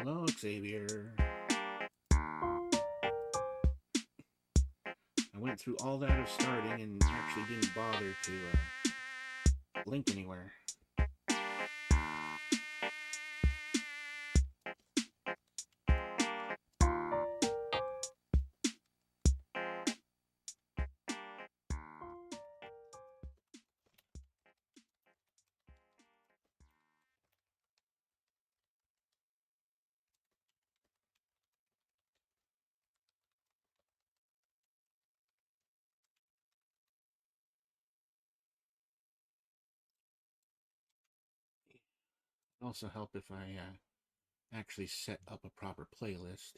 Hello, Xavier. I went through all that of starting and actually didn't bother to link anywhere. It'd also help if I actually set up a proper playlist.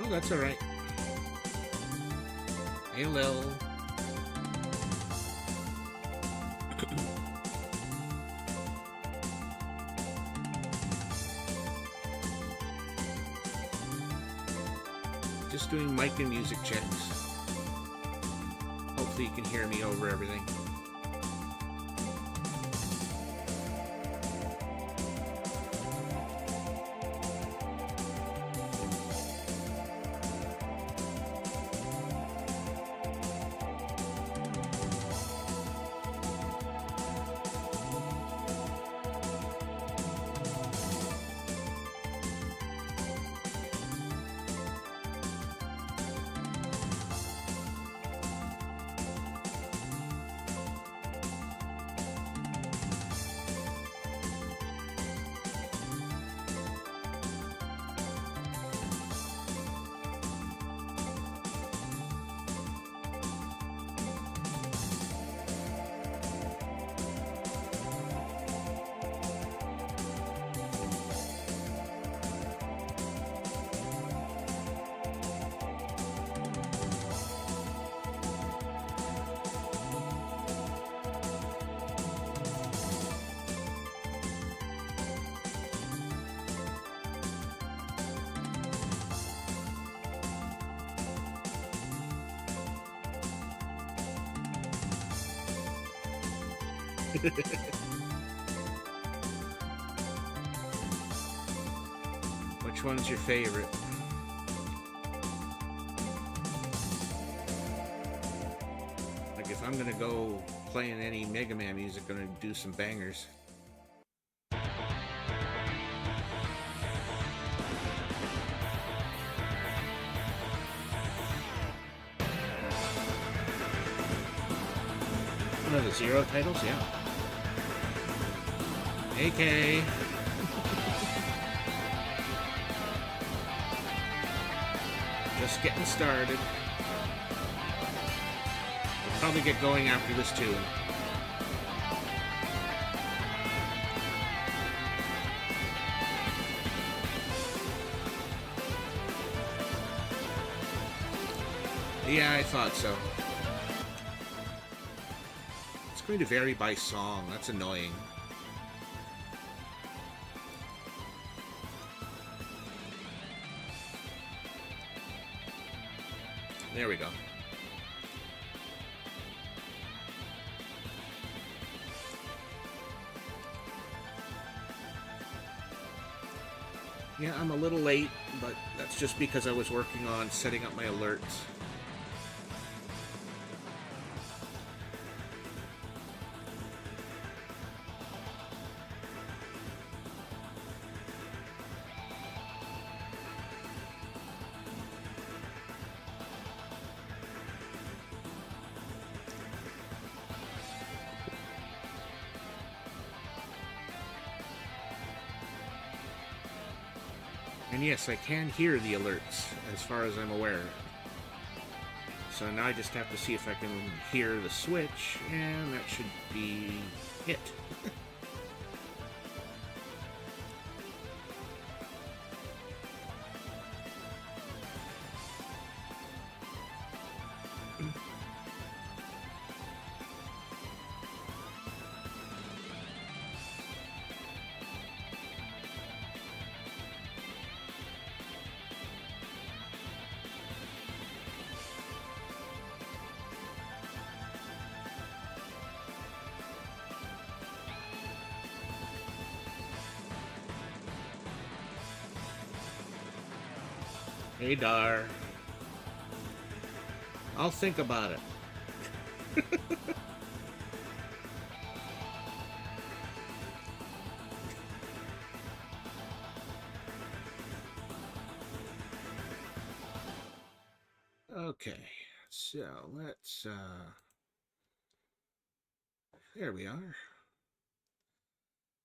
Oh, that's all right. Hey, Lil. Just doing mic and music checks. Hopefully you can hear me over everything. Which one's your favorite? Like, if I'm gonna go playing any MegaMan music, gonna do some bangers. One of the Zero titles, yeah. AK. Just getting started. We'll probably get going after this too. Yeah, I thought so. It's going to vary by song. That's annoying. There we go. Yeah, I'm a little late, but that's just because I was working on setting up my alerts. And yes, I can hear the alerts, as far as I'm aware. So now I just have to see if I can hear the switch, and that should be it. Hey, Dar. I'll think about it. Okay, so let's, there we are.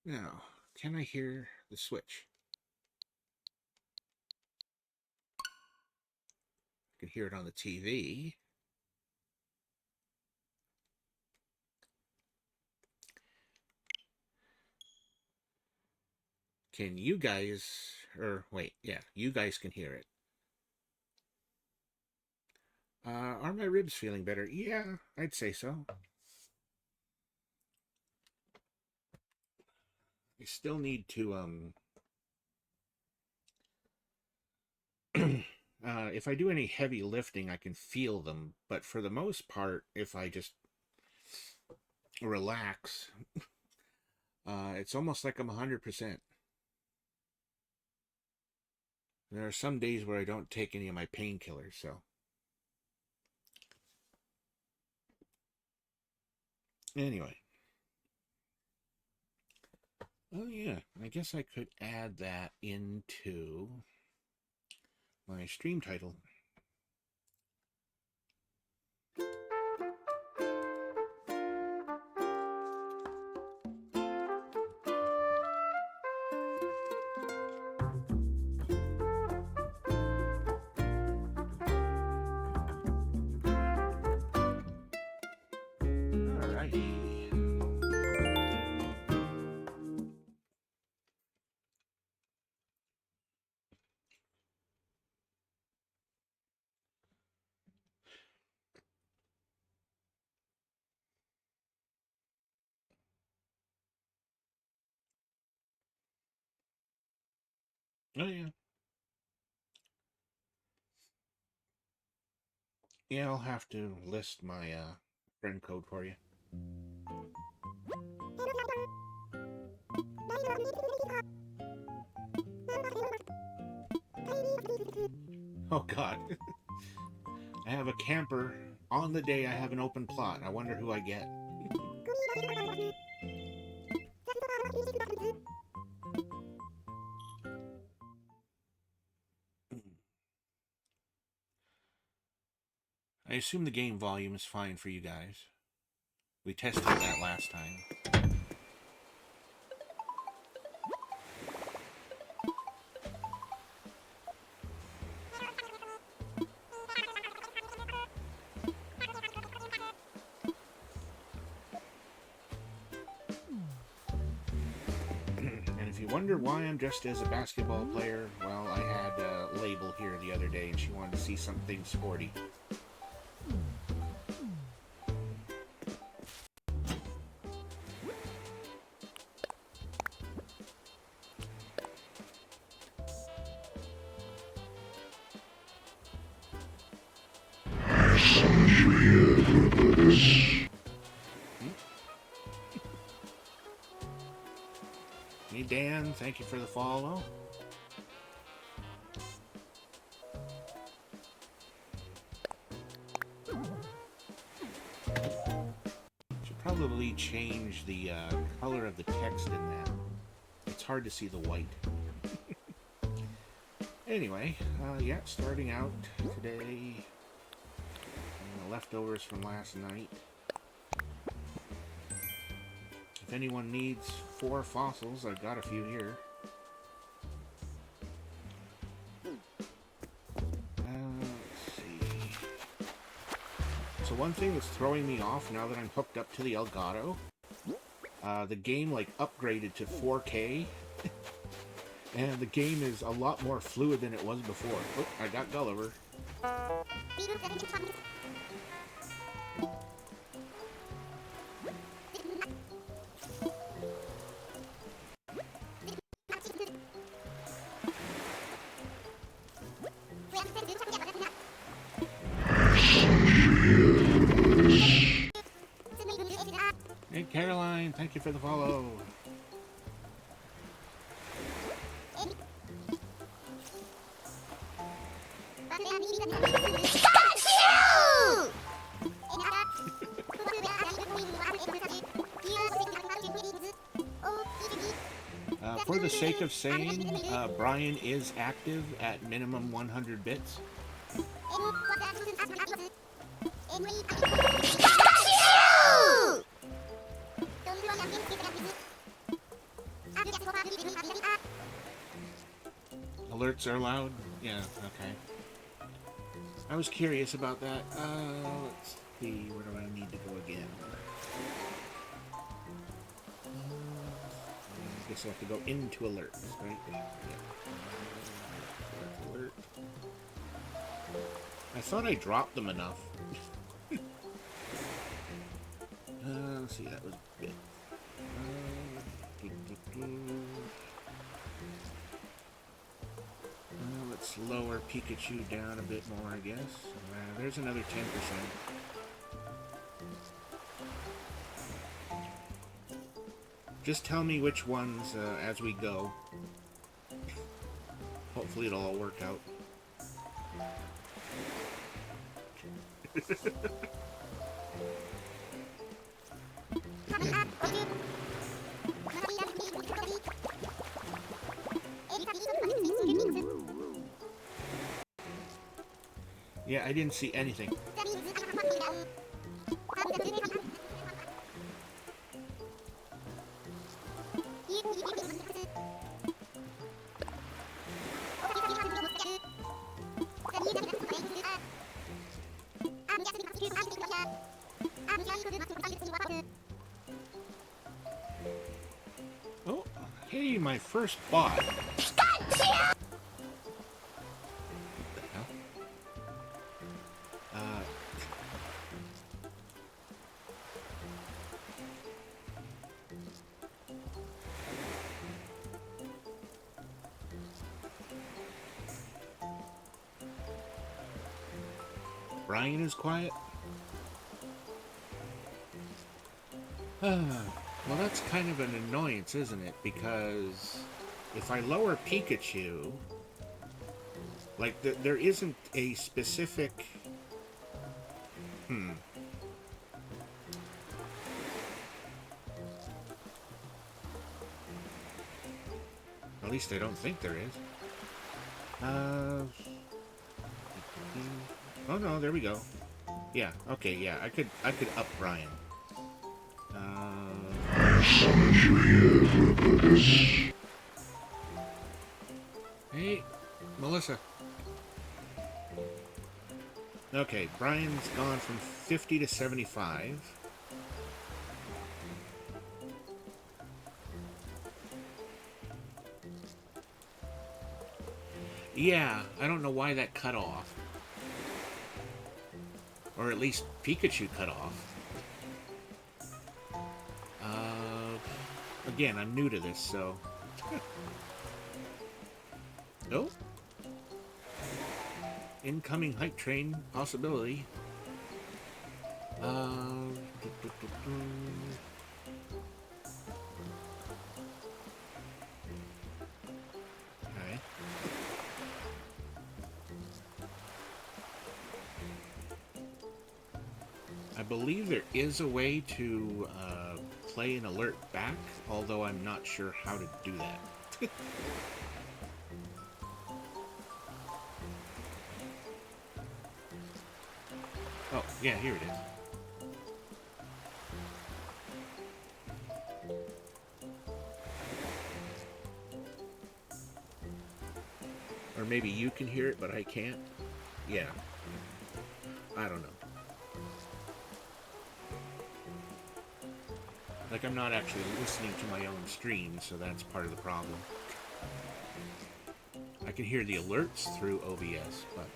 Now, can I hear the switch? I can hear it on the TV. Can you guys, or wait, yeah, you guys can hear it. Are my ribs feeling better? Yeah, I'd say so. I still need to, if I do any heavy lifting, I can feel them. But for the most part, if I just relax, it's almost like I'm 100%. There are some days where I don't take any of my painkillers, so. Anyway. Oh yeah, I guess I could add that into my stream title. Alrighty. Oh yeah. Yeah, I'll have to list my friend code for you. Oh god. I have a camper on the day I have an open plot. I wonder who I get. I assume the game volume is fine for you guys. We tested that last time. And if you wonder why I'm dressed as a basketball player, well, I had a label here the other day and she wanted to see something sporty. Hey Dan, thank you for the follow. Should probably change the color of the text in that. It's hard to see the white. Anyway, yeah, starting out today. Leftovers from last night. If anyone needs 4 fossils, I've got a few here. Let's see. So one thing that's throwing me off now that I'm hooked up to the Elgato, the game like upgraded to 4K, and the game is a lot more fluid than it was before. Oh, I got Gulliver. Hey Caroline, thank you for the follow. For the sake of saying, Brian is active at minimum 100 bits. Alerts are loud? Yeah, okay. I was curious about that. Let's see, where do I need to go again? I guess I have to go into alerts, right? Yeah. Alert. I thought I dropped them enough. Let's see, that was a bit. Let's lower Pikachu down a bit more, I guess. There's another 10%. Just tell me which ones as we go. Hopefully it'll all work out. Yeah, I didn't see anything. Oh, hey, my first bot. Brian is quiet? Well, that's kind of an annoyance, isn't it? Because if I lower Pikachu, like, there isn't a specific... At least I don't think there is. Oh no, there we go. Yeah, okay, yeah, I could up Brian. I summoned you here for a purpose. Hey, Melissa. Okay, Brian's gone from 50 to 75. Yeah, I don't know why that cut off. Or at least Pikachu cut off. Again, I'm new to this, so... Oh? Incoming hype train possibility. Okay. I believe there is a way to play an alert back, although I'm not sure how to do that. Oh, yeah, here it is. Or maybe you can hear it, but I can't. Yeah. I don't know. Like, I'm not actually listening to my own stream, so that's part of the problem. I can hear the alerts through OBS, but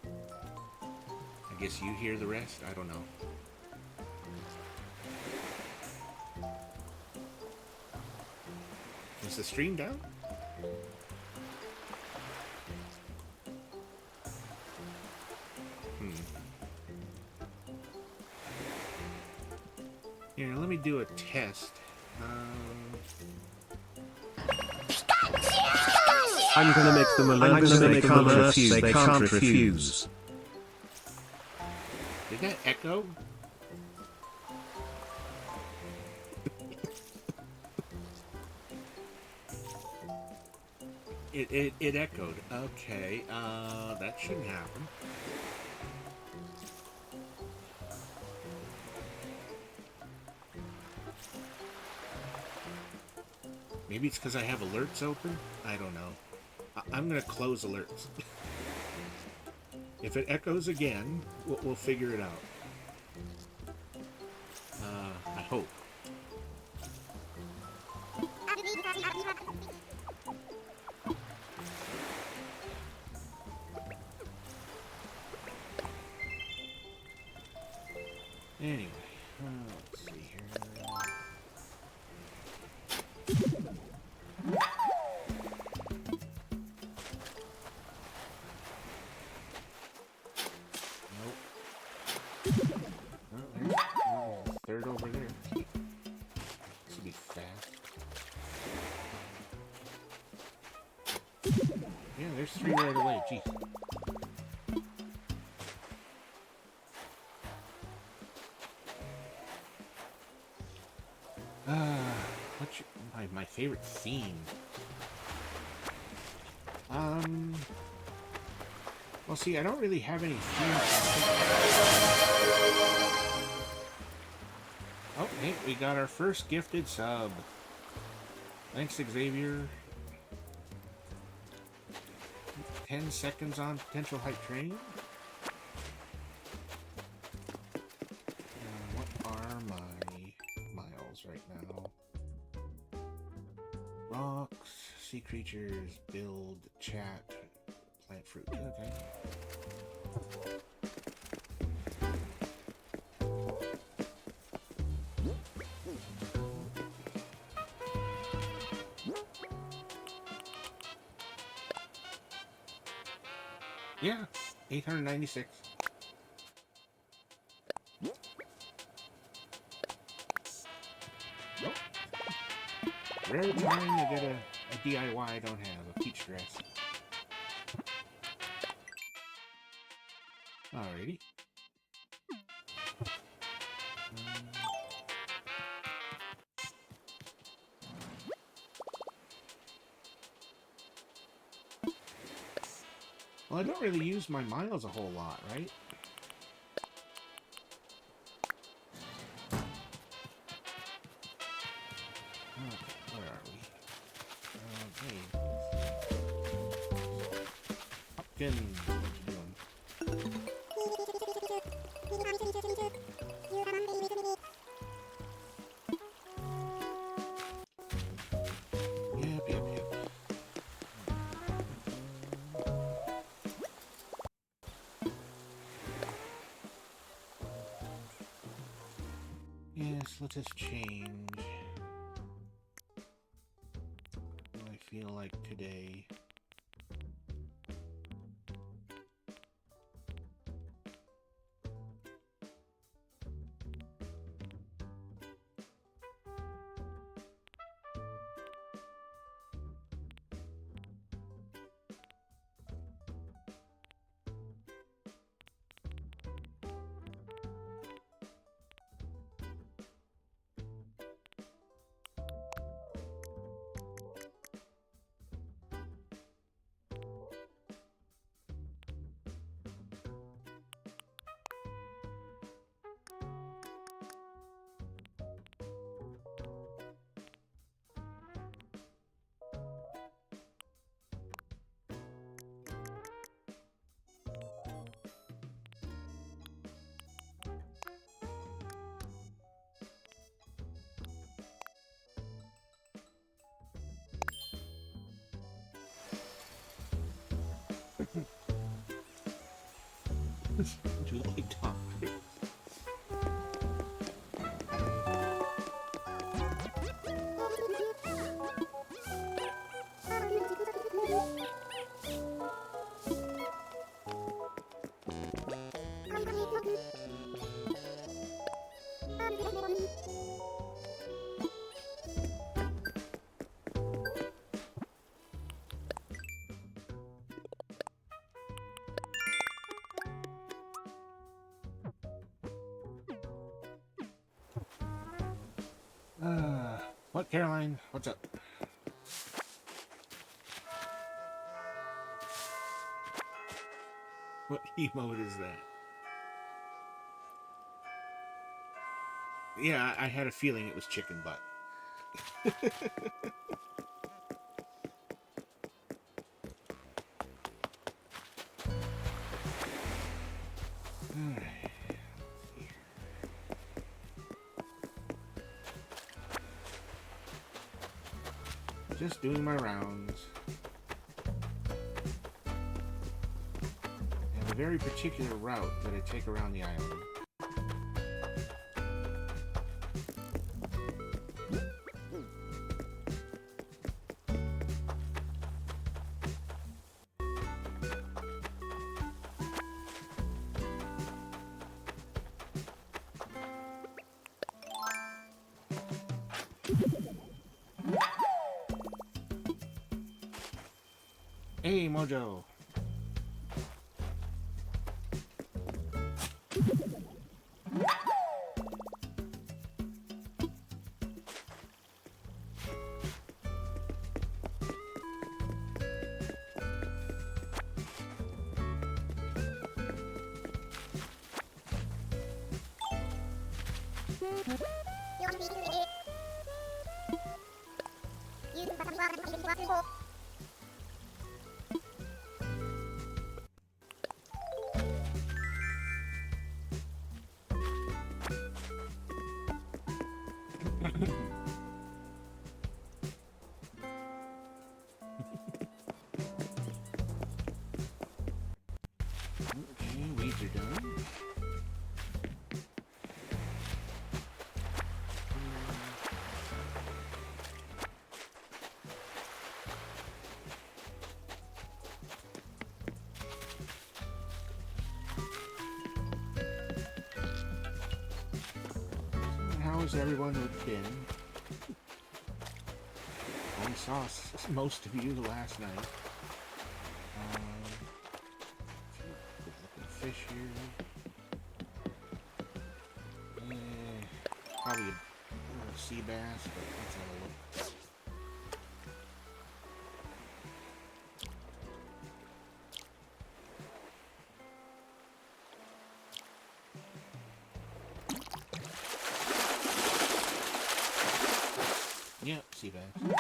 I guess you hear the rest? I don't know. Is the stream down? Here, let me do a test. I'm gonna make them alert so they can't refuse. Did that echo? It echoed. Okay, that shouldn't happen. Maybe it's because I have alerts open? I don't know. I'm going to close alerts. If it echoes again, we'll figure it out. I hope. there's 3 right away. Jeez. What's my favorite theme? Well, see, I don't really have any themes. Oh, hey, we got our first gifted sub. Thanks, Xavier. 10 seconds on potential hype train. What are my miles right now? Rocks, sea creatures, build, chat, plant fruit. Okay. Yeah, 896. Nope. Rare time to get a DIY I don't have, a peach dress. Alrighty. Well, I don't really use my miles a whole lot, right? Okay, where are we? Okay. Hopkins, what you doing? Yep. Yes, let us change. What do I feel like today? Do you like Tom? What, Caroline? What's up? What emote is that? Yeah, I had a feeling it was chicken butt. Just doing my rounds. I have a very particular route that I take around the island. Hey, Mojo. Okay, weeds are done. How has everyone been? I saw most of you last night. Good looking fish here. Probably a sea bass, but let's have a look. Yeah, sea bass.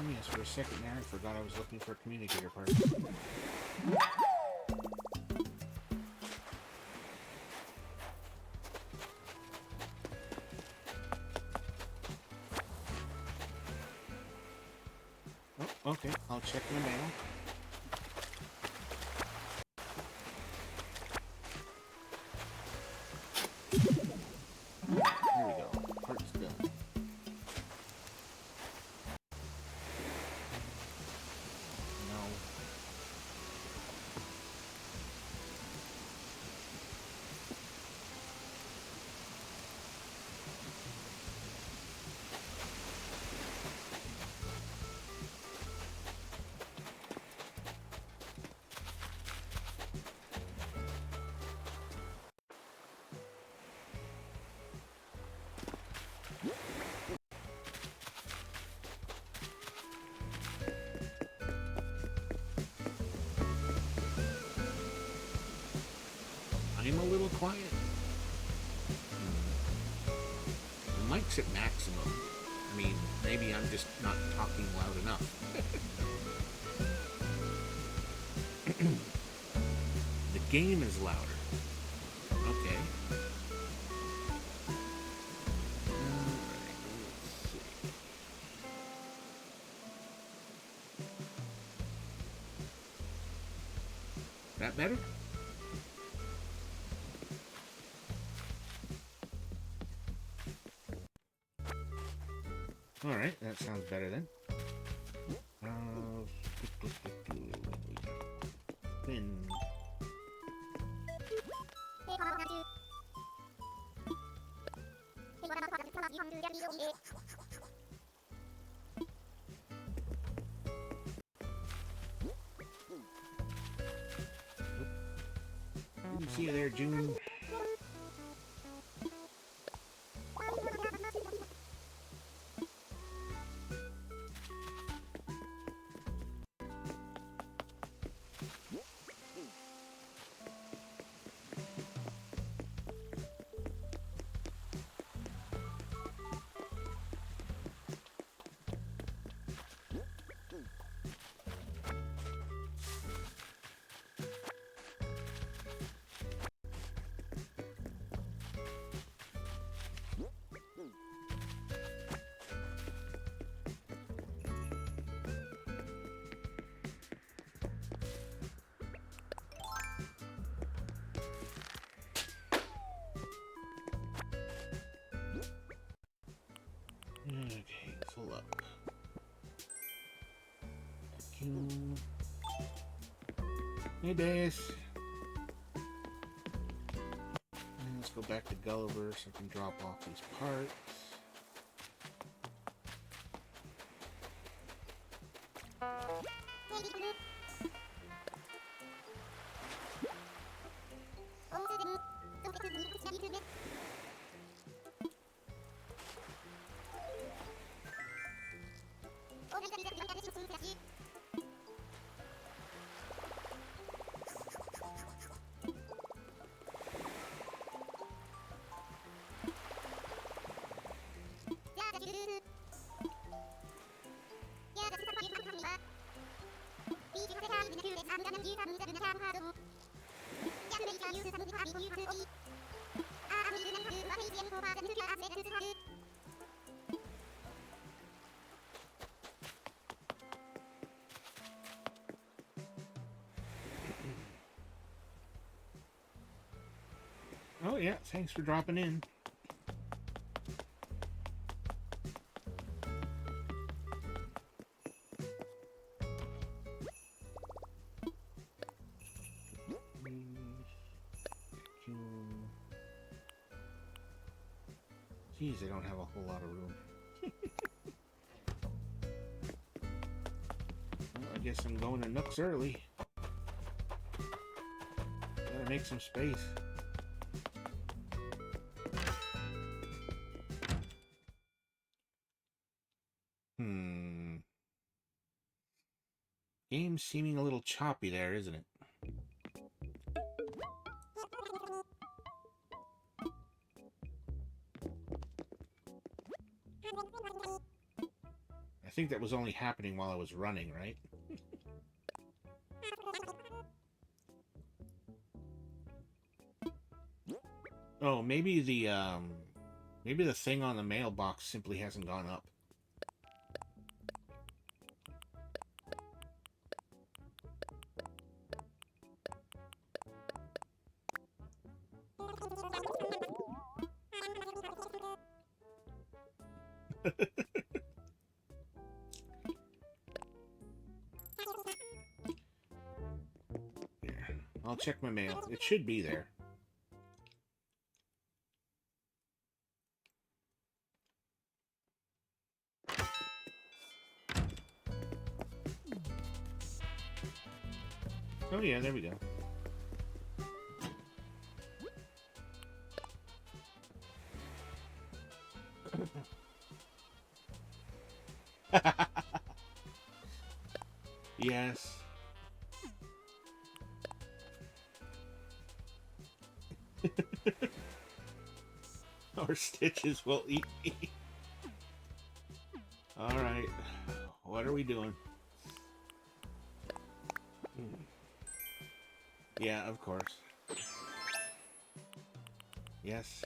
Yes, for a second there, I forgot I was looking for communicator parts. Oh, okay, I'll check my mail. There we go. Part's done. No. I'm a little quiet. The mic's at maximum. I mean, maybe I'm just not talking loud enough. The game is louder. Okay. Let's see. That better? Alright, that sounds better then. Spin. See you there, June. Hey, Dace. And let's go back to Gulliver so I can drop off these parts. Oh yeah, thanks for dropping in. Geez, I don't have a whole lot of room. Well, I guess I'm going to Nooks early. Gotta make some space. Game's seeming a little choppy there, isn't it? I think that was only happening while I was running, right? Oh, maybe the thing on the mailbox simply hasn't gone up. I'll check my mail. It should be there. Oh yeah, there we go. Yes. Or Stitches will eat me. Alright. What are we doing? Yeah, of course. Yes.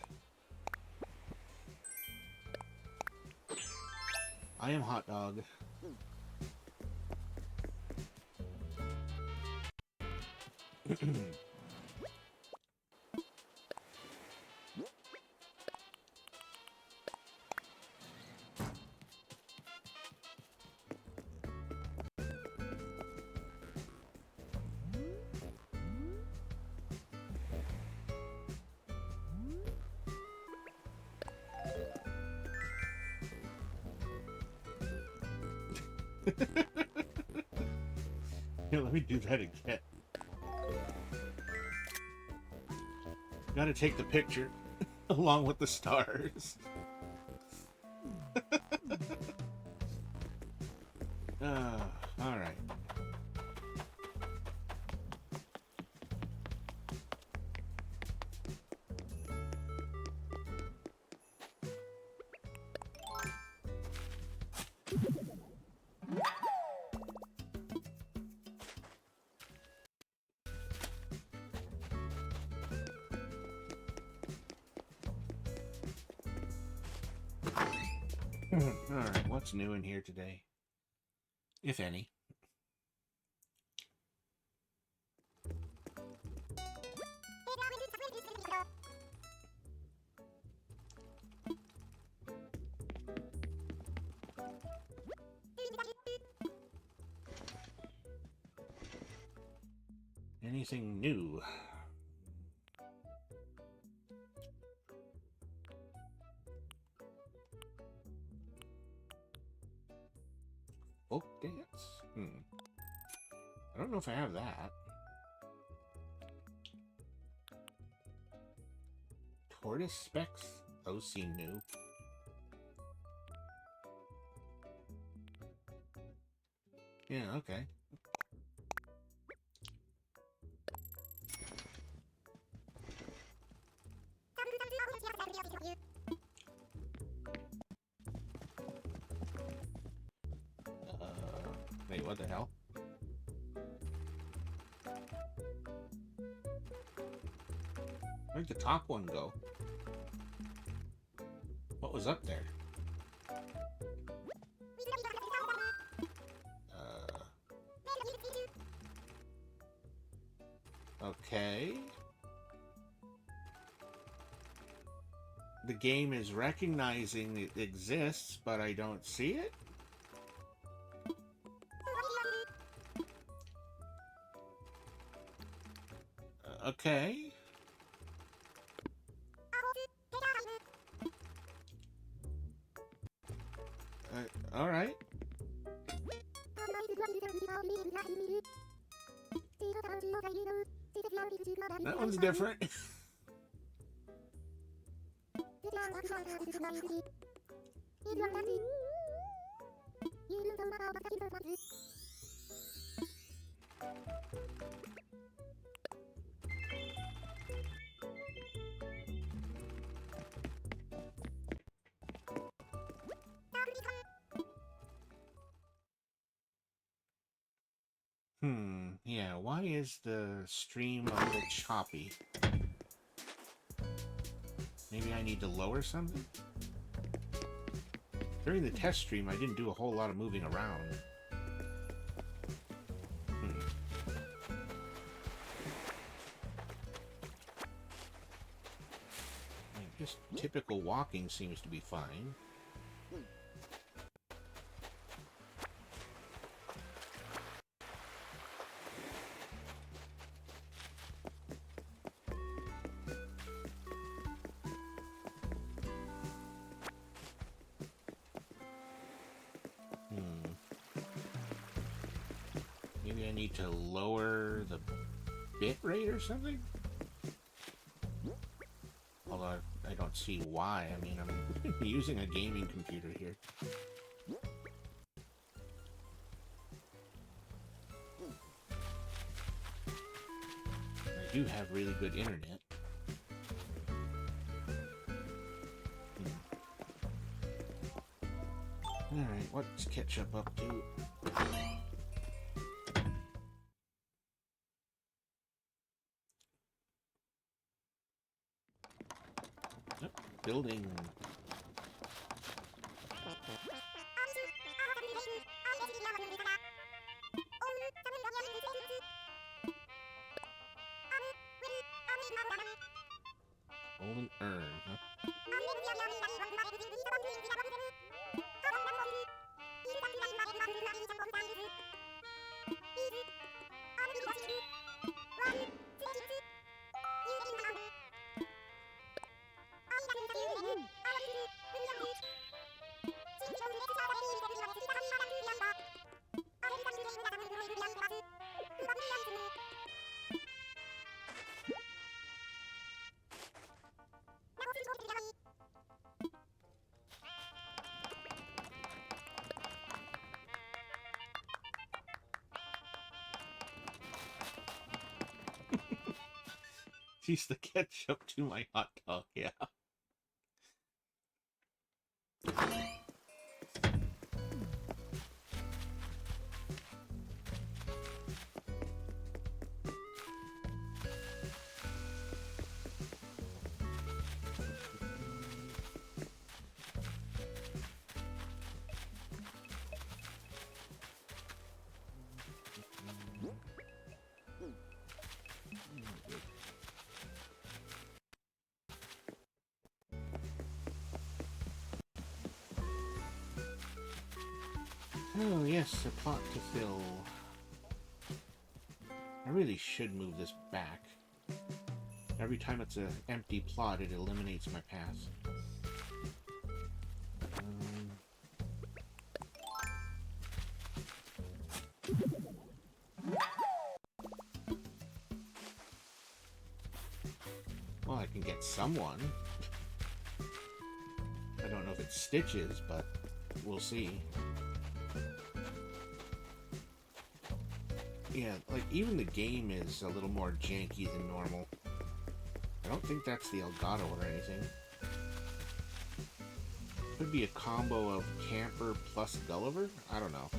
I am Hot Dog. Here, let me do that again. Gotta take the picture along with the stars. All right. Alright, what's new in here today? If any. anything new? Folk dance? I don't know if I have that. Tortoise specs? Those seem new. Yeah, okay. Wait, what the hell? Where'd the top one go? What was up there? Okay. The game is recognizing it exists, but I don't see it? Okay. All right. That one's different. Yeah, why is the stream a little choppy? Maybe I need to lower something? During the test stream, I didn't do a whole lot of moving around. Just typical walking seems to be fine. Maybe I need to lower the bit rate or something? Although I don't see why. I mean, I'm using a gaming computer here. I do have really good internet. Alright, what's Ketchup up to? Building. Golden urn, huh? She's the ketchup to my hot dog, yeah. Oh, yes, a plot to fill. I really should move this back. Every time it's an empty plot, it eliminates my pass. Well, I can get someone. I don't know if it's Stitches, but we'll see. Yeah, like, even the game is a little more janky than normal. I don't think that's the Elgato or anything. Could be a combo of Camper plus Gulliver? I don't know.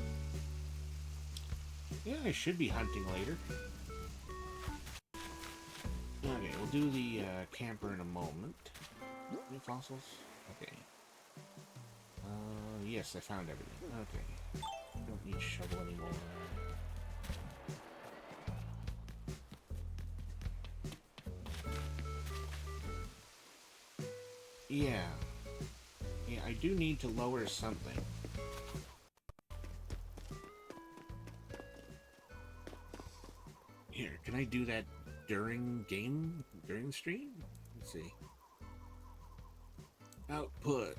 Yeah, I should be hunting later. Okay, we'll do the Camper in a moment. Any fossils? Okay. Yes, I found everything. Okay. Don't need shovel anymore. Yeah. Yeah, I do need to lower something. Here, can I do that during the stream? Let's see. Output.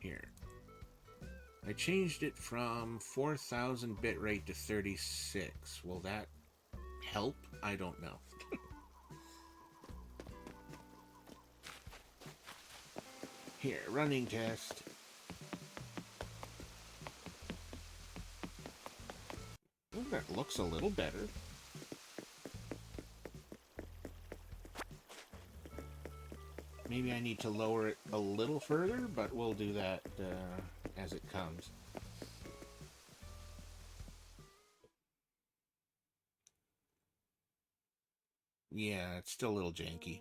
Here. I changed it from 4,000 bitrate to 36. Will that help? I don't know. Here, running test. Well, that looks a little better. Maybe I need to lower it a little further, but we'll do that as it comes. Yeah, it's still a little janky.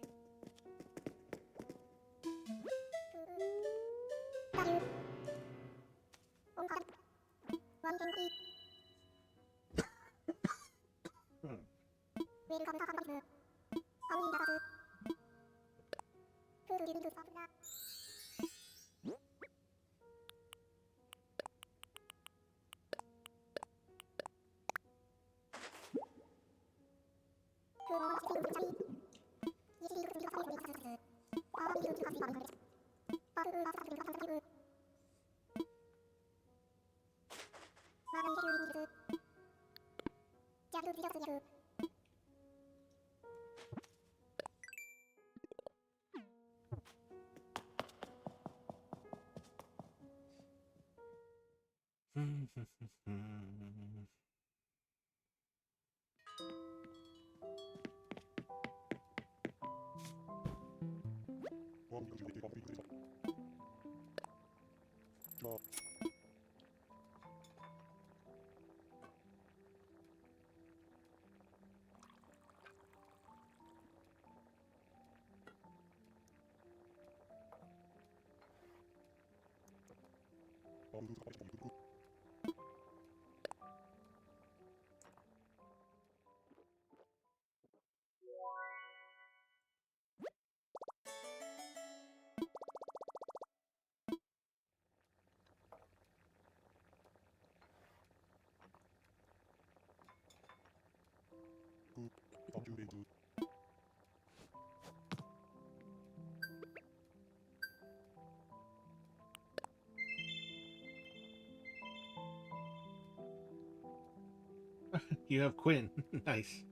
You have Quinn. Nice.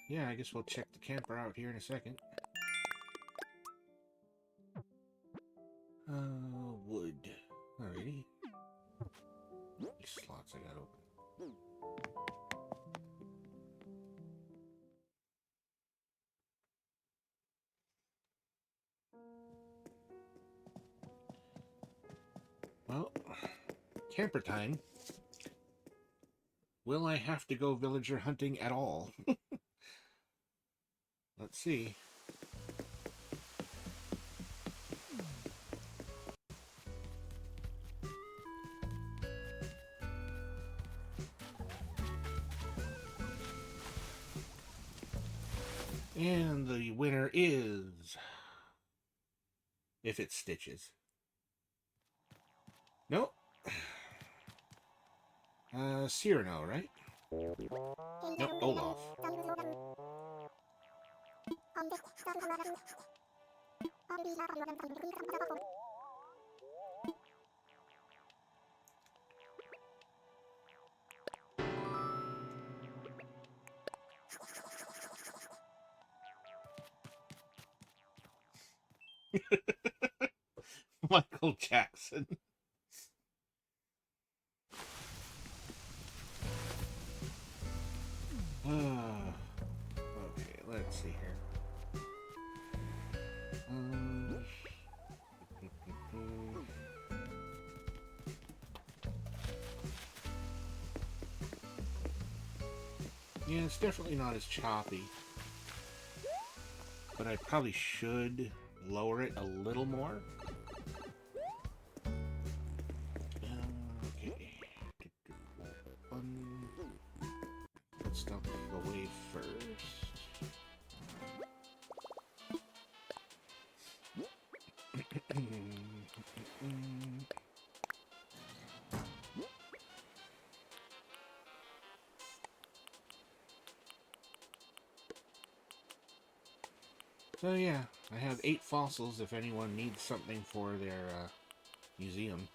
Yeah, I guess we'll check the camper out here in a second. Wood. Alrighty. These slots I got open. Well, camper time. Will I have to go villager hunting at all? Let's see. And the winner is... if it's Stitches. Nope. Cyrano, right? Nope, Olaf. Michael Jackson. Okay, let's see here. Yeah, it's definitely not as choppy, but I probably should lower it a little more. Okay. Put stuff away first. So yeah, I have 8 fossils if anyone needs something for their museum.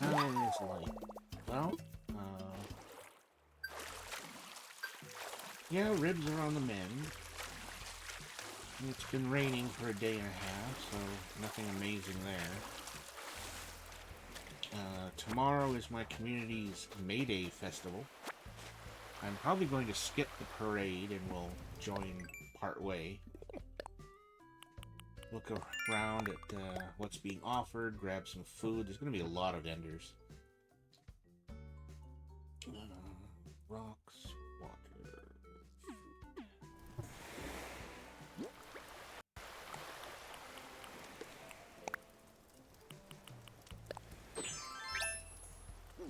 How is light? Well, yeah, ribs are on the mend. It's been raining for a day and a half, so nothing amazing there. Tomorrow is my community's May Day festival. I'm probably going to skip the parade and will join part way. Look around at what's being offered, grab some food. There's going to be a lot of vendors. Rocks, water, food.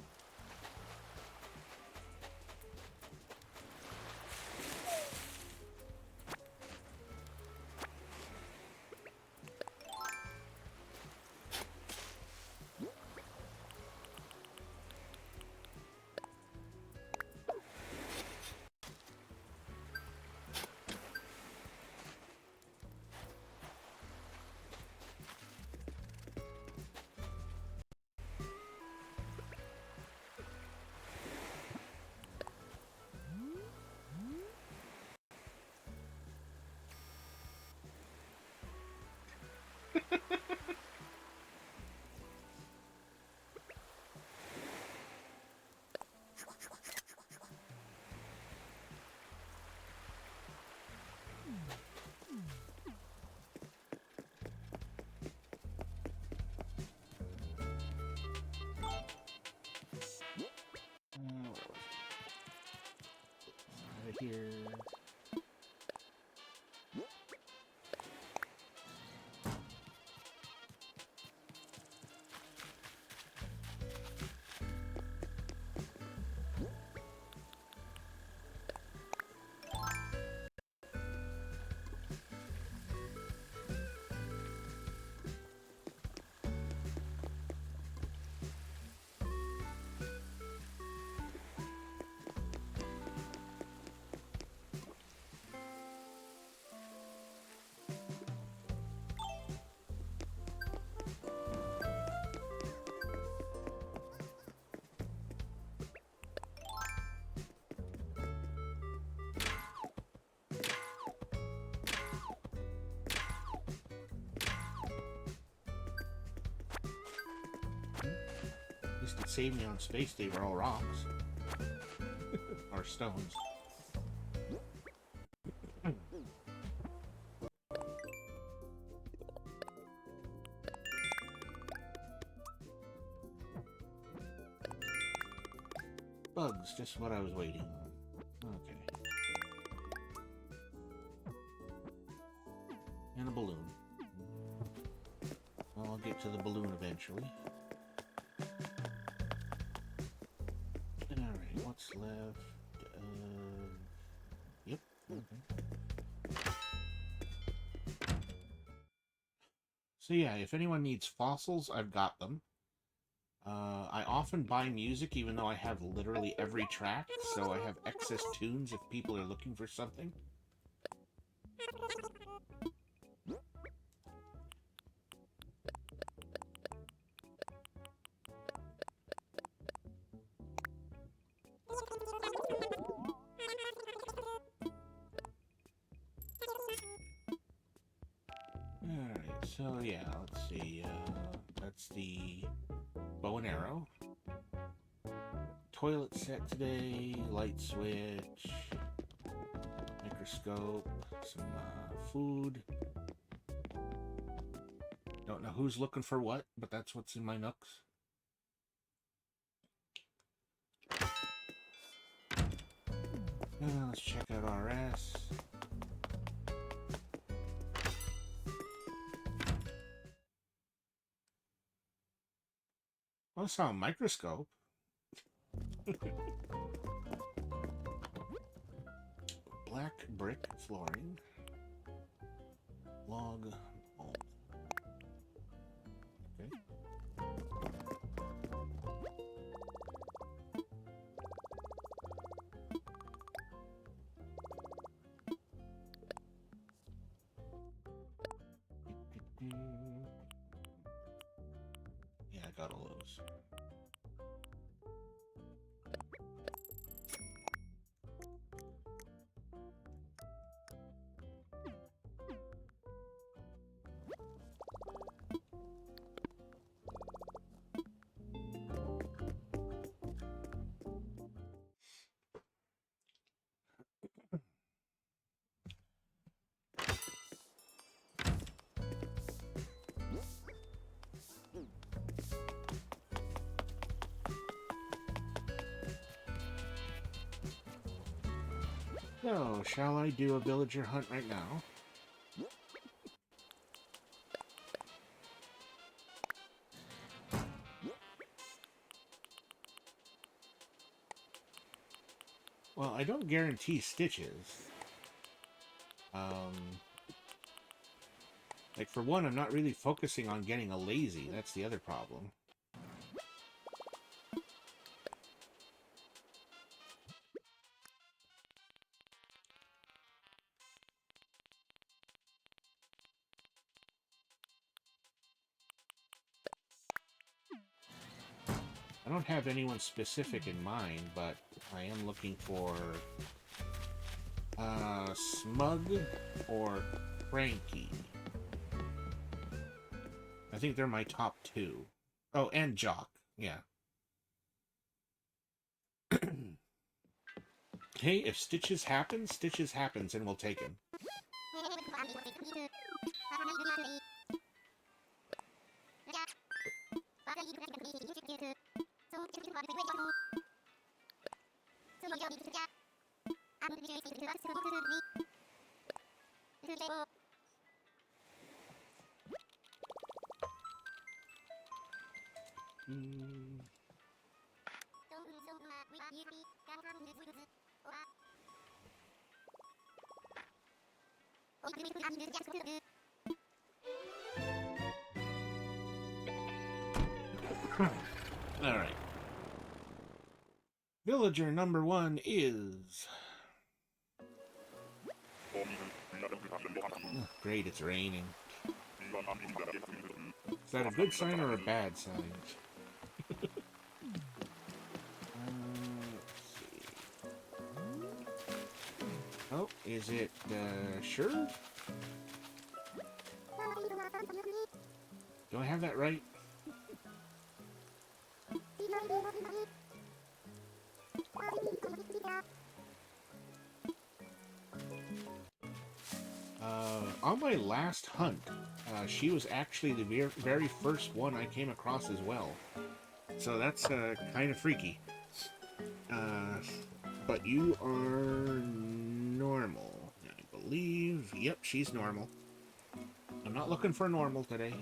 Out of here. save me on space, they were all rocks. Or stones. Bugs, just what I was waiting on. Okay. And a balloon. Well, I'll get to the balloon eventually. Alright, what's left? Yep, okay. So yeah, if anyone needs fossils, I've got them. I often buy music even though I have literally every track, so I have excess tunes if people are looking for something. Alright, so yeah, let's see. That's the bow and arrow. Toilet set today, light switch, microscope, some food. Don't know who's looking for what, but that's what's in my nooks. Let's check out RS. Oh, I saw a microscope. Black brick flooring. Log mold. Okay. Yeah, I got all those. So, shall I do a villager hunt right now? Well, I don't guarantee stitches. Like, for one, I'm not really focusing on getting a lazy. That's the other problem. I don't have anyone specific in mind, but I am looking for Smug or Cranky. I think they're my top two. Oh, and Jock. Yeah. Hey, if stitches happens, and we'll take him. Alright. Villager number 1 is... Oh, great, it's raining. Is that a good sign or a bad sign? Let's see. Oh, is it, sure? Do I have that right? On my last hunt, she was actually the very first one I came across as well. So that's kind of freaky. But you are normal, I believe. Yep, she's normal. I'm not looking for normal today.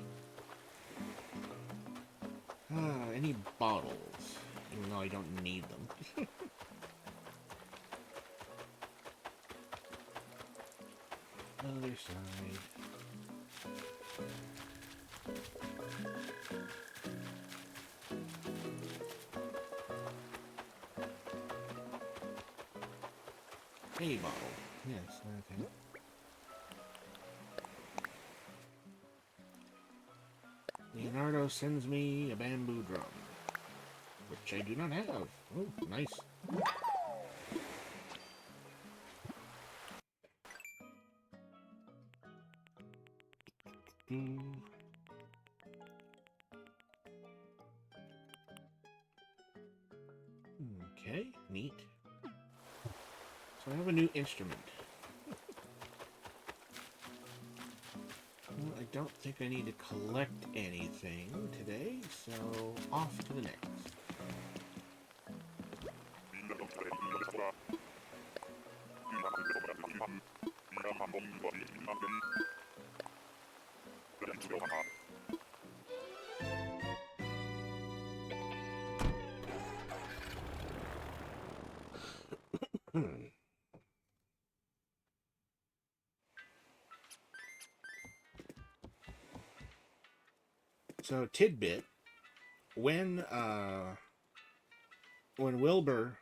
Any bottles? Even though I don't need them. Other side. A bottle. Yes, okay. Leonardo sends me a bamboo drum, which I do not have. Oh, nice. Okay, neat. So I have a new instrument. Well, I don't think I need to collect anything today, so off to the next. So tidbit, when Wilbur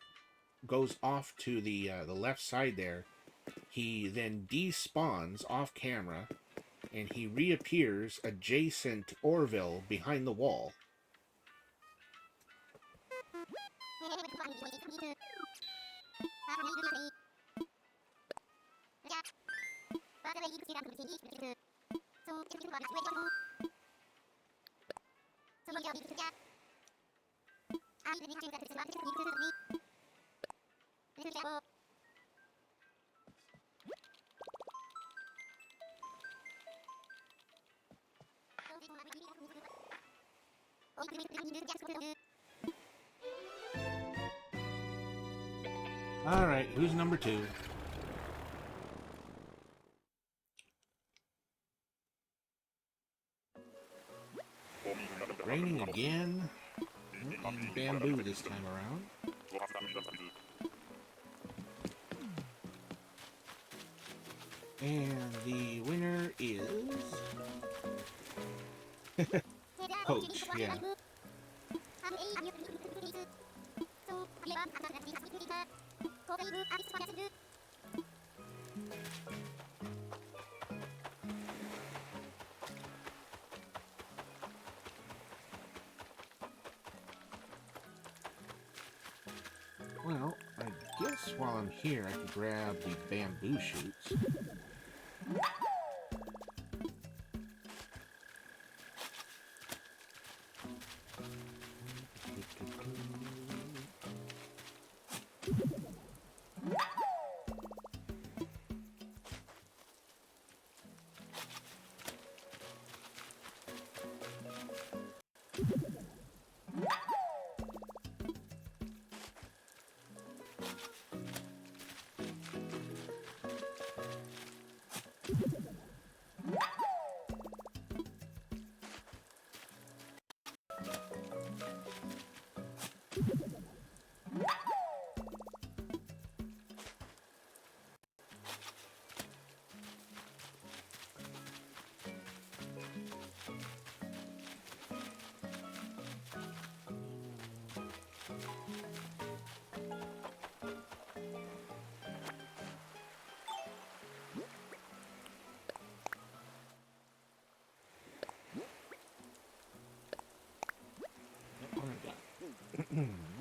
goes off to the left side there, he then despawns off camera, and he reappears adjacent Orville behind the wall. Alright, who's number 2? Raining again. And bamboo this time around. And the winner is... Coach, yeah. Well, I guess while I'm here, I can grab the bamboo shoots.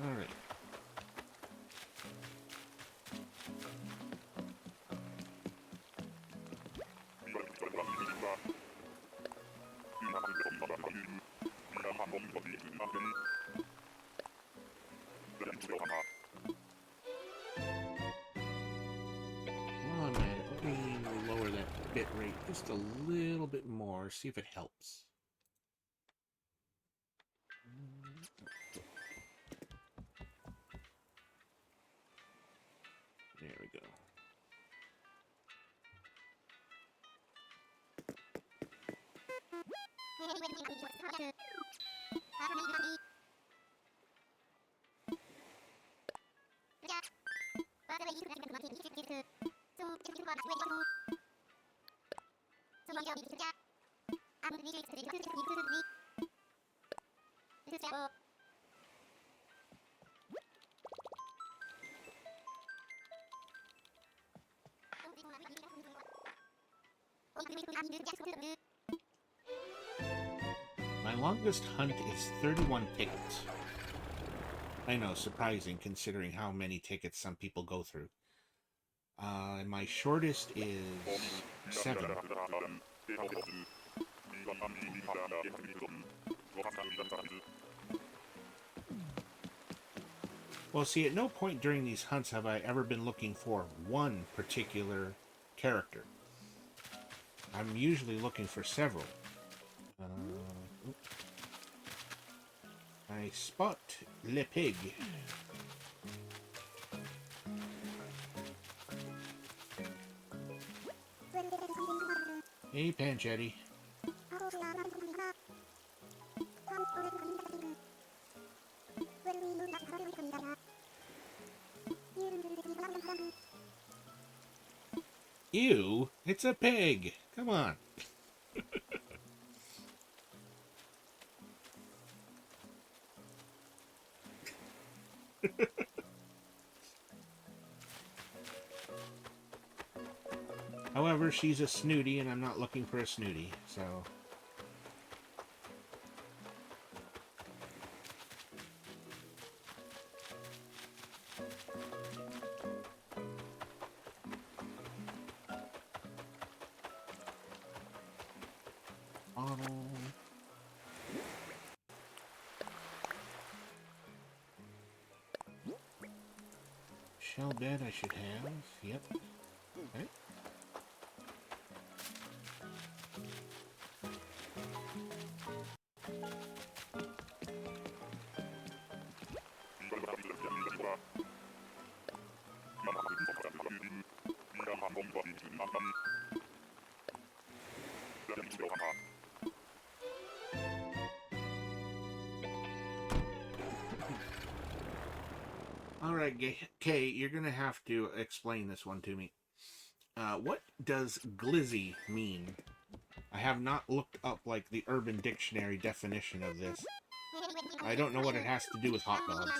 Alright. While I'm at it, let me lower that bit rate just a little bit more, see if it helps. There we go. My longest hunt is 31 tickets. I know, surprising considering how many tickets some people go through. And my shortest is 7. Well, see, at no point during these hunts have I ever been looking for one particular character. I'm usually looking for several. I spot le pig. Hey, Panchetti. Ew, it's a pig. Come on. However, she's a snooty, and I'm not looking for a snooty, so... Shell bed I should have. Yep. Okay. Alright, Kay, you're going to have to explain this one to me. What does glizzy mean? I have not looked up, like, the Urban Dictionary definition of this. I don't know what it has to do with hot dogs.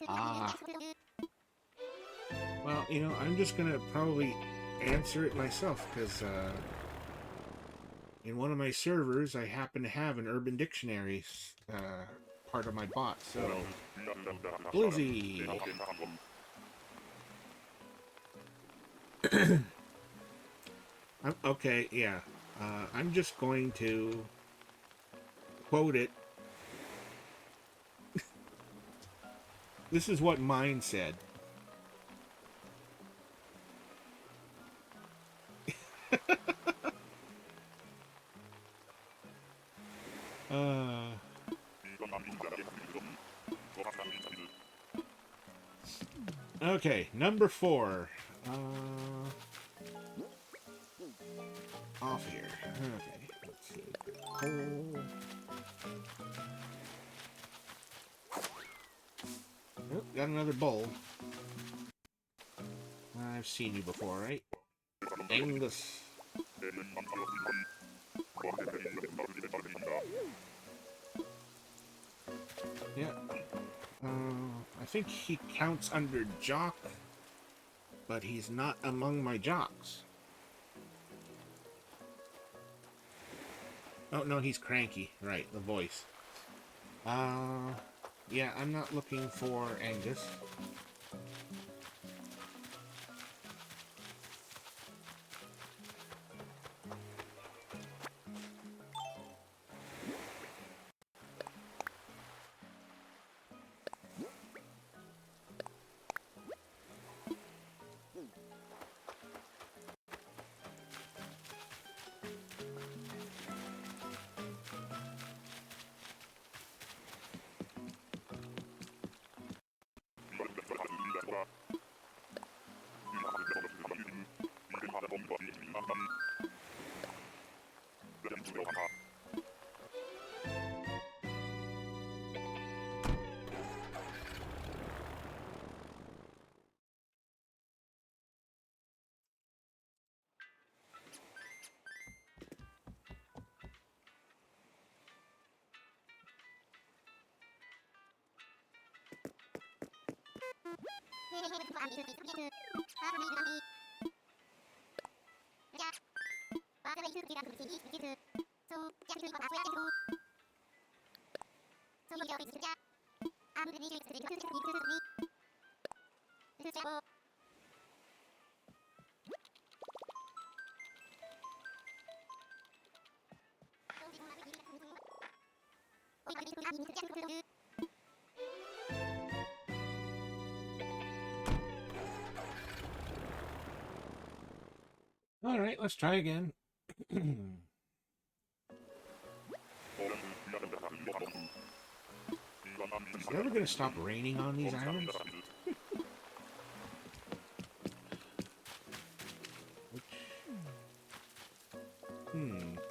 Ah. Well, you know, I'm just gonna probably answer it myself, because, in one of my servers, I happen to have an Urban Dictionary, part of my bot, so... Glizzy! Okay, yeah. I'm just going to quote it. This is what mine said. Okay, number 4. Off here. Okay, let's see. Hole. Oh, got another bowl. I've seen you before, right? Angus. Yeah. I think he counts under Jock. but he's not among my jocks. Oh, no, he's Cranky. Right, the voice. Yeah, I'm not looking for Angus. Alright, let's try again. Is it ever going to stop raining on these islands?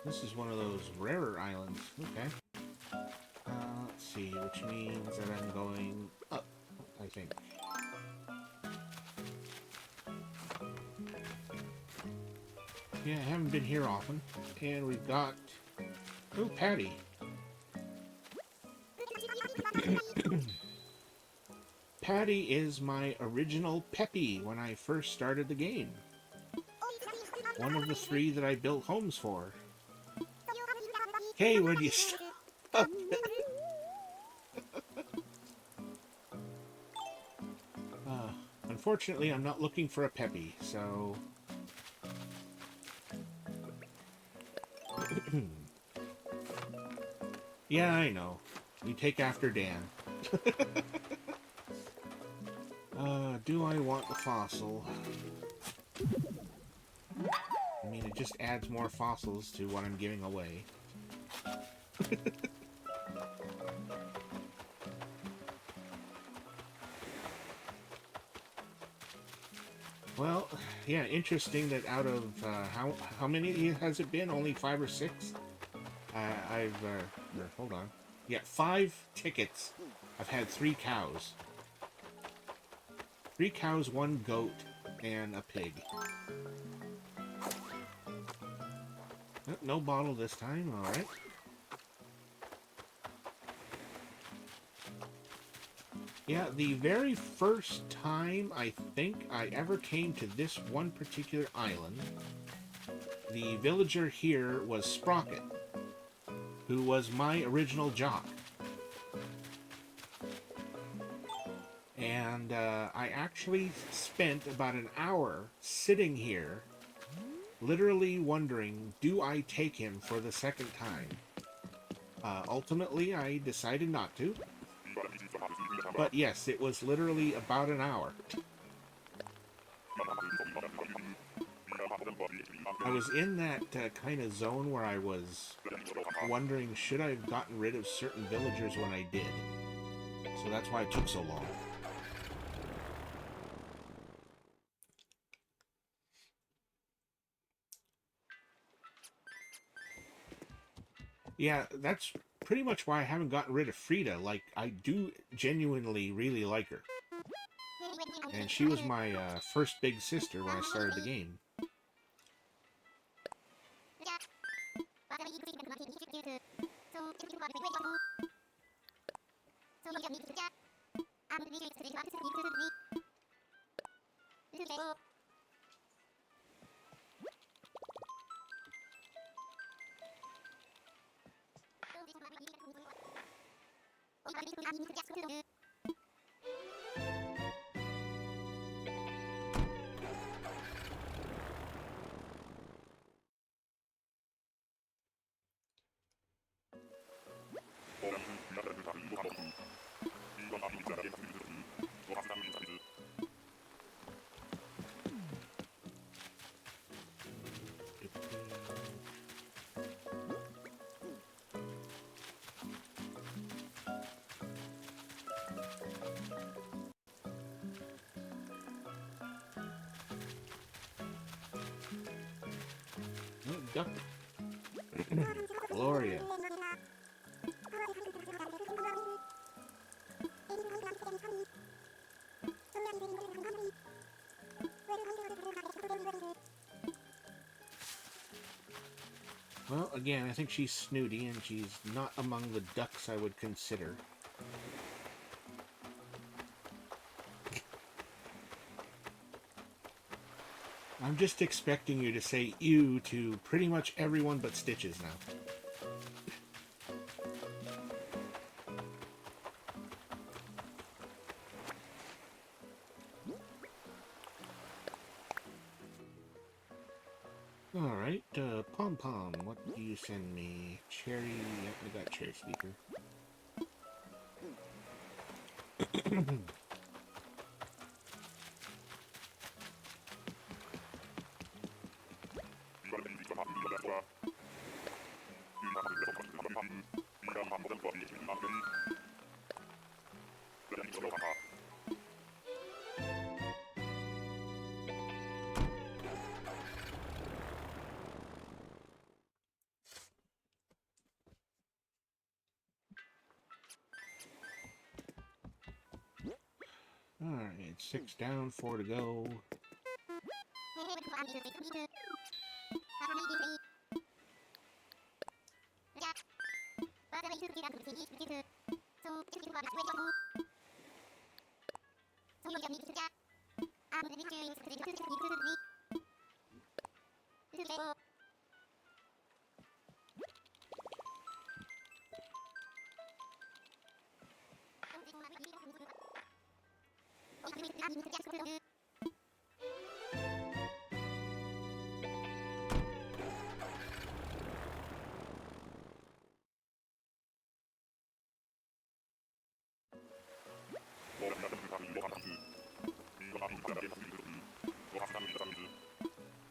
This is one of those rarer islands. Okay. Let's see, which means that I'm going up, I think. Yeah, I haven't been here often. And we've got... Oh, Patty. Patty is my original Peppy when I first started the game. One of the 3 that I built homes for. Hey, would you stop? Unfortunately, I'm not looking for a Peppy, so... Yeah, I know. You take after Dan. Do I want the fossil? I mean, it just adds more fossils to what I'm giving away. Well, yeah, interesting that out of, how many has it been? Only 5 or 6? Hold on. Yeah, 5 tickets. I've had 3 cows. 3 cows, 1 goat, and a pig. Oh, no bottle this time, alright. Yeah, the very first time I think I ever came to this one particular island, the villager here was Sprocket, who was my original jock. And I actually spent about an hour sitting here, literally wondering, do I take him for the second time? Ultimately, I decided not to. But yes, it was literally about an hour. I was in that kind of zone where I was wondering, should I have gotten rid of certain villagers when I did? So that's why it took so long. Yeah, that's pretty much why I haven't gotten rid of Frida. Like, I do genuinely really like her. And she was my first big sister when I started the game. Oh, duck. Gloria. Well, again, I think she's snooty, and she's not among the ducks I would consider. I'm just expecting you to say ew to pretty much everyone but Stitches now. Alright, Pom Pom, what do you send me? Cherry, yep, I got Cherry Speaker. Alright, 6 down, 4 to go.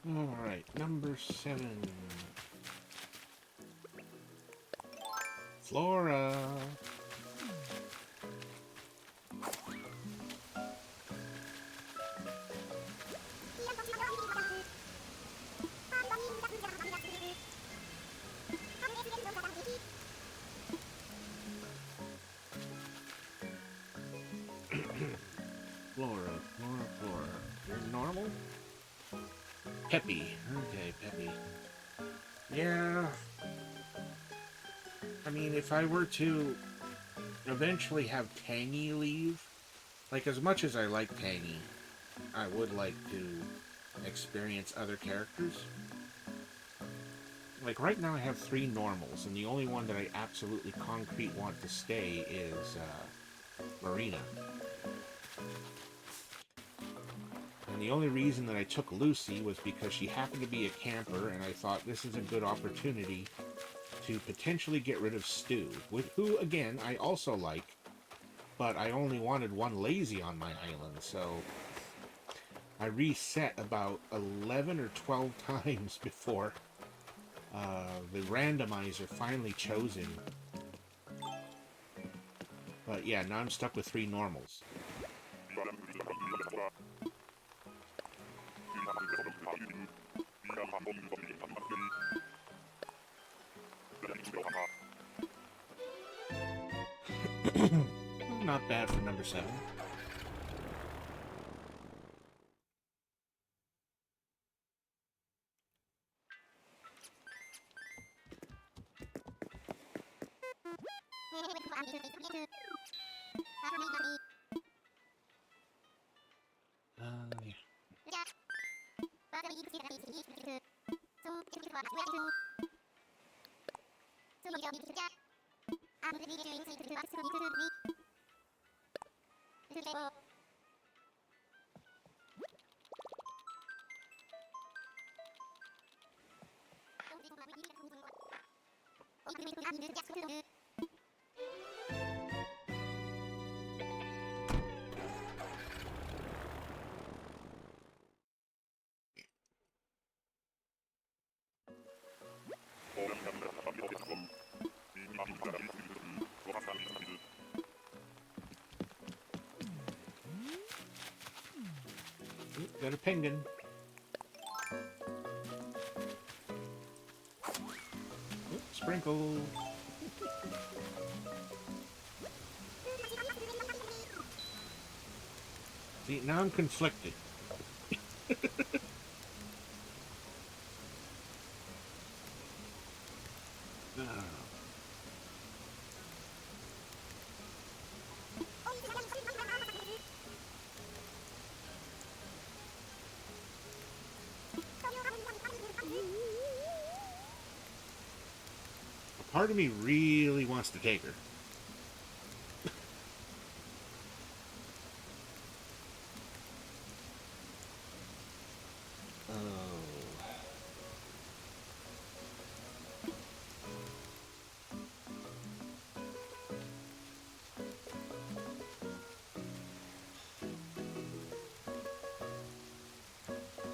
Alright, number 7. Flora! Flora. You're normal? Peppy. Okay, Peppy. Yeah. I mean, if I were to eventually have Tangy leave, like, as much as I like Tangy, I would like to experience other characters. Like, right now I have 3 normals, and the only one that I absolutely concrete want to stay is, Marina. And the only reason that I took Lucy was because she happened to be a camper, and I thought this is a good opportunity to potentially get rid of Stu, who, again, I also like, but I only wanted one lazy on my island, so I reset about 11 or 12 times before the randomizer finally chose him. But yeah, now I'm stuck with 3 normals. Not bad for number 7. Yeah. Got a penguin. Sprinkle. See, now I'm conflicted. A part of me really wants to take her.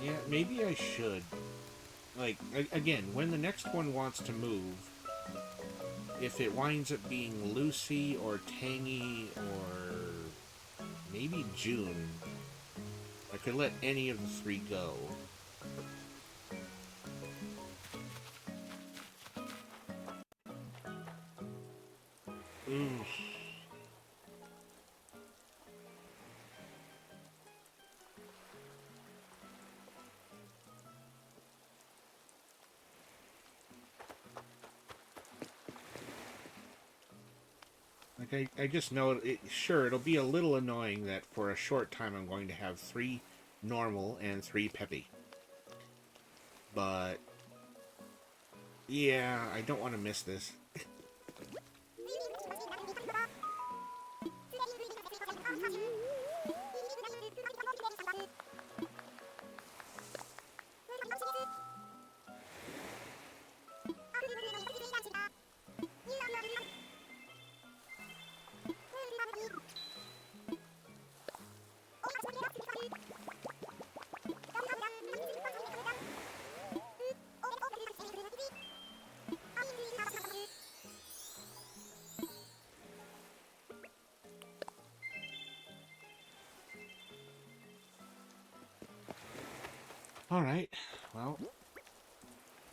Yeah, maybe I should. Like, again, when the next one wants to move, if it winds up being Lucy or Tangy or maybe June, I could let any of the three go. Ooh. Like, I just know sure, it'll be a little annoying that for a short time I'm going to have 3 normal and 3 peppy. But, yeah, I don't want to miss this. Alright, well,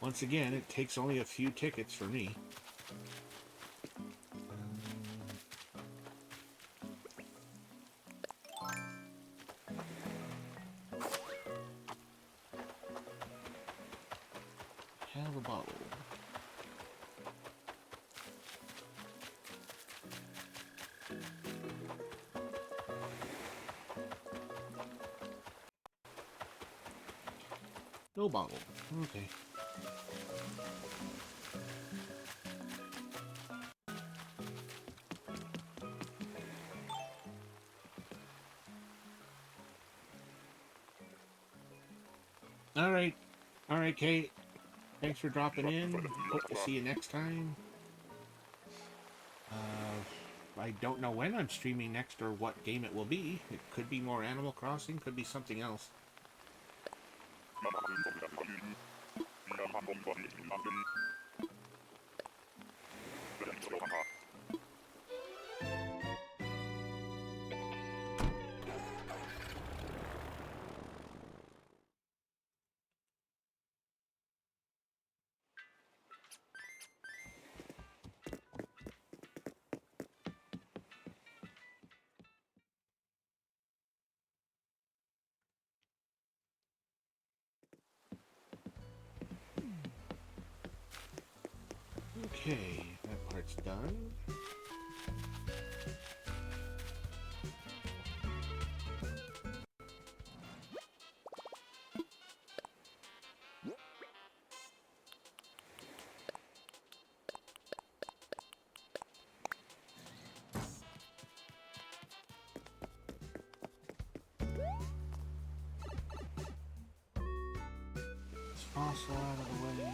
once again, it takes only a few tickets for me. Have a bottle. No bottle. Okay. Alright. Alright, Kate. Thanks for dropping in. Hope to see you next time. I don't know when I'm streaming next or what game it will be. It could be more Animal Crossing, could be something else. Okay, that part's done. fossil out of the way.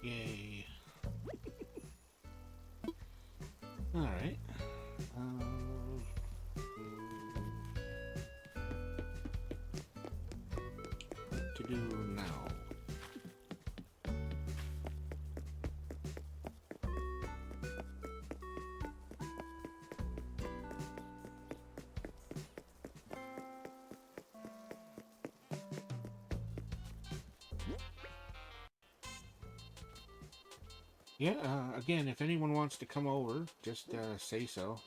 Yay. Alright. What to do now? Yeah, again, if anyone wants to come over, just say so.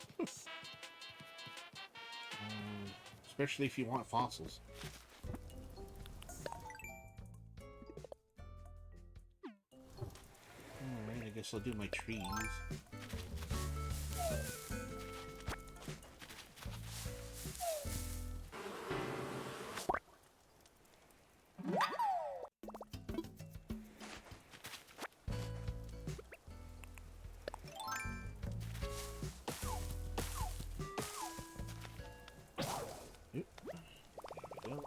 Especially if you want fossils. Alright, I guess I'll do my trees. Oop, there we go.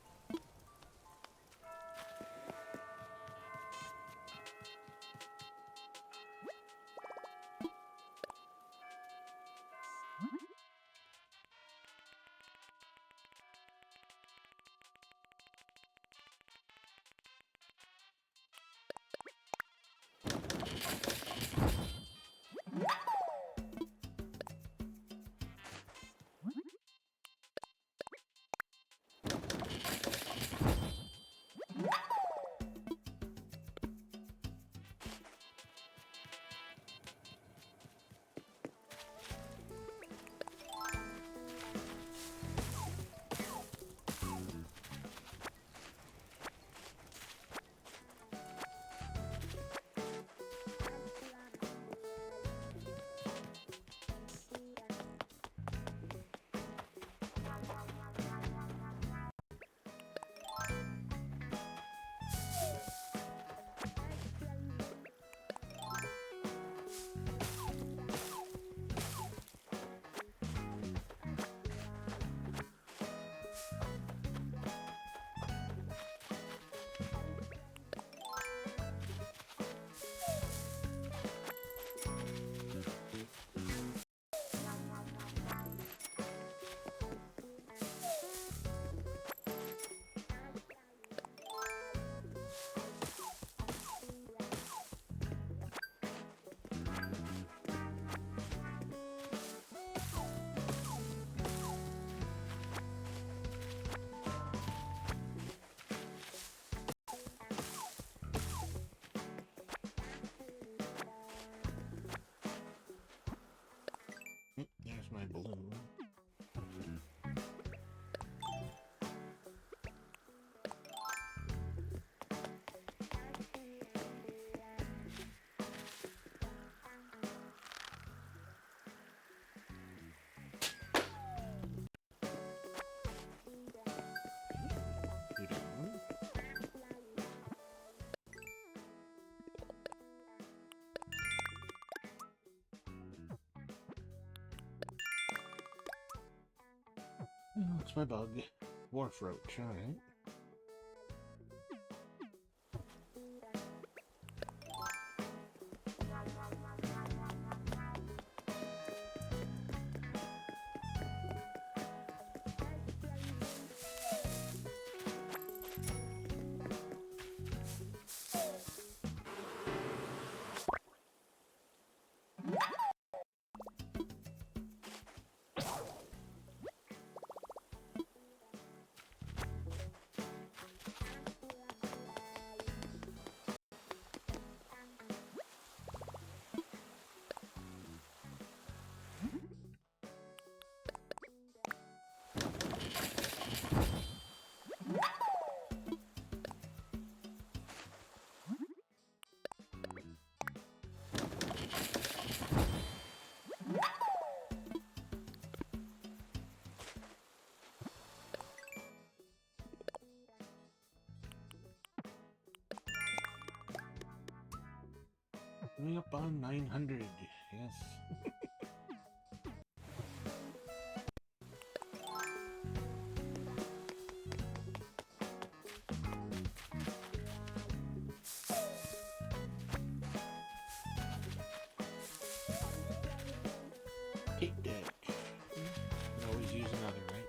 There's my balloon. Go down. Oh, it's my bug. Wharf roach, alright. Coming up on 900, yes. Hit deck. Can always use another, right?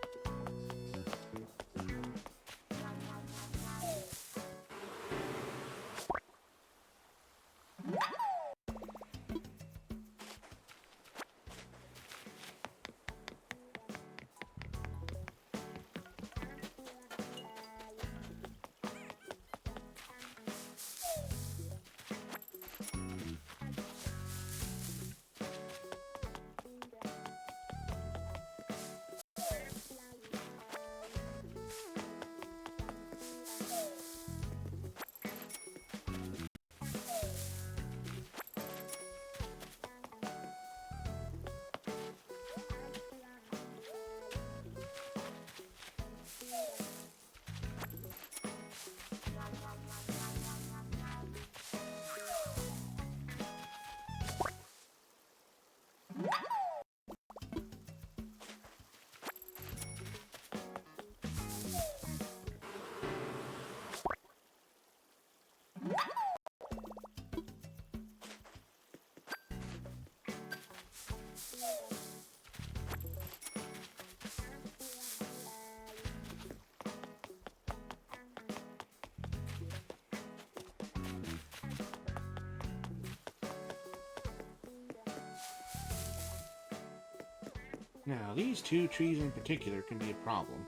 Now, these two trees in particular can be a problem.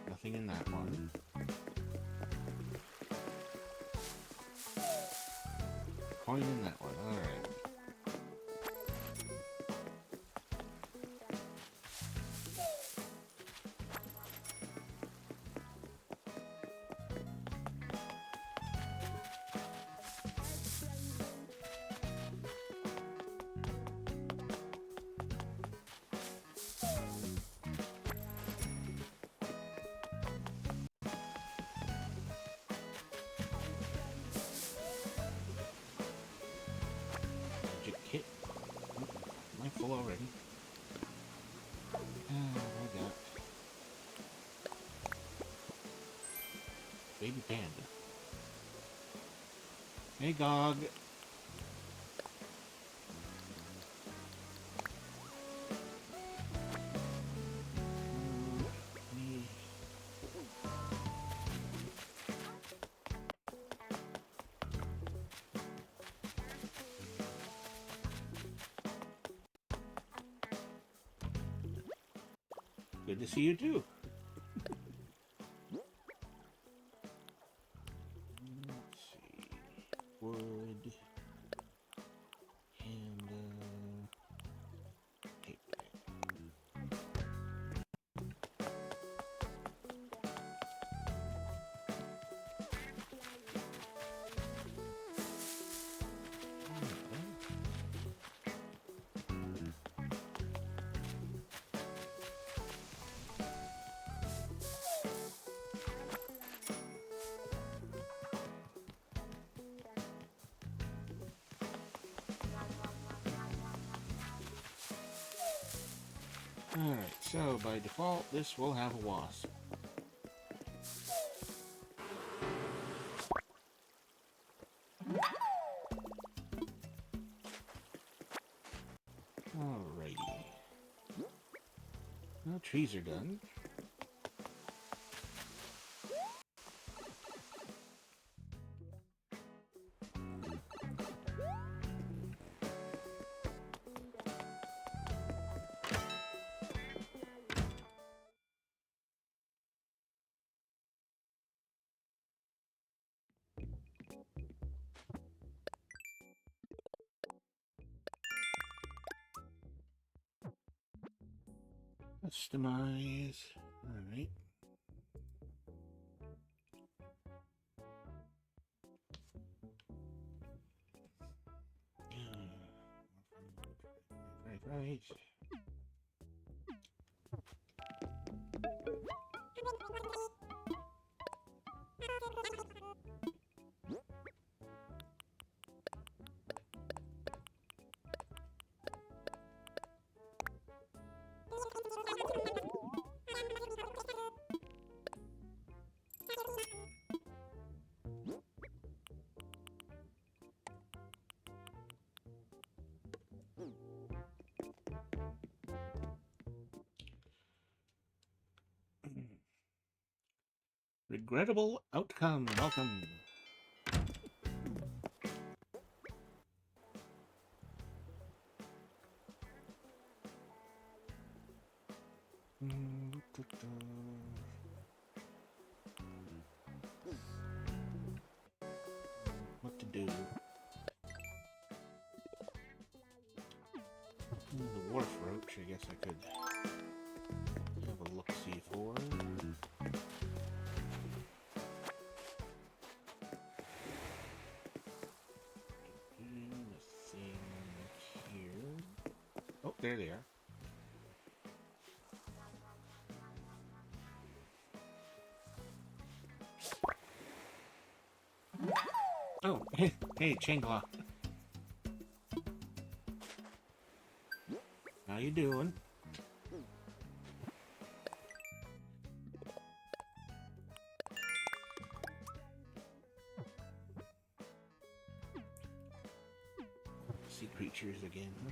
Nothing in that one. Coin in that one, alright. Kit. Am I full already? I got baby panda. Hey, Gog. Good to see you too. Let's see. Wood. And, tape deck. Alright, so by default, this will have a wasp. Alrighty. Well, trees are done. Customize. Alright. Right. Regrettable outcome. Welcome. What to do? The wharf roach, I guess I could have a look-see for. Nothing here. Oh, there they are. Oh, hey, Changla. How you doing? Sea creatures again, huh?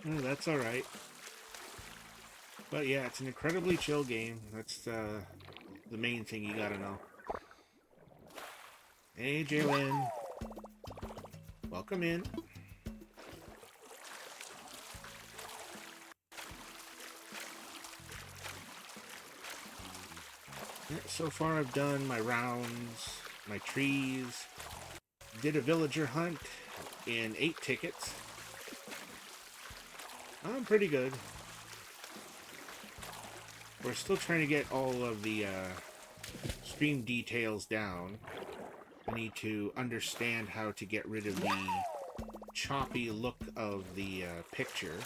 Oh, that's alright. But yeah, it's an incredibly chill game. That's the main thing you gotta know. Hey, Jalen. Welcome in. Yeah, so far I've done my rounds, my trees, did a villager hunt in 8 tickets. I'm pretty good. We're still trying to get all of the stream details down. I need to understand how to get rid of the choppy look of the picture.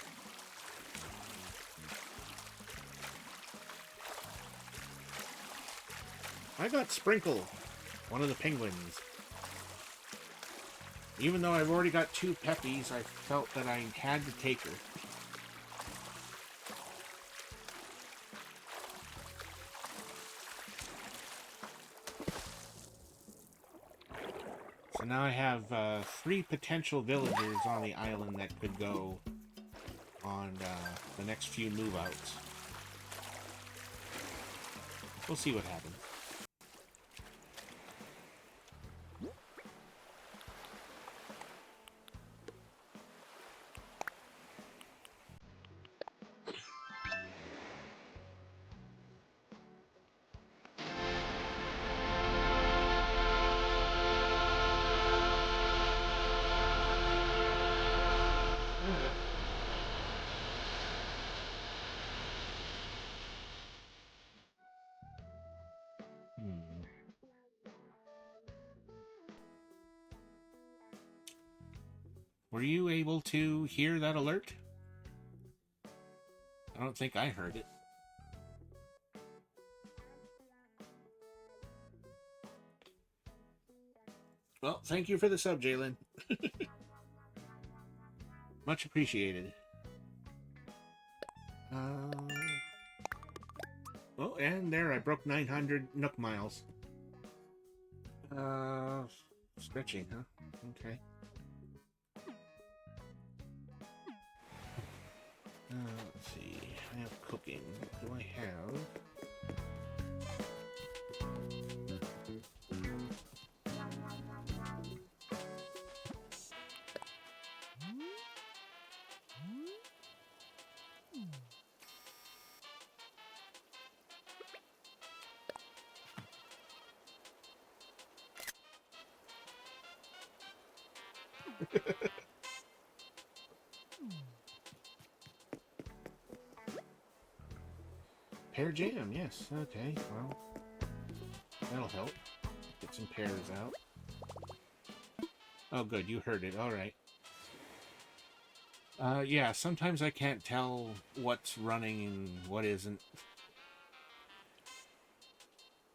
I got Sprinkle, one of the penguins. Even though I've already got 2 Peppies, I felt that I had to take her. So now I have 3 potential villagers on the island that could go on the next few move-outs. We'll see what happens. Were you able to hear that alert? I don't think I heard it. Well, thank you for the sub, Jalen. Much appreciated. Oh, and there, I broke 900 Nook miles. Stretching, huh? Okay. Let's see. I have cooking. What do I have? Pear jam, yes. Okay, well, that'll help. Get some pears out. Oh, good, you heard it. All right. Yeah, sometimes I can't tell what's running and what isn't.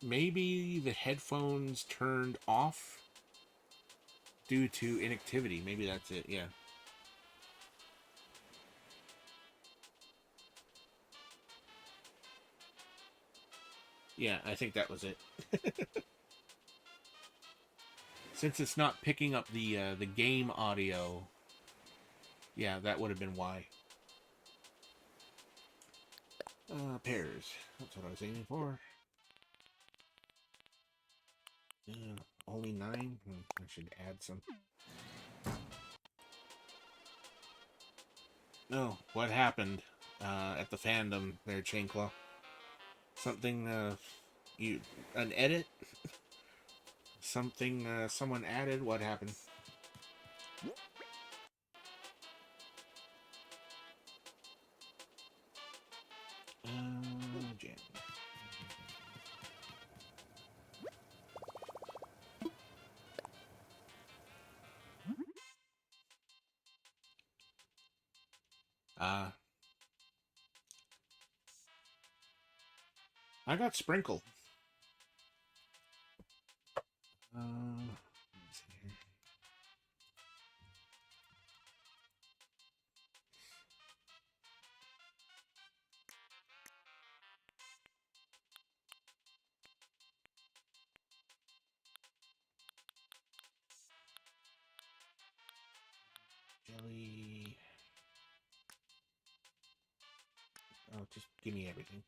Maybe the headphones turned off due to inactivity. Maybe that's it, yeah. Yeah, I think that was it. Since it's not picking up the game audio, yeah, that would have been why. Pears. That's what I was aiming for. Only 9? I should add some. No, what happened at the fandom there, Chainclaw? Something, you... an edit? Something, someone added? What happened? Jam. I got Sprinkle. Let's see here. Jelly. Oh, just give me everything.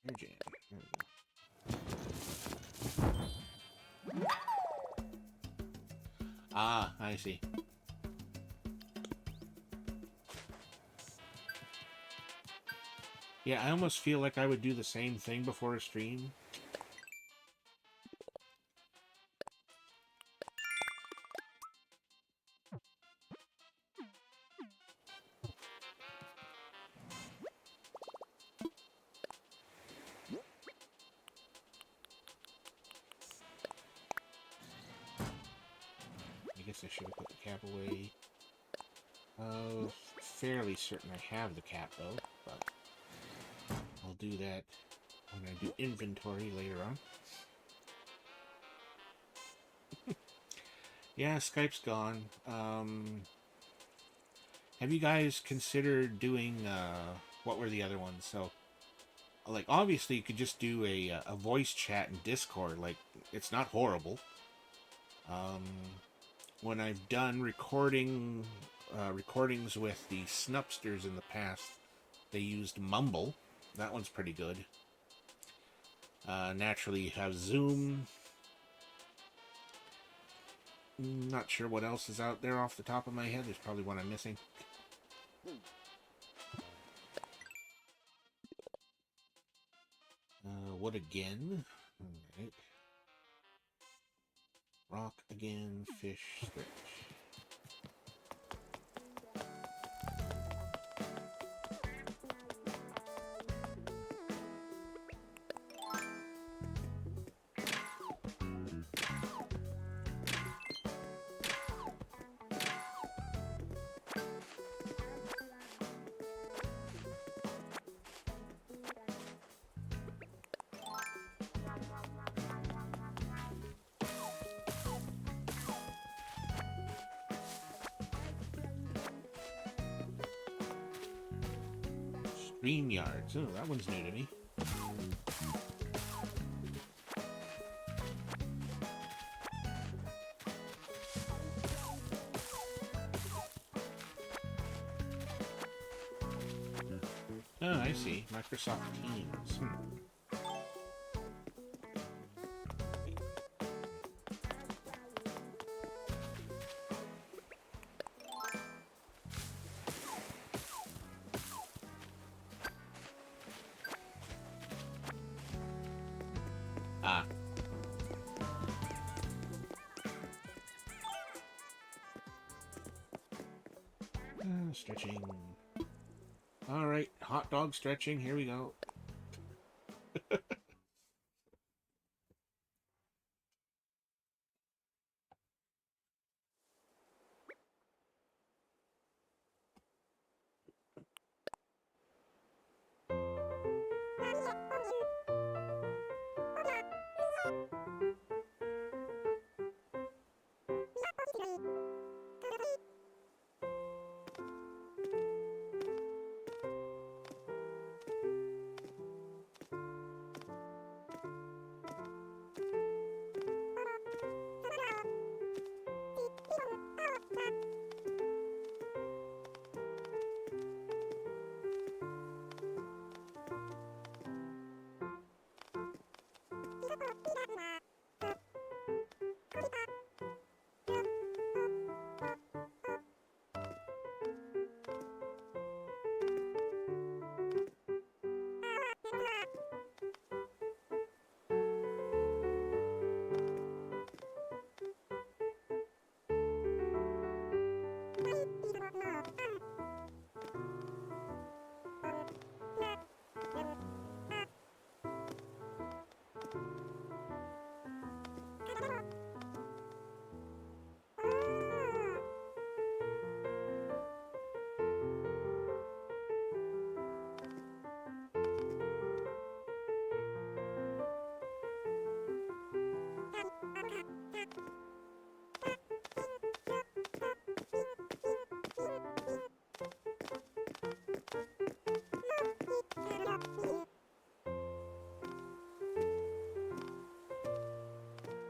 Air jam. There we go. Ah, I see. Yeah, I almost feel like I would do the same thing before a stream. I guess I should have put the cap away. Fairly certain I have the cap though, but I'll do that when I do inventory later on. Yeah, Skype's gone. Have you guys considered doing, what were the other ones? So, like, obviously you could just do a voice chat in Discord. Like, it's not horrible. When I've done recordings with the Snupsters in the past, they used Mumble. That one's pretty good. Naturally, you have Zoom. Not sure what else is out there off the top of my head. There's probably one I'm missing. Wood again. Alright. Rock again. Fish. Stretch. StreamYards. Oh, that one's new to me. Oh, I see. Microsoft Teams. Ah. Stretching. Alright, hot dog stretching. Here we go.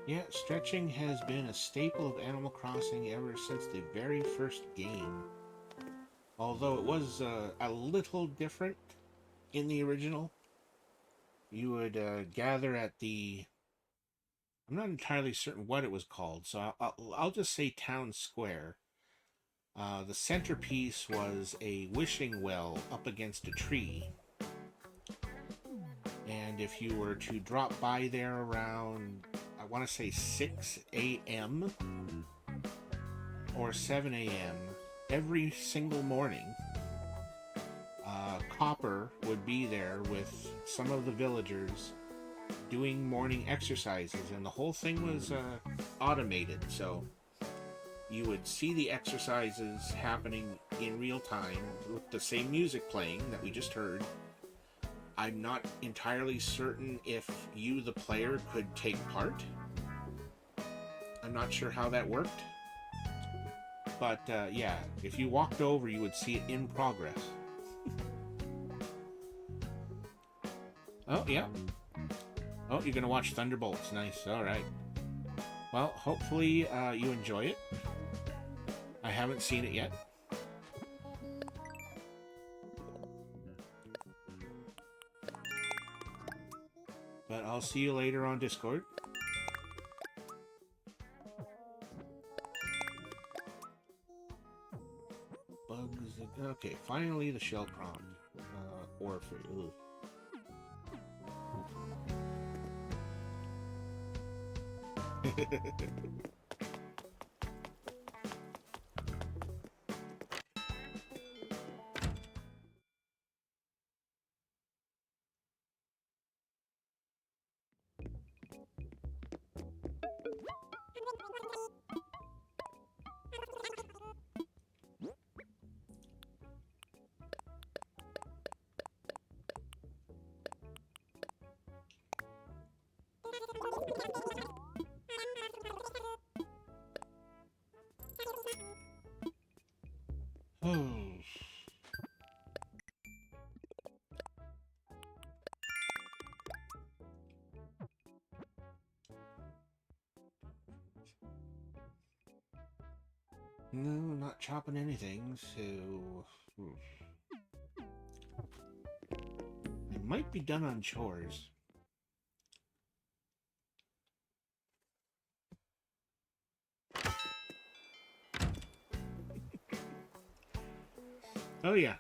Yeah, stretching has been a staple of Animal Crossing ever since the very first game. Although it was a little different in the original. You would gather at the... I'm not entirely certain what it was called, so I'll just say Town Square. The centerpiece was a wishing well up against a tree. And if you were to drop by there around, I want to say 6 a.m. or 7 a.m. every single morning, Copper would be there with some of the villagers doing morning exercises, and the whole thing was automated, so you would see the exercises happening in real time with the same music playing that we just heard. I'm not entirely certain if you, the player, could take part. I'm not sure how that worked. But yeah, if you walked over, you would see it in progress. Oh, yeah. Oh, you're going to watch Thunderbolts. Nice. All right. Well, hopefully you enjoy it. I haven't seen it yet. But I'll see you later on Discord. Bugs. Okay, finally the shell prompt. Orphan. Oh. No, not chopping anything, so... I might be done on chores. Oh yeah.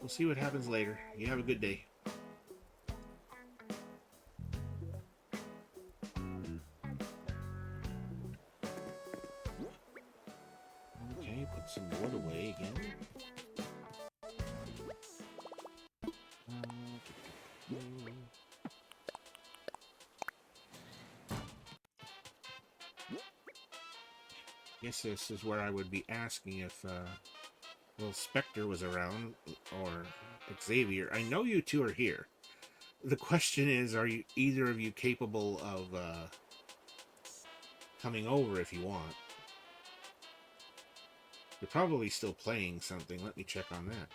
We'll see what happens later. You have a good day. Okay, put some wood away again. Guess this is where I would be asking if little Spectre was around, or Xavier. I know you two are here. the question is, are you either of you capable of coming over if you want? You're probably still playing something. Let me check on that.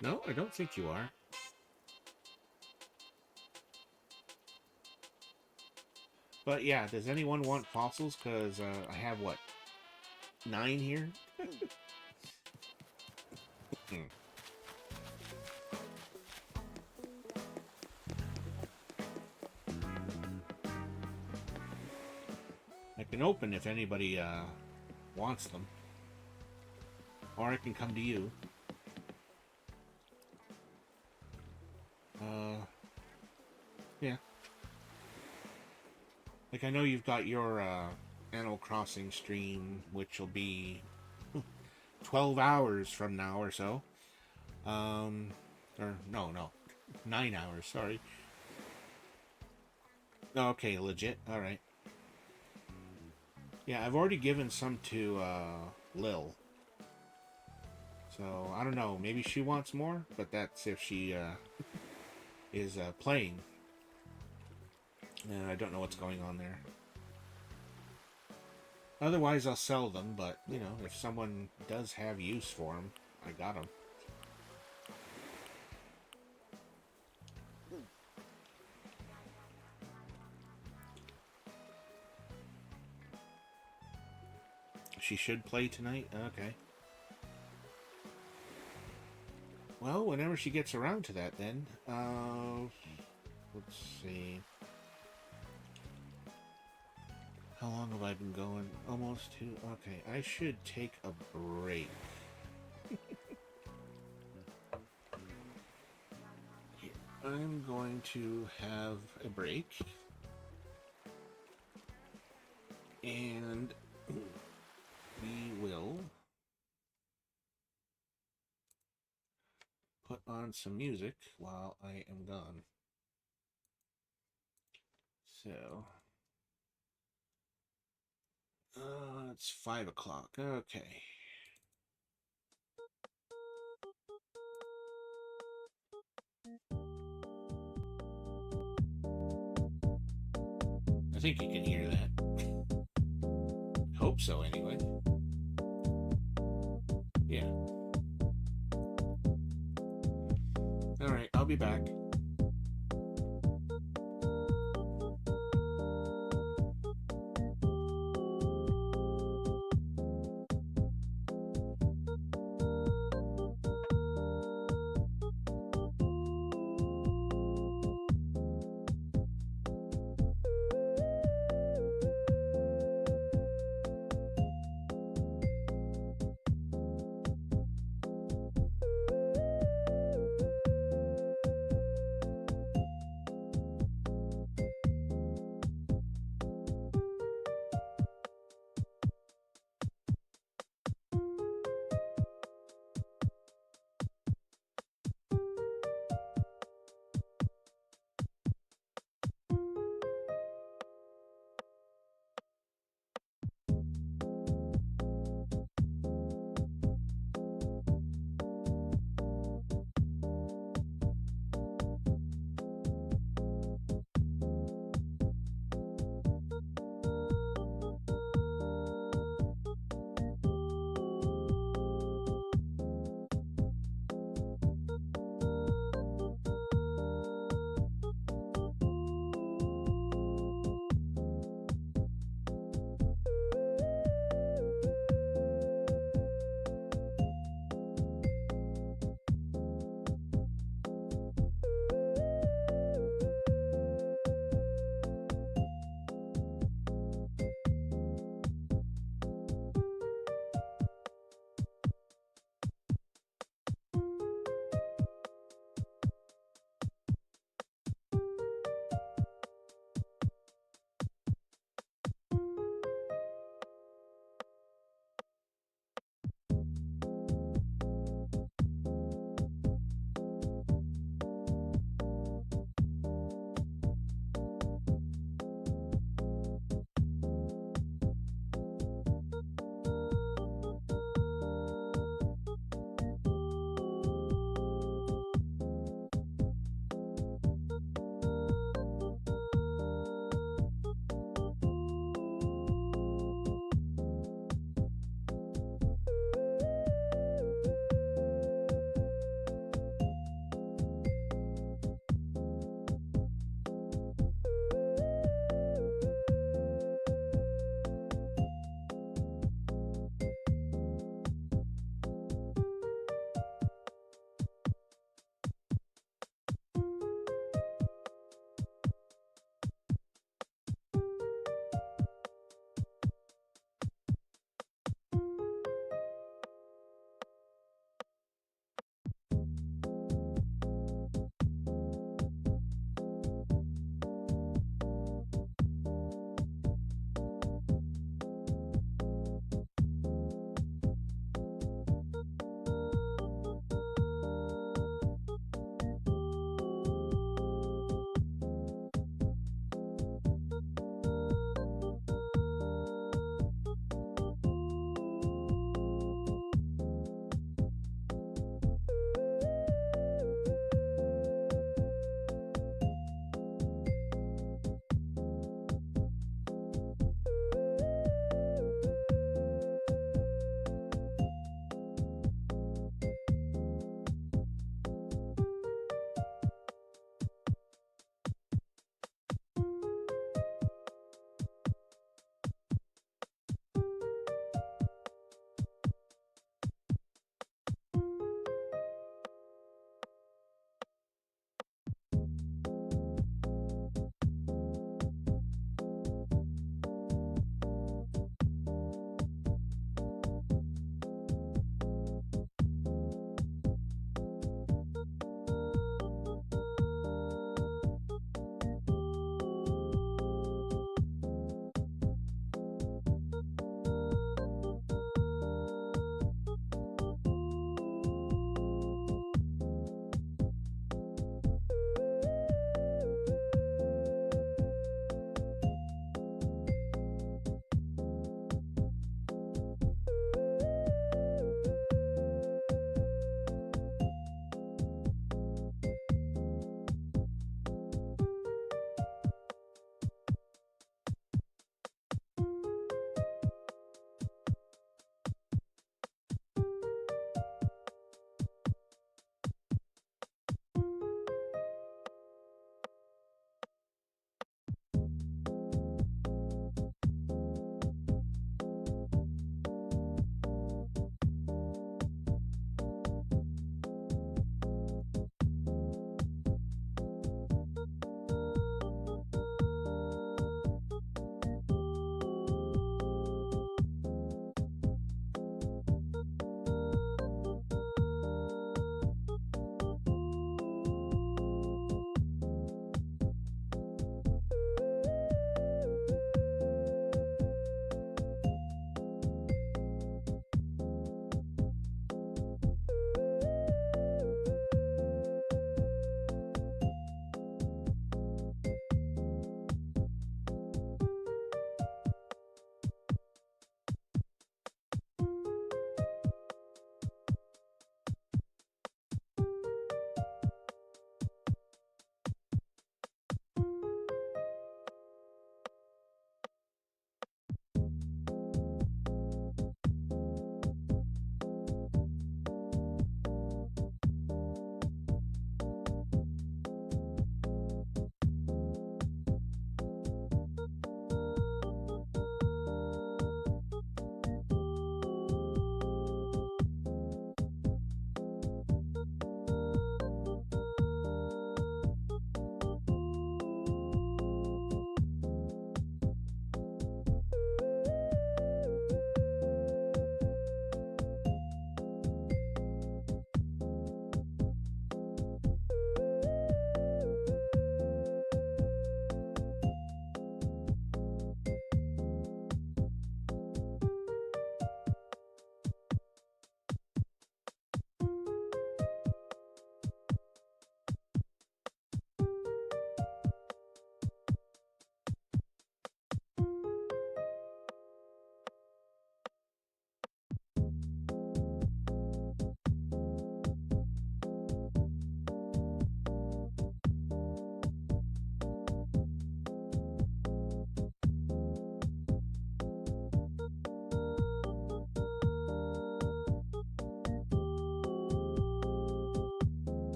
No, I don't think you are. But yeah, does anyone want fossils? Because I have, what, 9 here? I can open if anybody wants them. Or I can come to you. Yeah. Like, I know you've got your Animal Crossing stream, which will be 12 hours from now or so. Or, no. 9 hours, sorry. Okay, legit. Alright. Yeah, I've already given some to Lil. So, I don't know. Maybe she wants more, but that's if she is playing. And I don't know what's going on there. Otherwise, I'll sell them, but, you know, if someone does have use for them, I got them. She should play tonight? Okay. Well, whenever she gets around to that, then. Let's see. How long have I been going? Almost 2. Okay, I should take a break. I'm going to have a break. And we will put on some music while I am gone. So, it's 5 o'clock. Okay. I think you can hear that. Hope so, anyway. Yeah. Alright, I'll be back.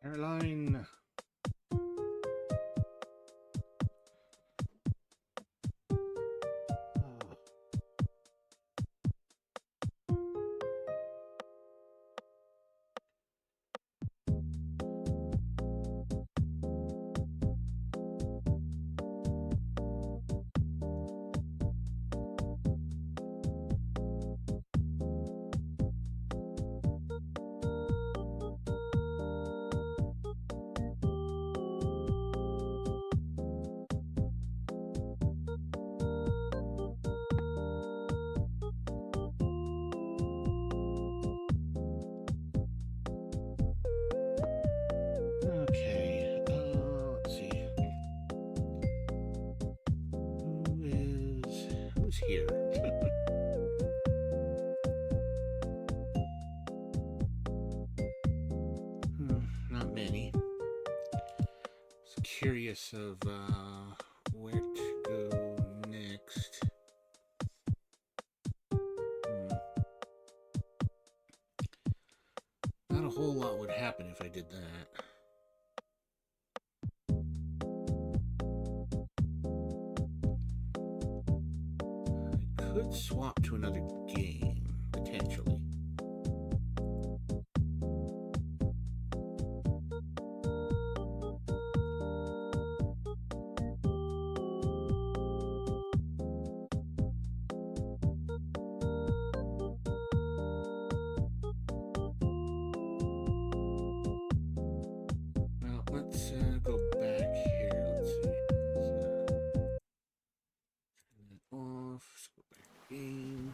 Caroline. Okay, let's see. Who's here? Not many. Just curious of where to go next. Not a whole lot would happen if I did that. I could swap to another game, potentially. Well, let's go back here. Let's see. Turn that off. Let's go back game.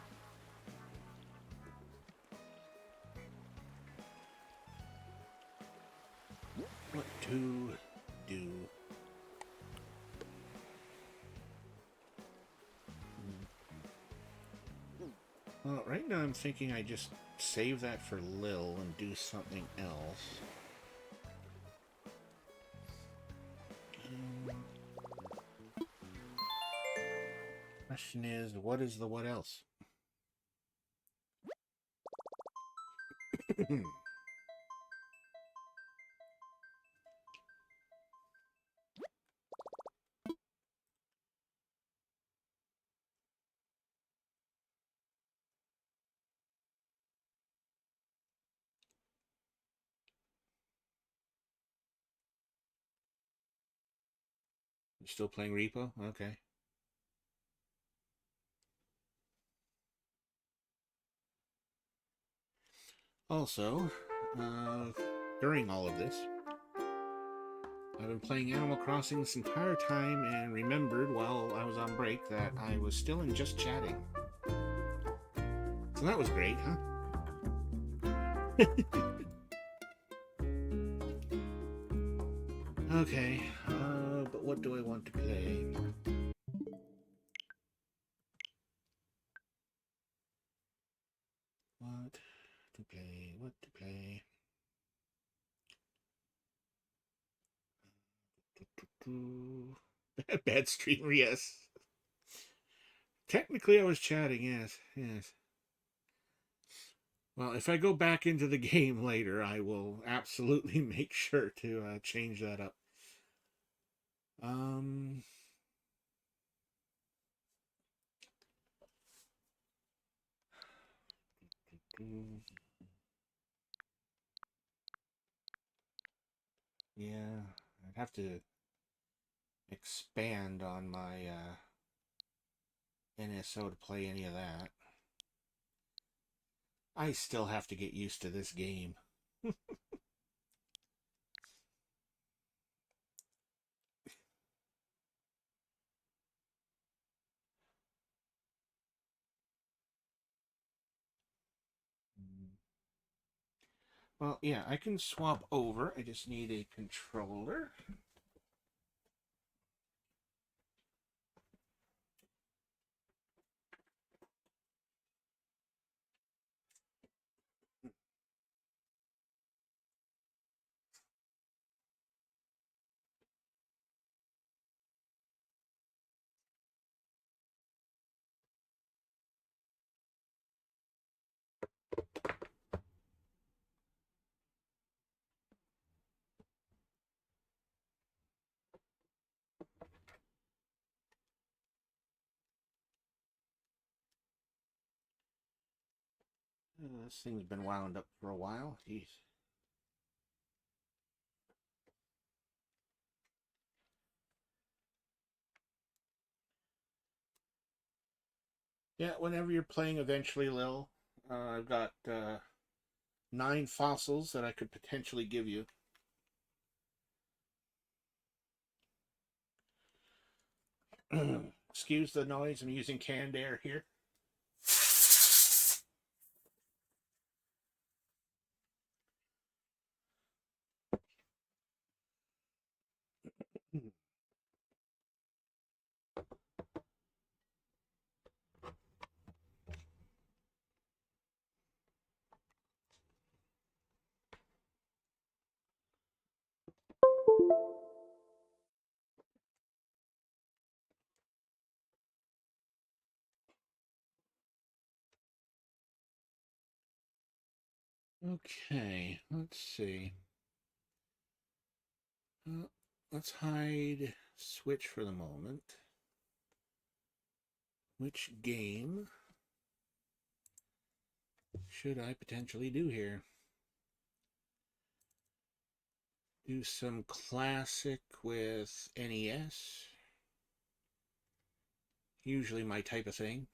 What to do? Well, right now I'm thinking I just save that for Lil and do something else. Question is, what is the what else? You're still playing Repo? Okay. Also, during all of this, I've been playing Animal Crossing this entire time and remembered while I was on break that I was still in just chatting. So that was great, huh? Okay, but what do I want to play? What to play? What to play? Bad streamer, yes. Technically, I was chatting, yes, yes. Well, if I go back into the game later, I will absolutely make sure to change that up. Um, yeah, I'd have to expand on my NSO to play any of that. I still have to get used to this game. Well, yeah, I can swap over. I just need a controller. This thing's been wound up for a while. Jeez. Yeah, whenever you're playing eventually, Lil, I've got 9 fossils that I could potentially give you. Excuse the noise, I'm using canned air here. Okay, let's see. Let's hide Switch for the moment. Which game should I potentially do here? Do some classic with NES. Usually my type of thing.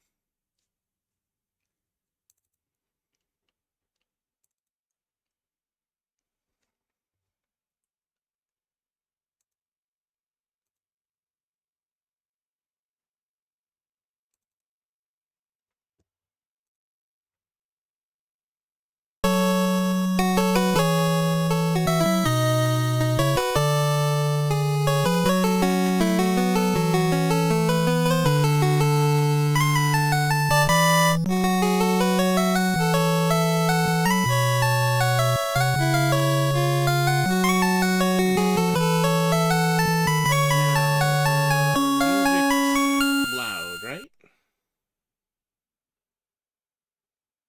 Music's loud, right?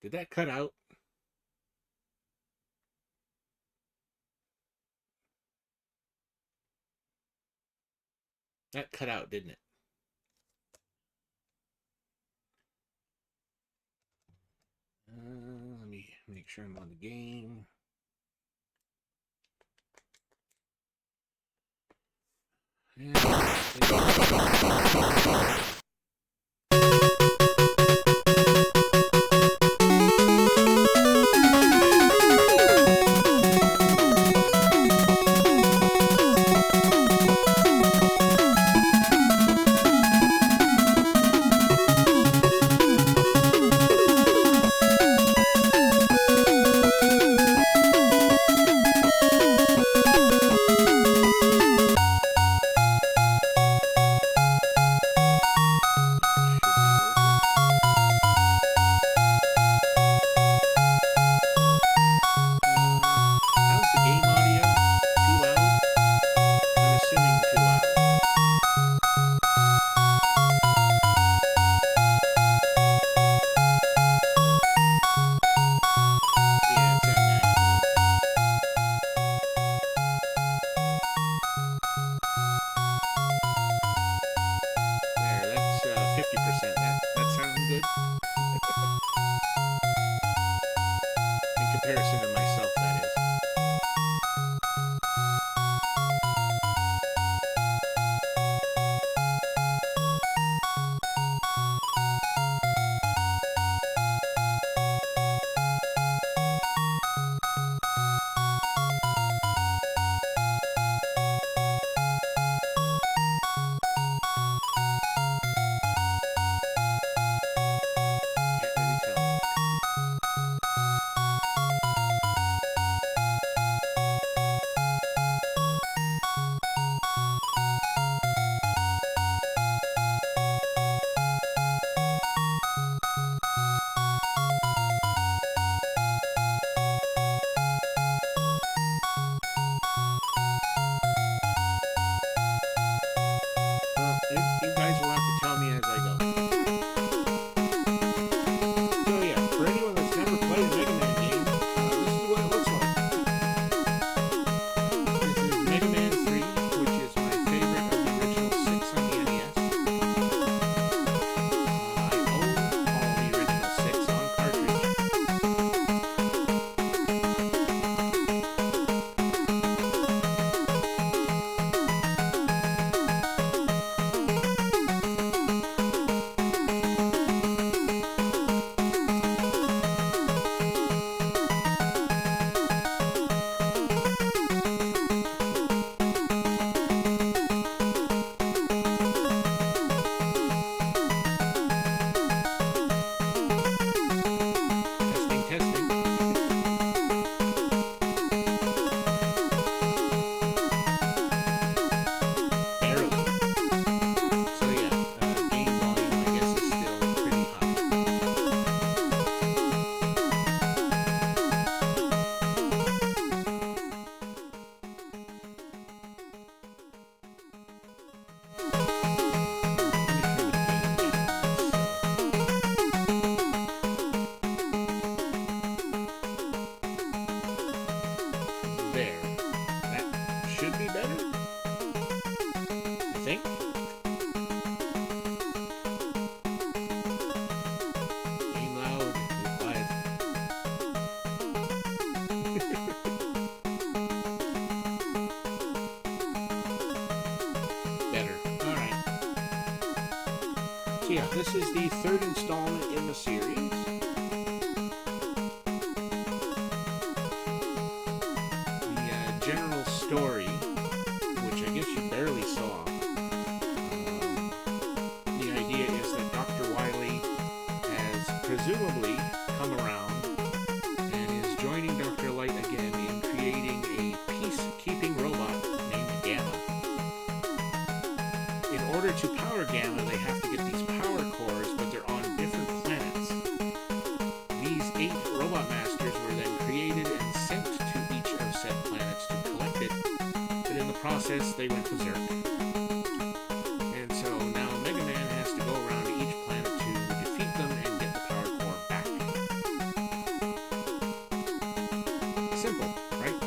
Did that cut out? That cut out, didn't it? Let me make sure I'm on the game. How's the game audio? Too loud? I'm assuming too loud. Yeah, it's at maximum. There, that's 50%. That sounds good. In comparison to myself, that is. Can't really tell. yeah, this is the third installment in the series. The general story, which I guess you barely saw. The idea is that Dr. Wily has presumably come around and is joining Dr. Light again in creating a peacekeeping robot named Gamma. In order to power Gamma, they have to get these power cores, but they're on different planets. These 8 robot masters were then created and sent to each of said planets to collect it, but in the process they went berserk. And so now MegaMan has to go around to each planet to defeat them and get the power core back. Simple, right?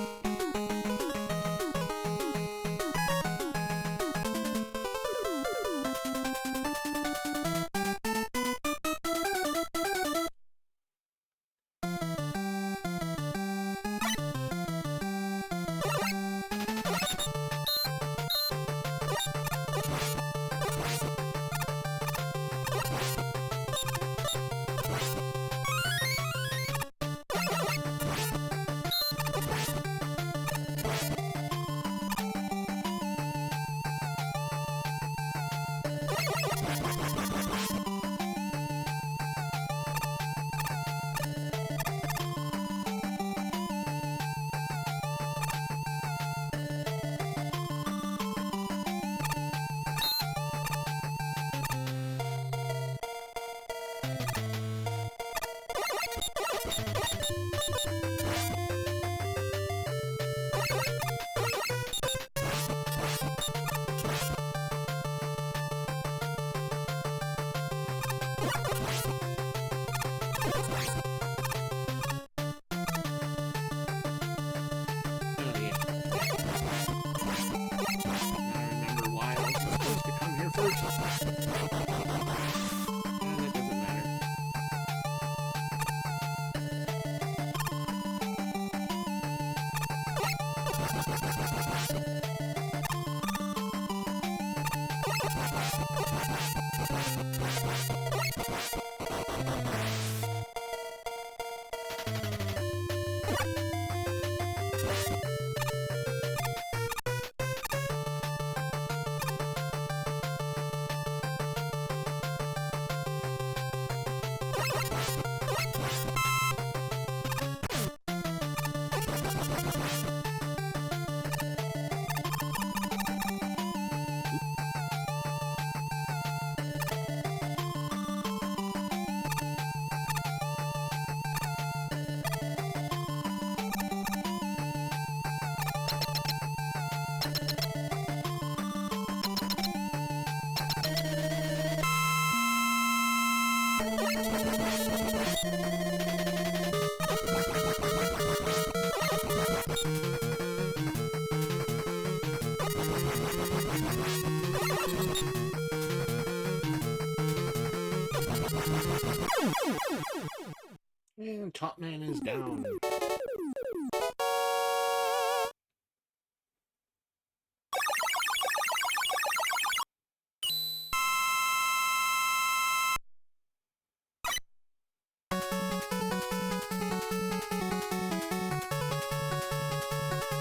And Top Man is down.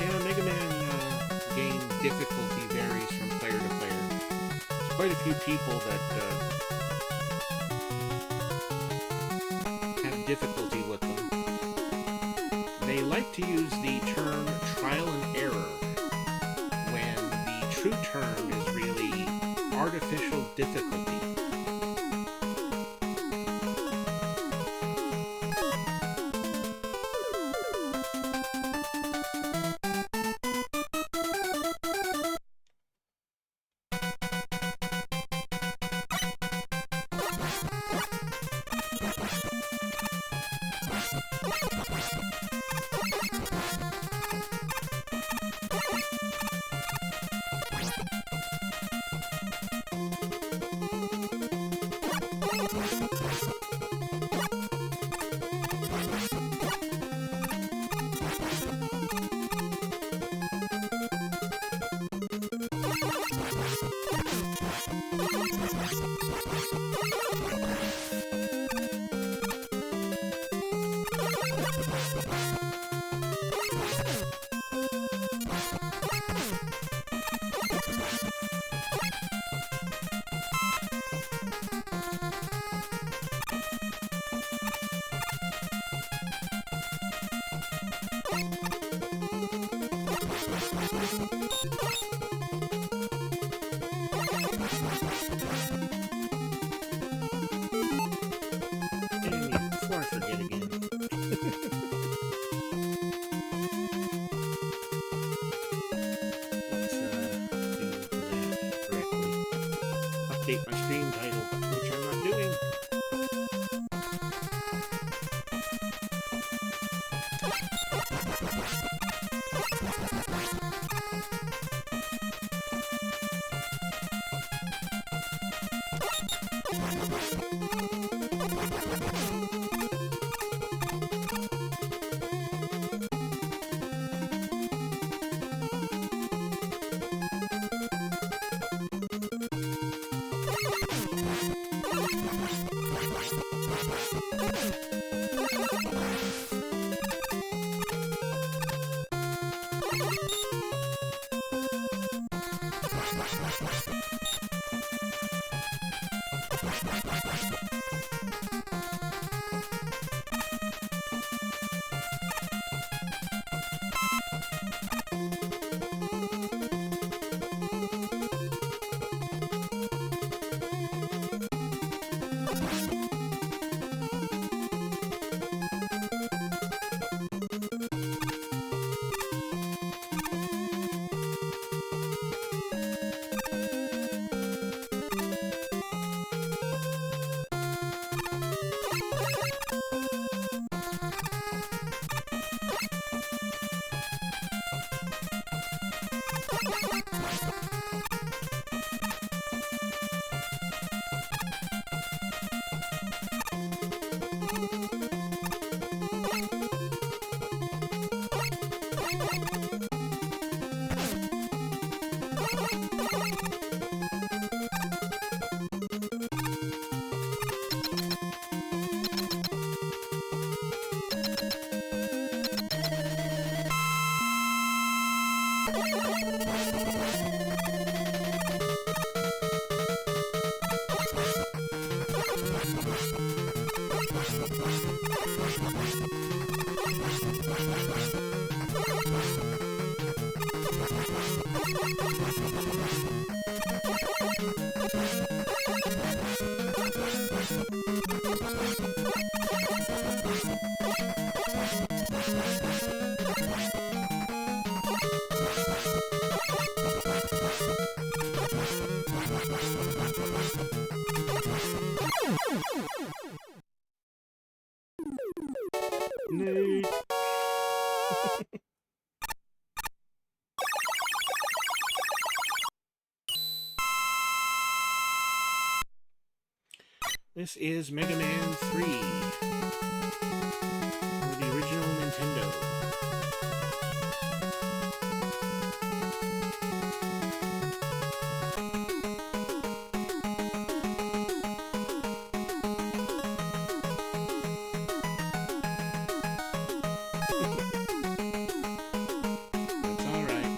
Yeah, Mega Man game difficulty varies from player to player. There's quite a few people that have difficulty with them. They like to use the term trial and error when the true term is really artificial difficulty. Nate. This is Mega Man 3 for the original Nintendo. That's alright.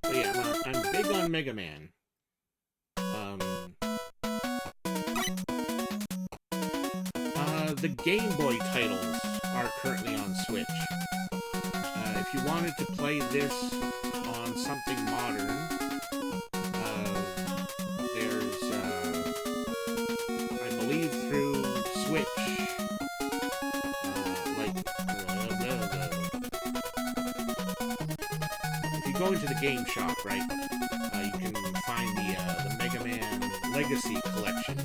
But yeah, I'm big on Mega Man. The Game Boy titles are currently on Switch. If you wanted to play this on something modern, there's, I believe through Switch, if you go into the game shop, right, you can find the Mega Man Legacy Collection,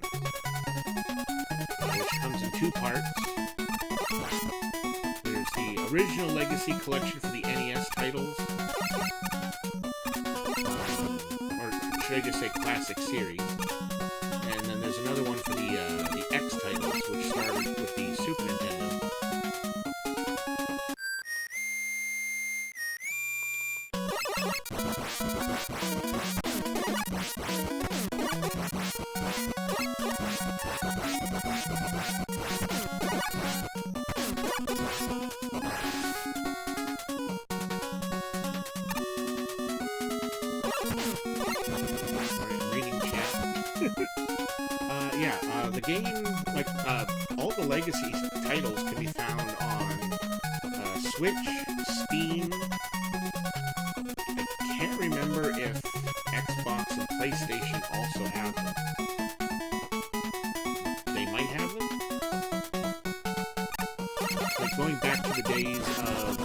which comes in two parts. There's the original Legacy Collection for the NES titles, or should I just say Classic Series, and then there's another one for the X titles, which started with the Super Nintendo. The game, like, all the Legacy titles can be found on Switch, Steam. I can't remember if Xbox and PlayStation also have them. They might have them. Like, going back to the days of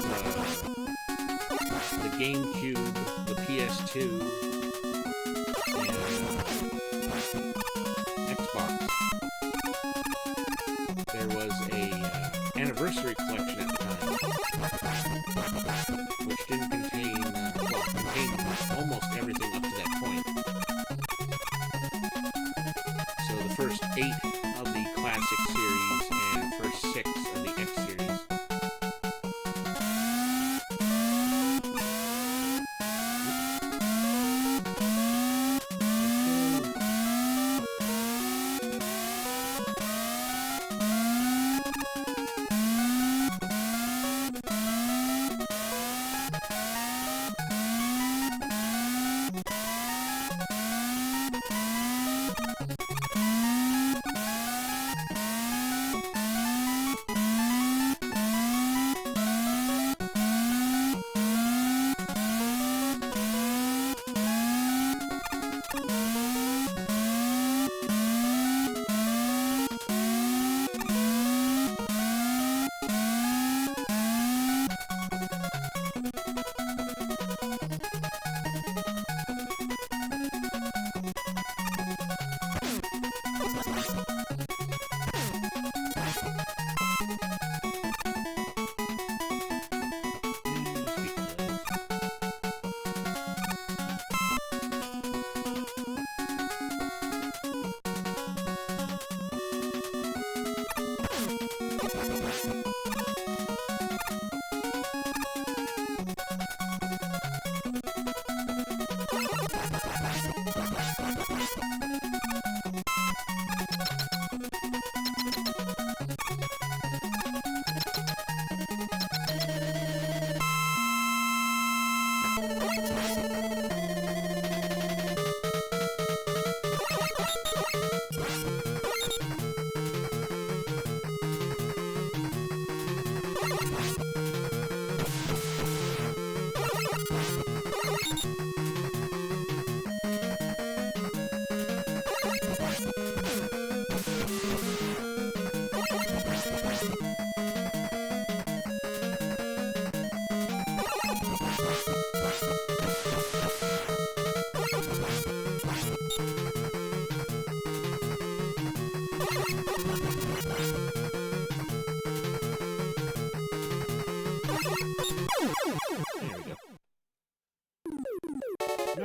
the GameCube, the PS2, and Xbox. There was a anniversary collection at the time, which didn't contain, contained almost everything up to that point. So the first 8 of the Classic Series and first 6 of the X Series.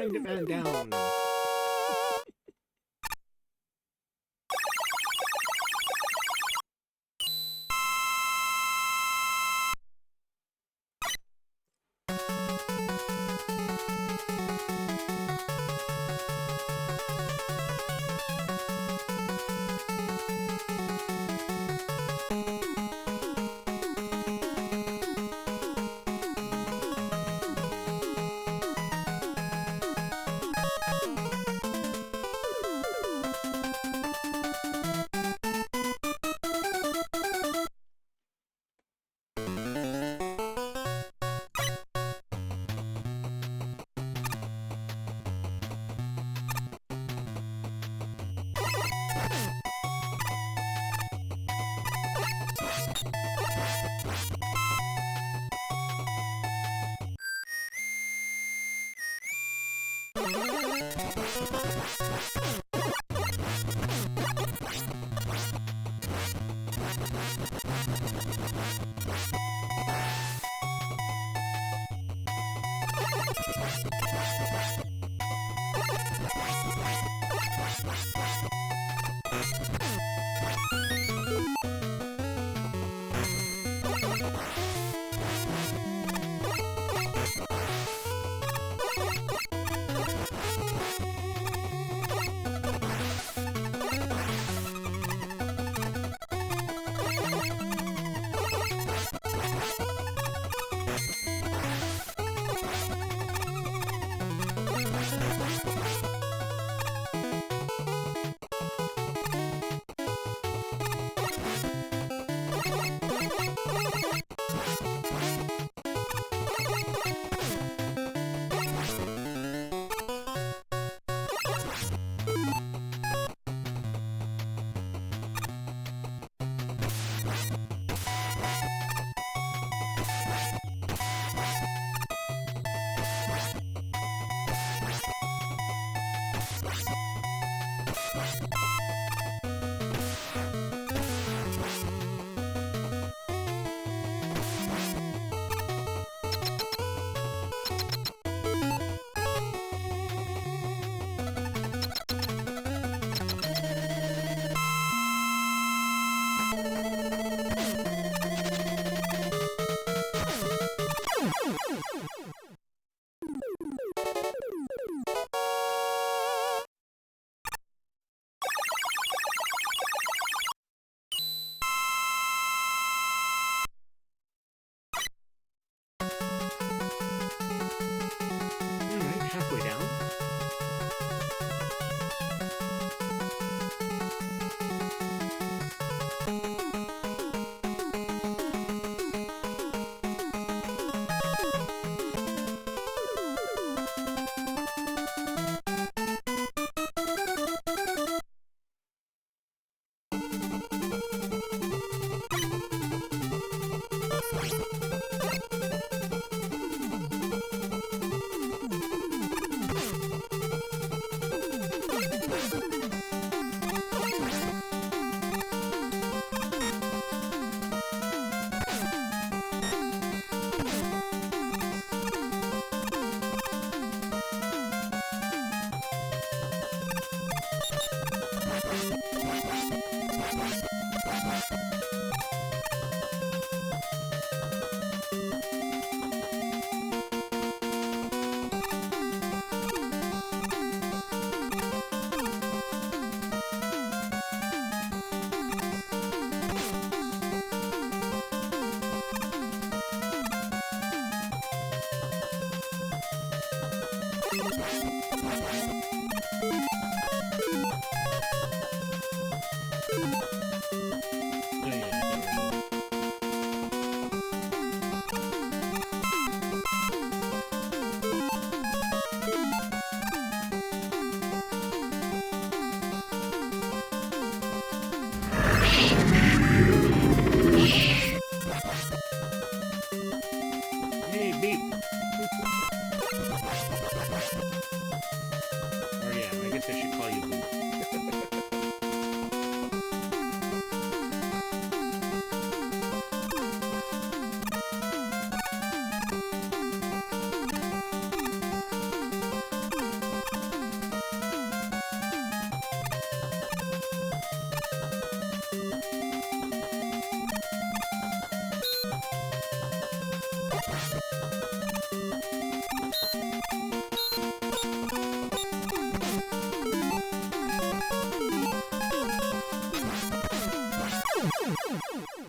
MegaMan down. Hey, beep. Or yeah, I guess I should call you Boop.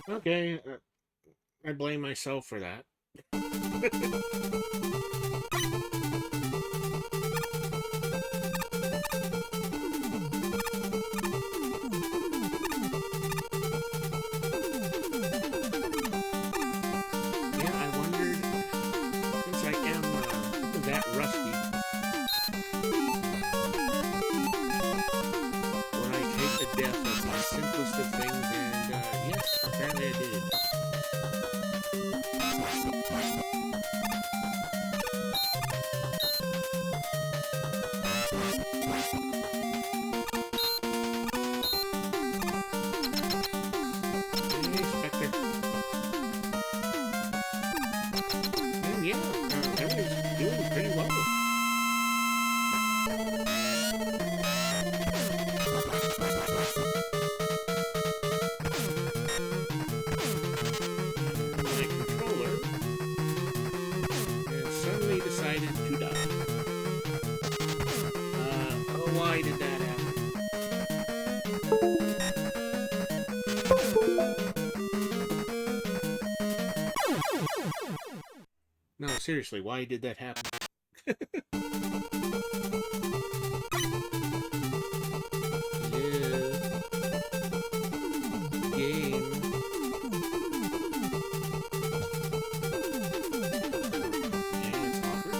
Okay, I blame myself for that. Yeah, I wondered, since I am that rusty, would I take the death as the simplest of things, and yes, apparently I did. Hey, Spectre. And yeah, everything's doing pretty well. My controller has suddenly decided to die. Why did that happen? No, seriously, why did that happen? Game. And it's awkward.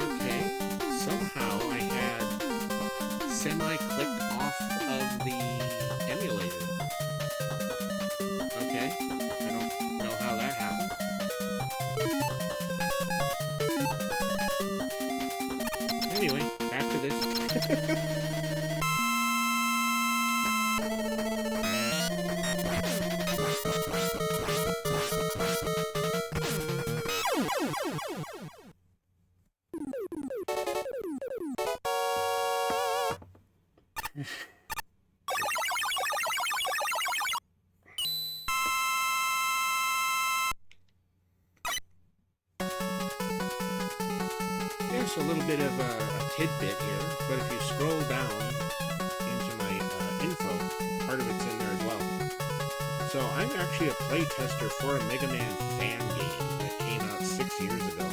Okay, somehow I had semi-clicked off of the emulator. Okay, I don't know how that happened. Anyway, back to this. Yes, a little bit of a tidbit here, but if you scroll down into my info, part of it's in there as well. So I'm actually a playtester for a MegaMan fan game that came out 6 years ago.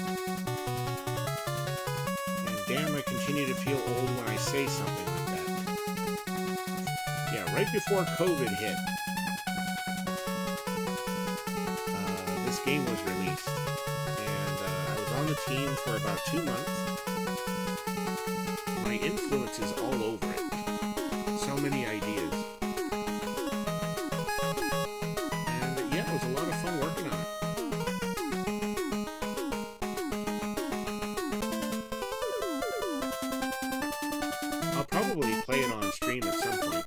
And damn, I continue to feel old when I say something like that. Yeah, right before COVID hit, this game was released. And I was on the team for about 2 months. My influence is all over it. So many ideas. And yeah, it was a lot of fun working on it. I'll probably play it on stream at some point.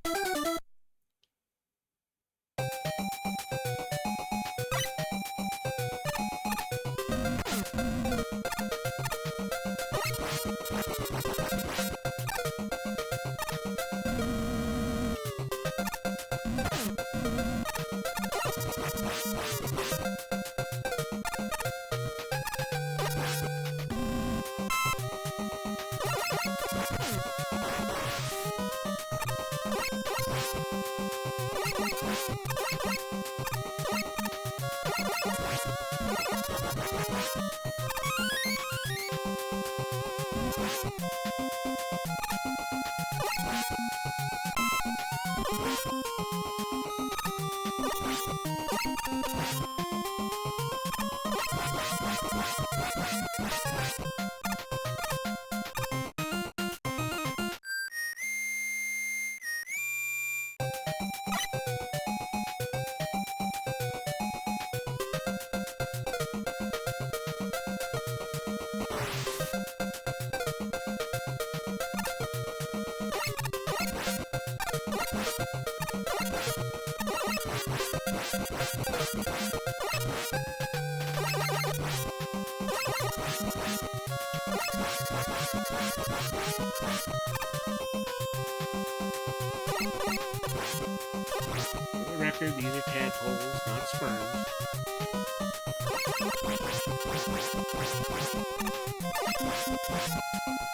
For the record, these are tadpoles, not sperms.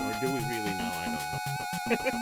Or do we really know? I don't know.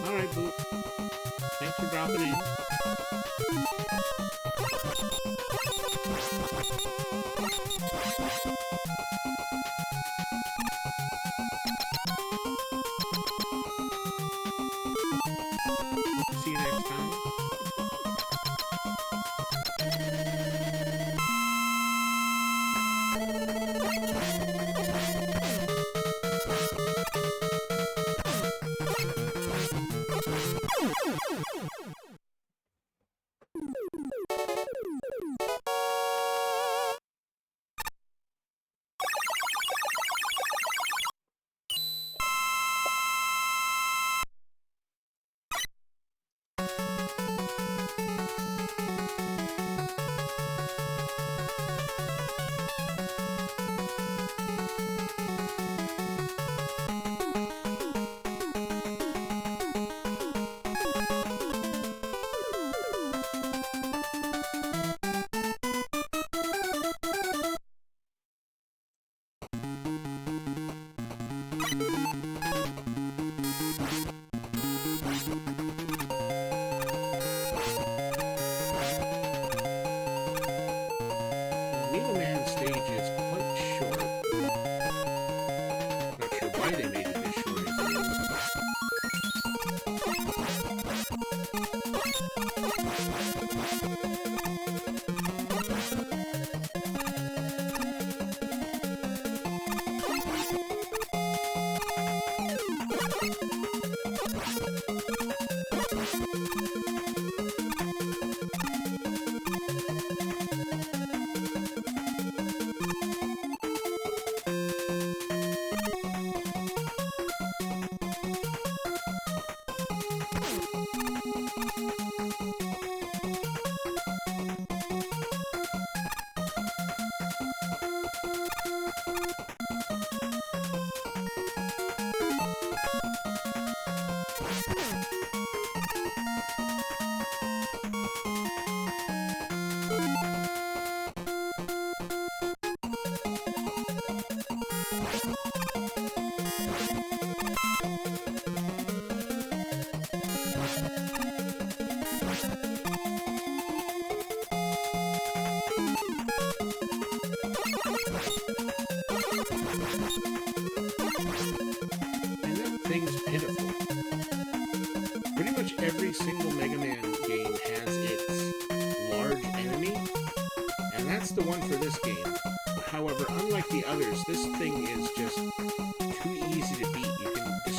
Alright, Boot. Thanks for dropping in. See you next time. MegaMan stage is quite short. Not sure why they made it this short as it is.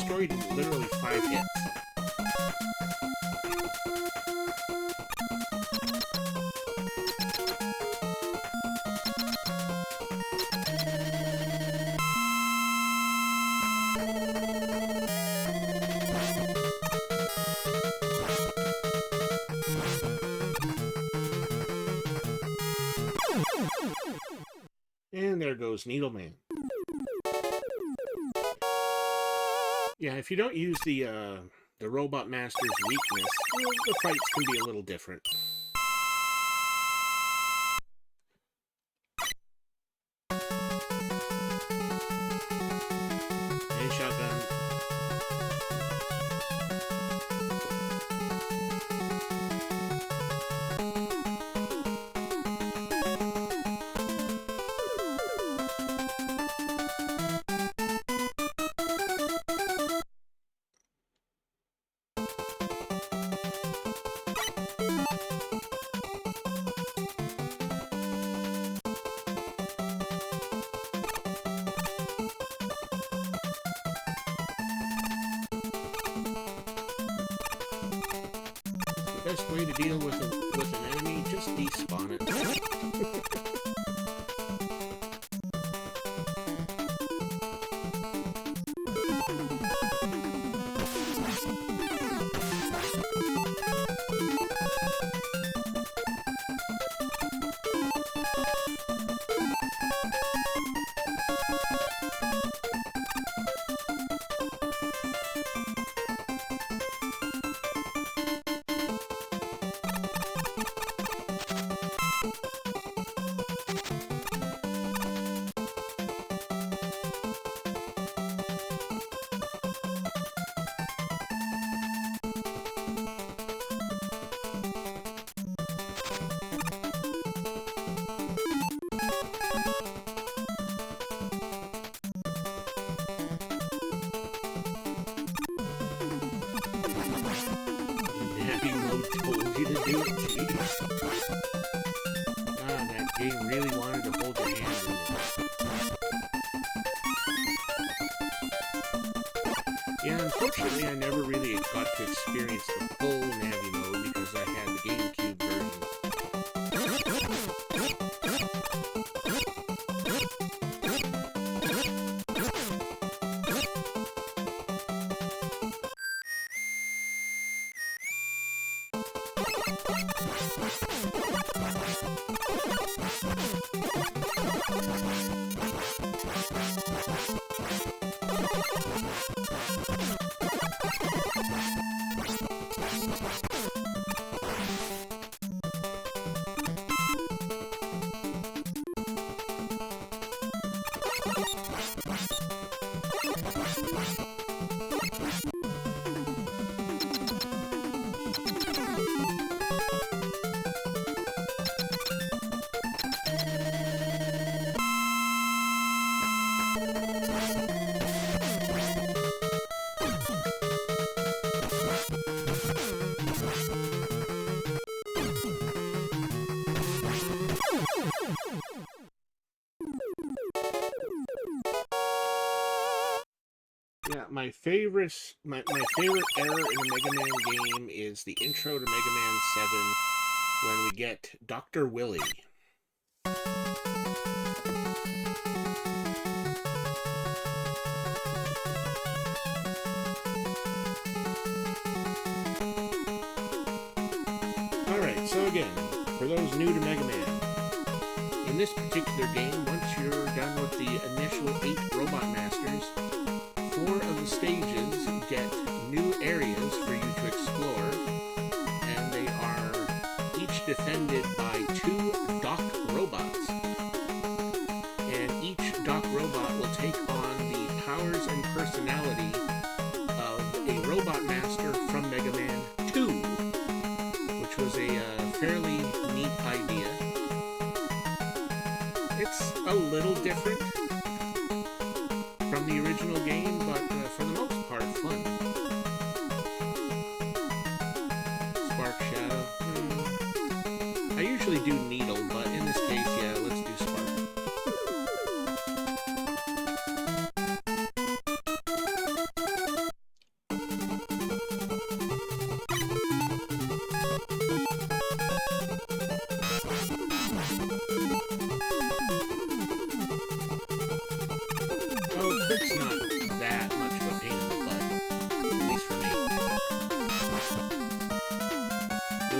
destroyed in literally 5 hits. And there goes Needleman. Yeah, if you don't use the Robot Master's weakness, well, the fights can be a little different. Hey, shotgun. Best way to deal with an enemy, just despawn it. Told you to do it, jeez. Ah, that game really wanted to hold your hand in it. Yeah, unfortunately, I never really got to experience the full Navi mode because I had the GameCube version. Yeah, my favorite error in a Mega Man game is the intro to Mega Man 7 when we get Dr. Willy. Alright, so again, for those new to Mega Man, in this particular game, once you're done with the initial 8 Robot Masters, 4 of the stages get new areas for you to explore, and they are each defended by 2 Doc robots. And each Doc robot will take on the powers and personality of a Robot Master from Mega Man 2, which was a fairly neat idea. It's a little different from the original game, but for the most part, fun. Spark Shadow. I usually do Needle, but in this case, yeah, let's do Spark.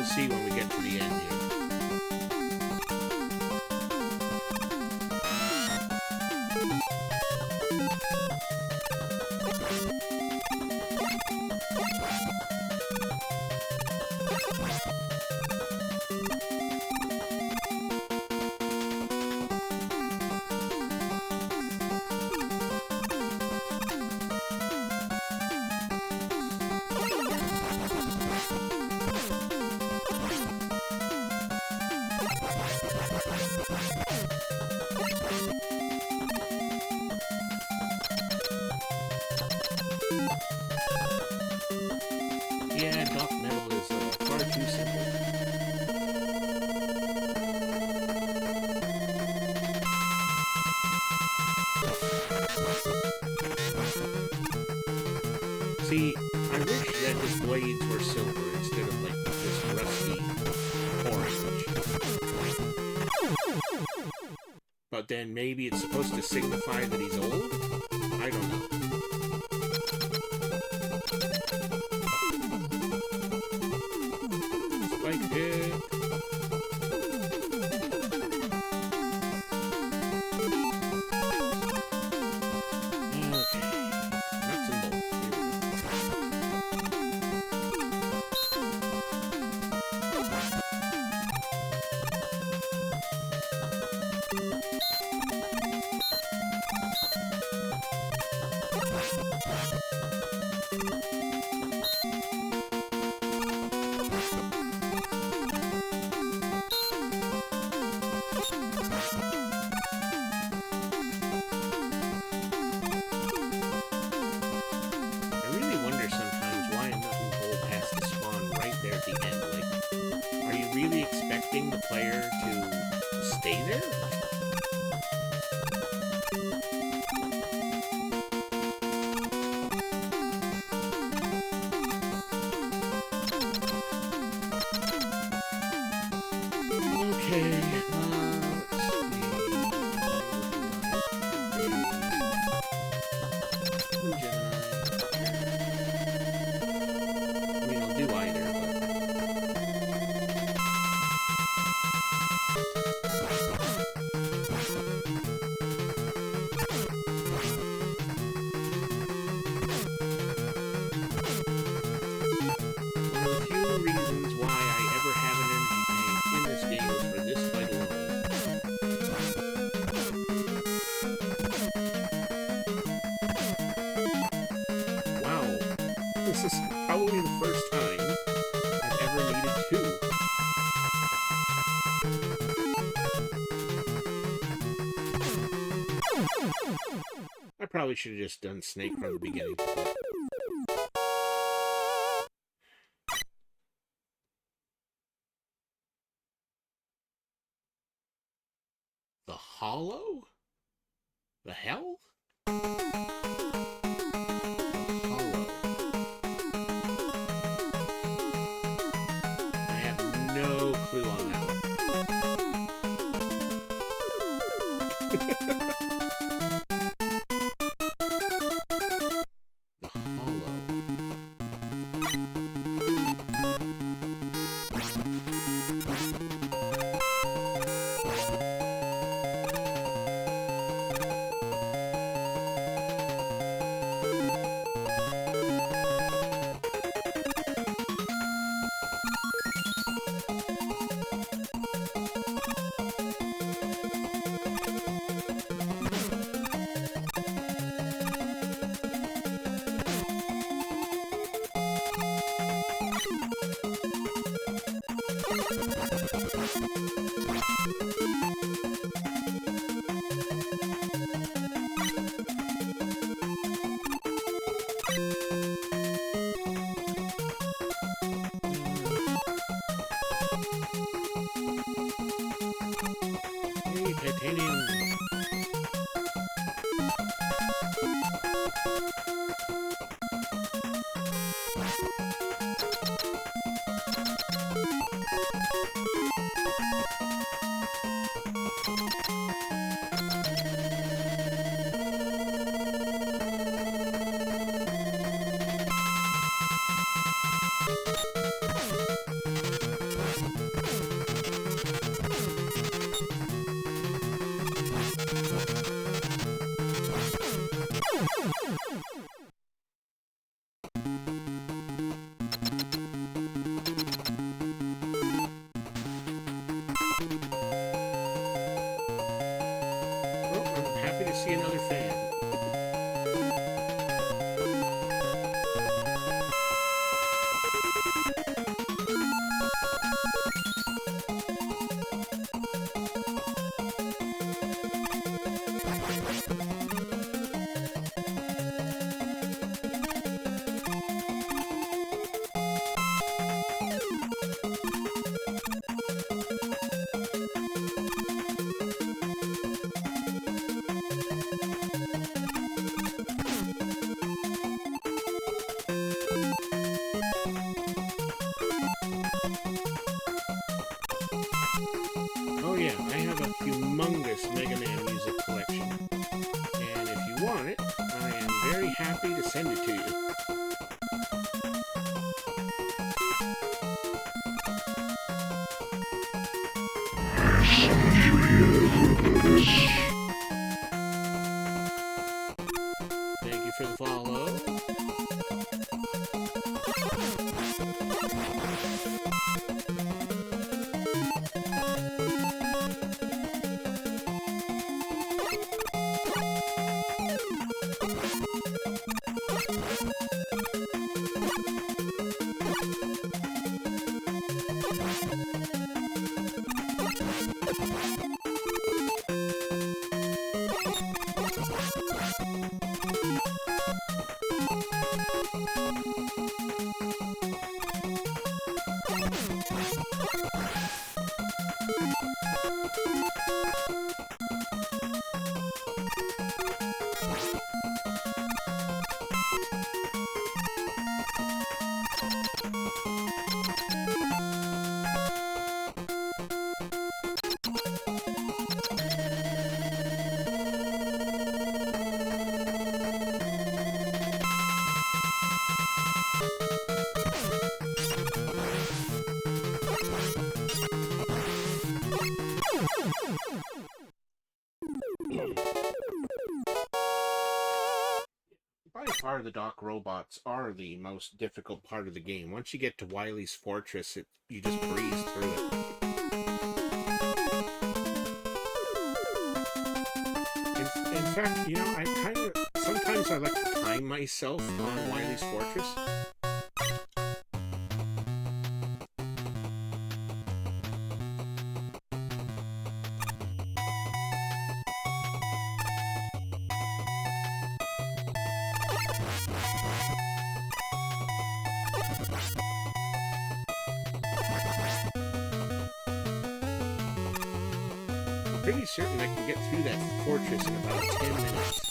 see when we get to the end here. Yeah, Doc Metal is far too simple. See, I wish that his blades were silver instead of like this rusty orange. But then maybe it's supposed to signify that he's old? I don't know. Spike hit. Okay. Nuts and bolts. I really wonder sometimes why a nut and bolt has to spawn right there at the end. Like, are you really expecting the player to stay there? Okay, let's see. I mean, I'll do either, but... One of the few reasons why I ever have an energy tank in this game is for this fight alone. Wow, this is probably the first time I've ever needed two. I probably should have just done Snake from the beginning. The Hollow? The hell? The Hollow. I have no clue on that one. The Hollow. Hey, titanium. Thank you for the follow. By far, the dock robots are the most difficult part of the game. Once you get to Wily's Fortress, you just breeze through it. In fact, you know, sometimes I like to time myself on Wily's Fortress. Pretty certain I can get through that fortress in about 10 minutes.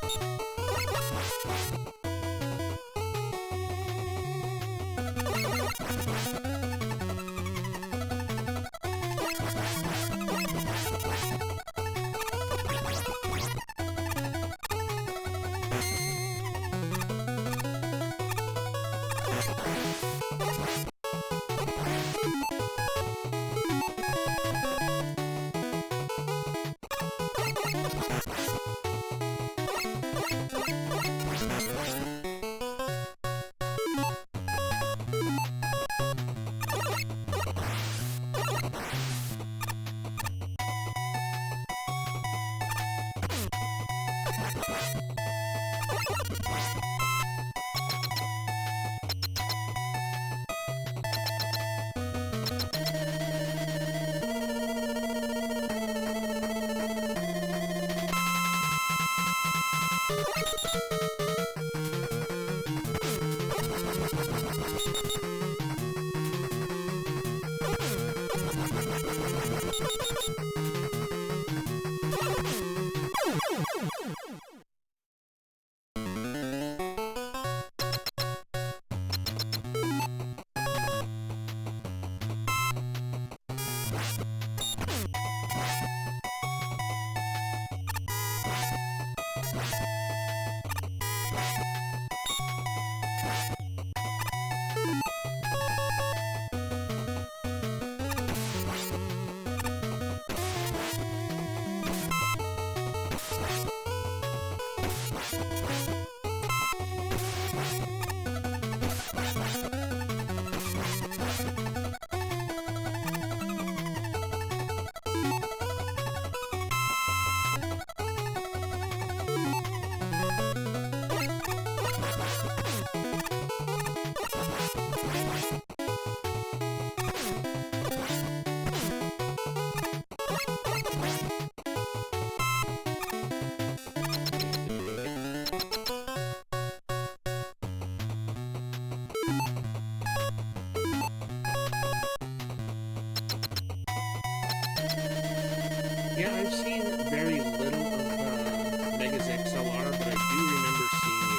Yeah, I've seen very little of Mega's XLR, but I do remember seeing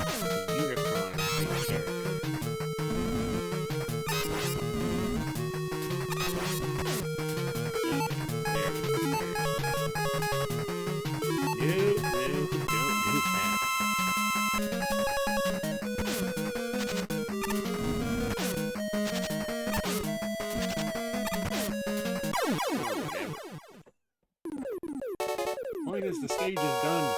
a Unicron type character. Whatever. because the stage is done.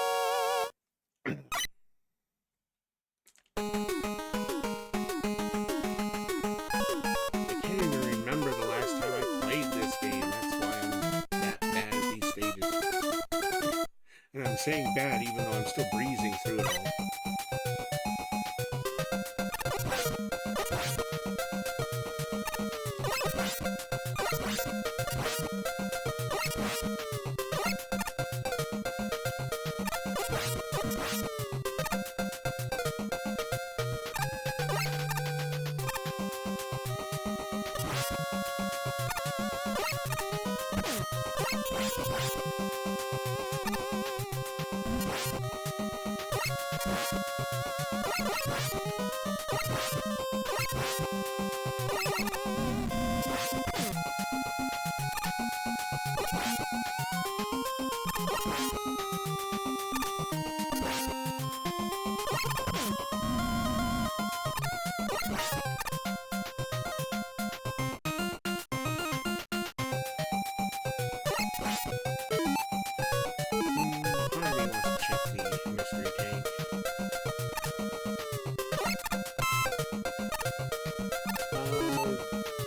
I can't even remember the last time I played this game. That's why I'm that bad at these stages. And I'm saying bad even though I'm still breezing through it all. Part of me wants to check the mystery tank.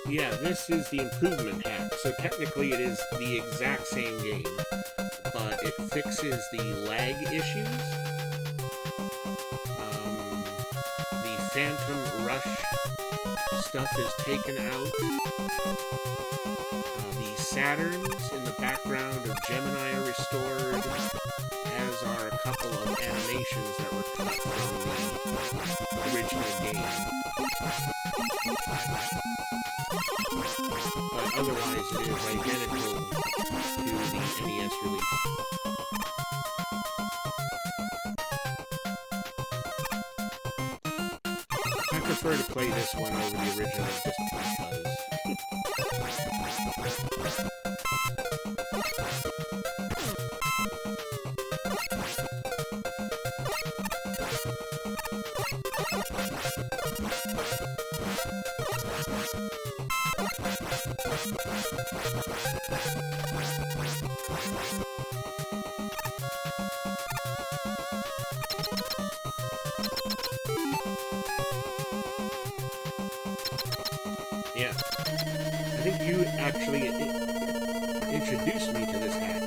Yeah, this is the improvement hack. So technically it is the exact same game, but it fixes the lag issues. The Phantom Rush stuff is taken out. The Saturns in the background of Gemini are restored, as are a couple of animations that were cut from the original game. But otherwise it is identical to the NES release. I prefer to play this one over the original just because. Yeah. I think you actually introduced me to this hack.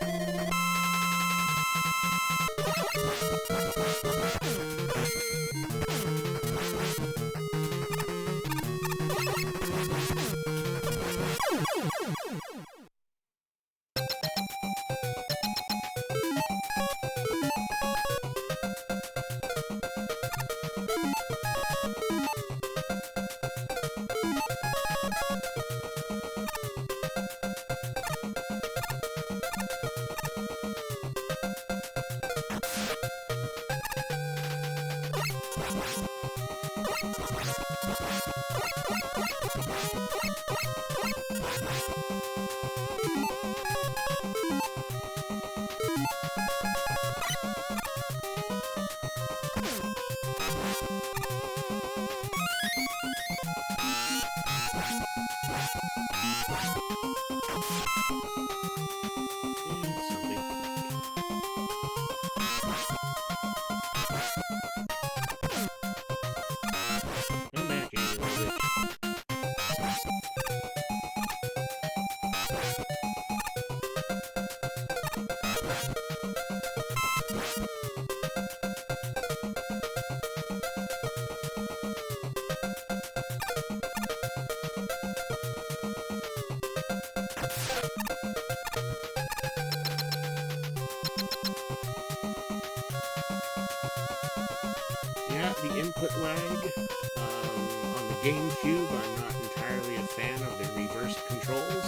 Yeah, the input lag on the GameCube, I'm not entirely a fan of the reverse controls.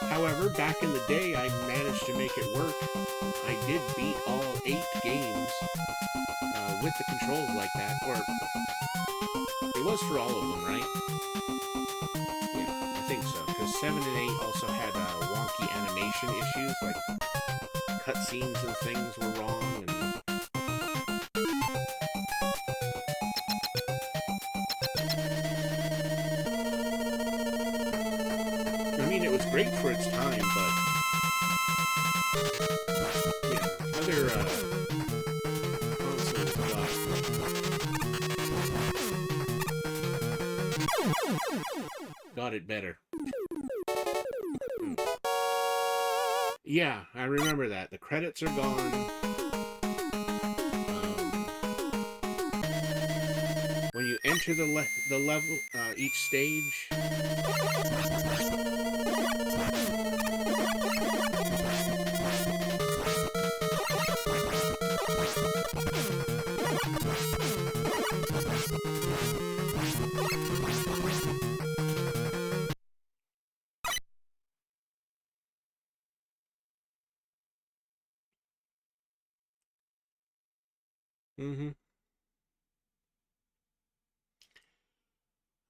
However, back in the day, I managed to make it work. I did beat all 8 games with the controls like that, or it was for all of them, right? Yeah, I think so, because 7 and 8 also had wonky animation issues, like cutscenes and things were wrong, and I mean, it was great for its time, but yeah. got it better. Yeah, I remember that. The credits are gone. When you enter the level, each stage...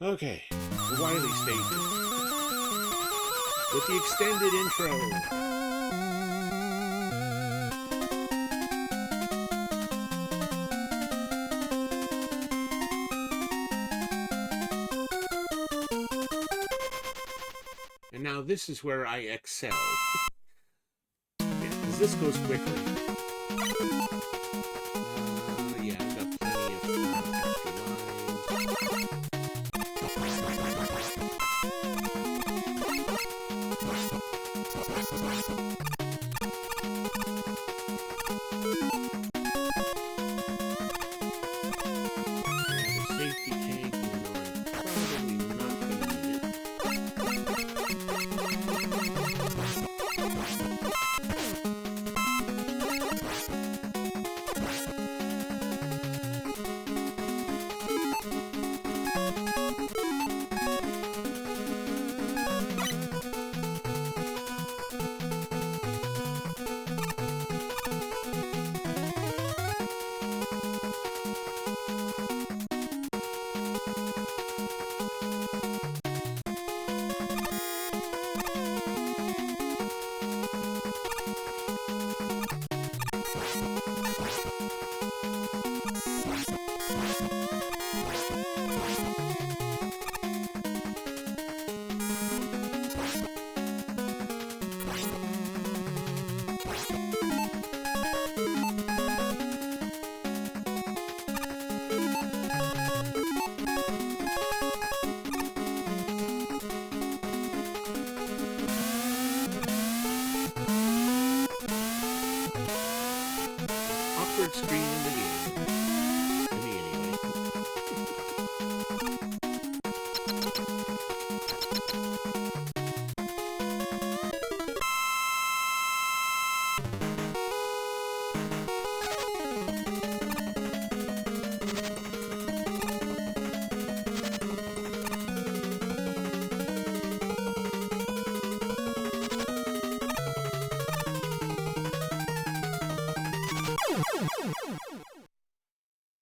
Okay, Wily stages. With the extended intro. And now this is where I excel. Yeah, because this goes quickly. Yeah, I've got plenty of extra lines. Safety tank, probably not going to need it. Awkward screen in the game. To me, anyway.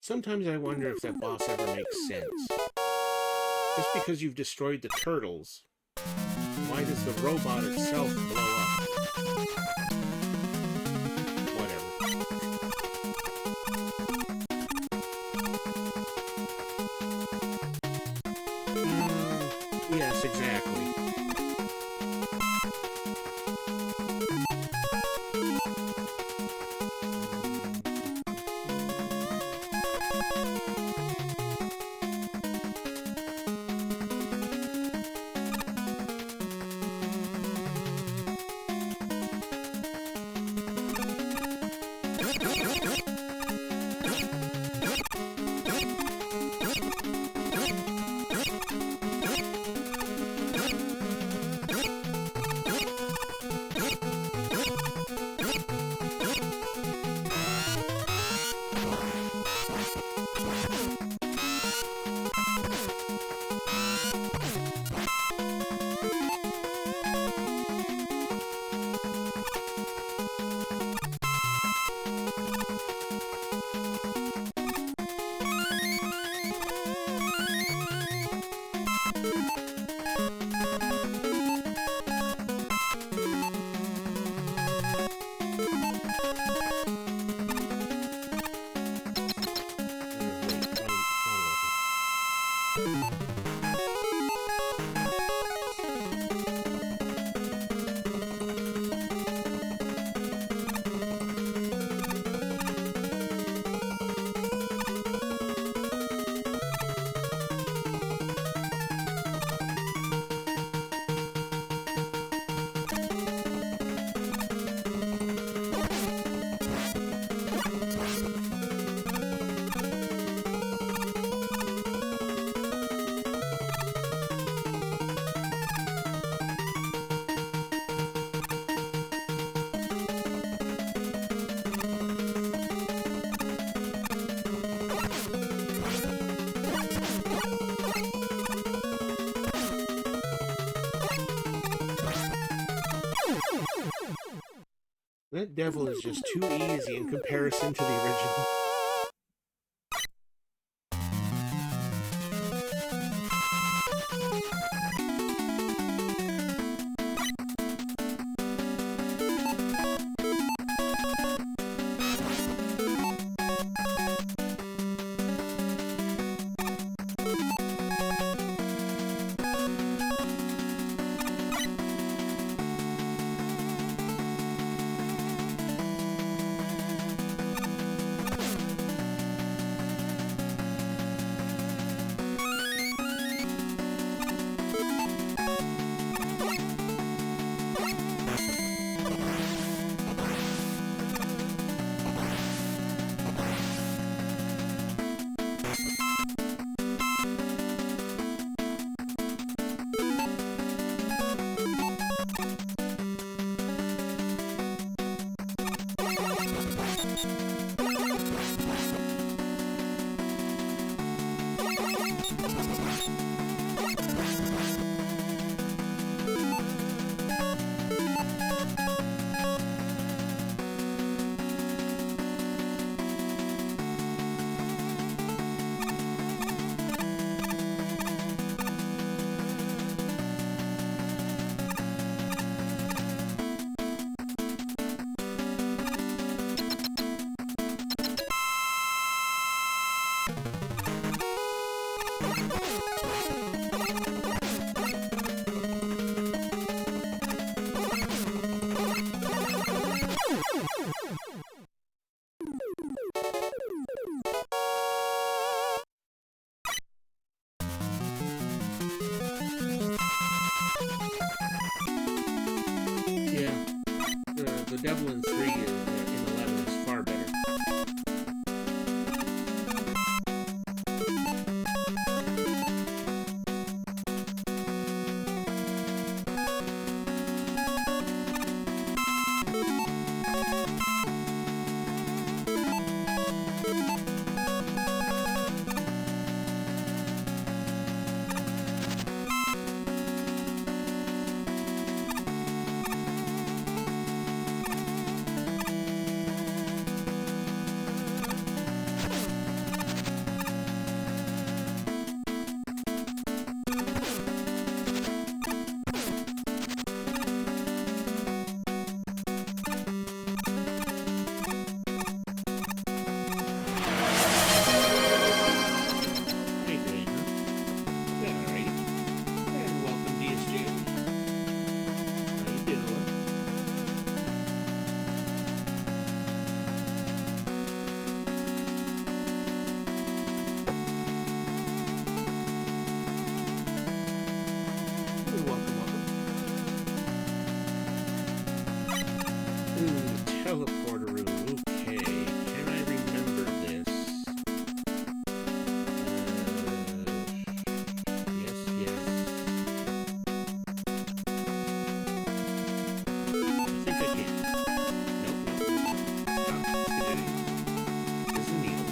Sometimes I wonder if that boss ever makes sense. Just because you've destroyed the turtles, why does the robot itself blow up? Whatever. Yes, exactly. That devil is just too easy in comparison to the original. Yeah, the devil in 3 is, in 11 is far better. Hey, Dana. Yeah, alright. And welcome, DSG. How you doing? Hey, welcome, welcome. Ooh, teleporter room. Okay, can I remember this? Yes, yes. I think I can. Nope, nope, nope. Stop. Continue. This is needle.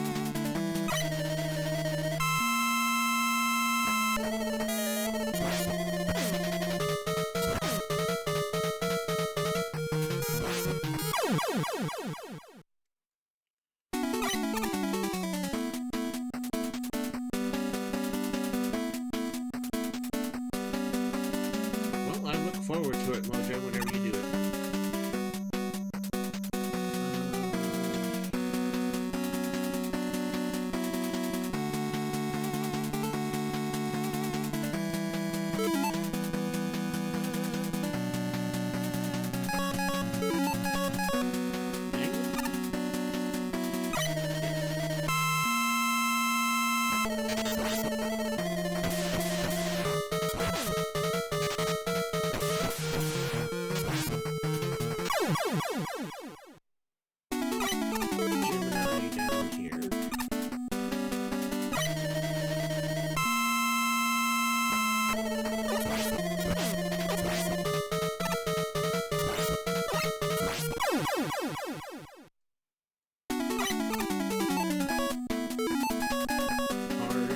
Well, I look forward to it, Mojo, whenever you do it. Gemini down here. Hard.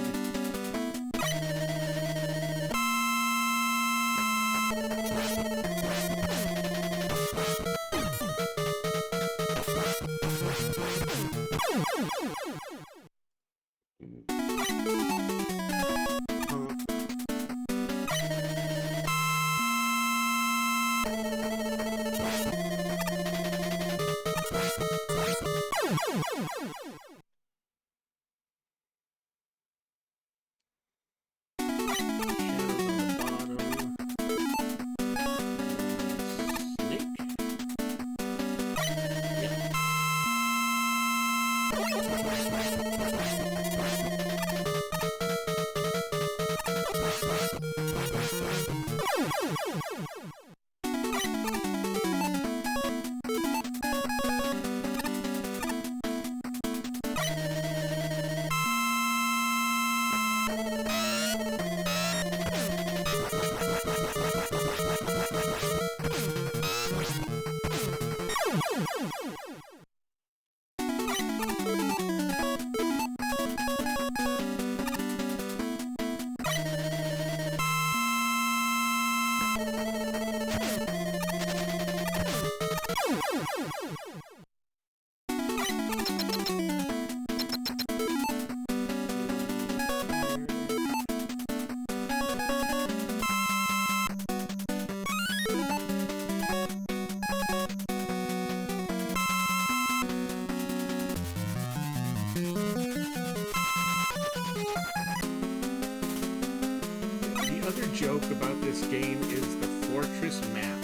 Another joke about this game is the fortress map.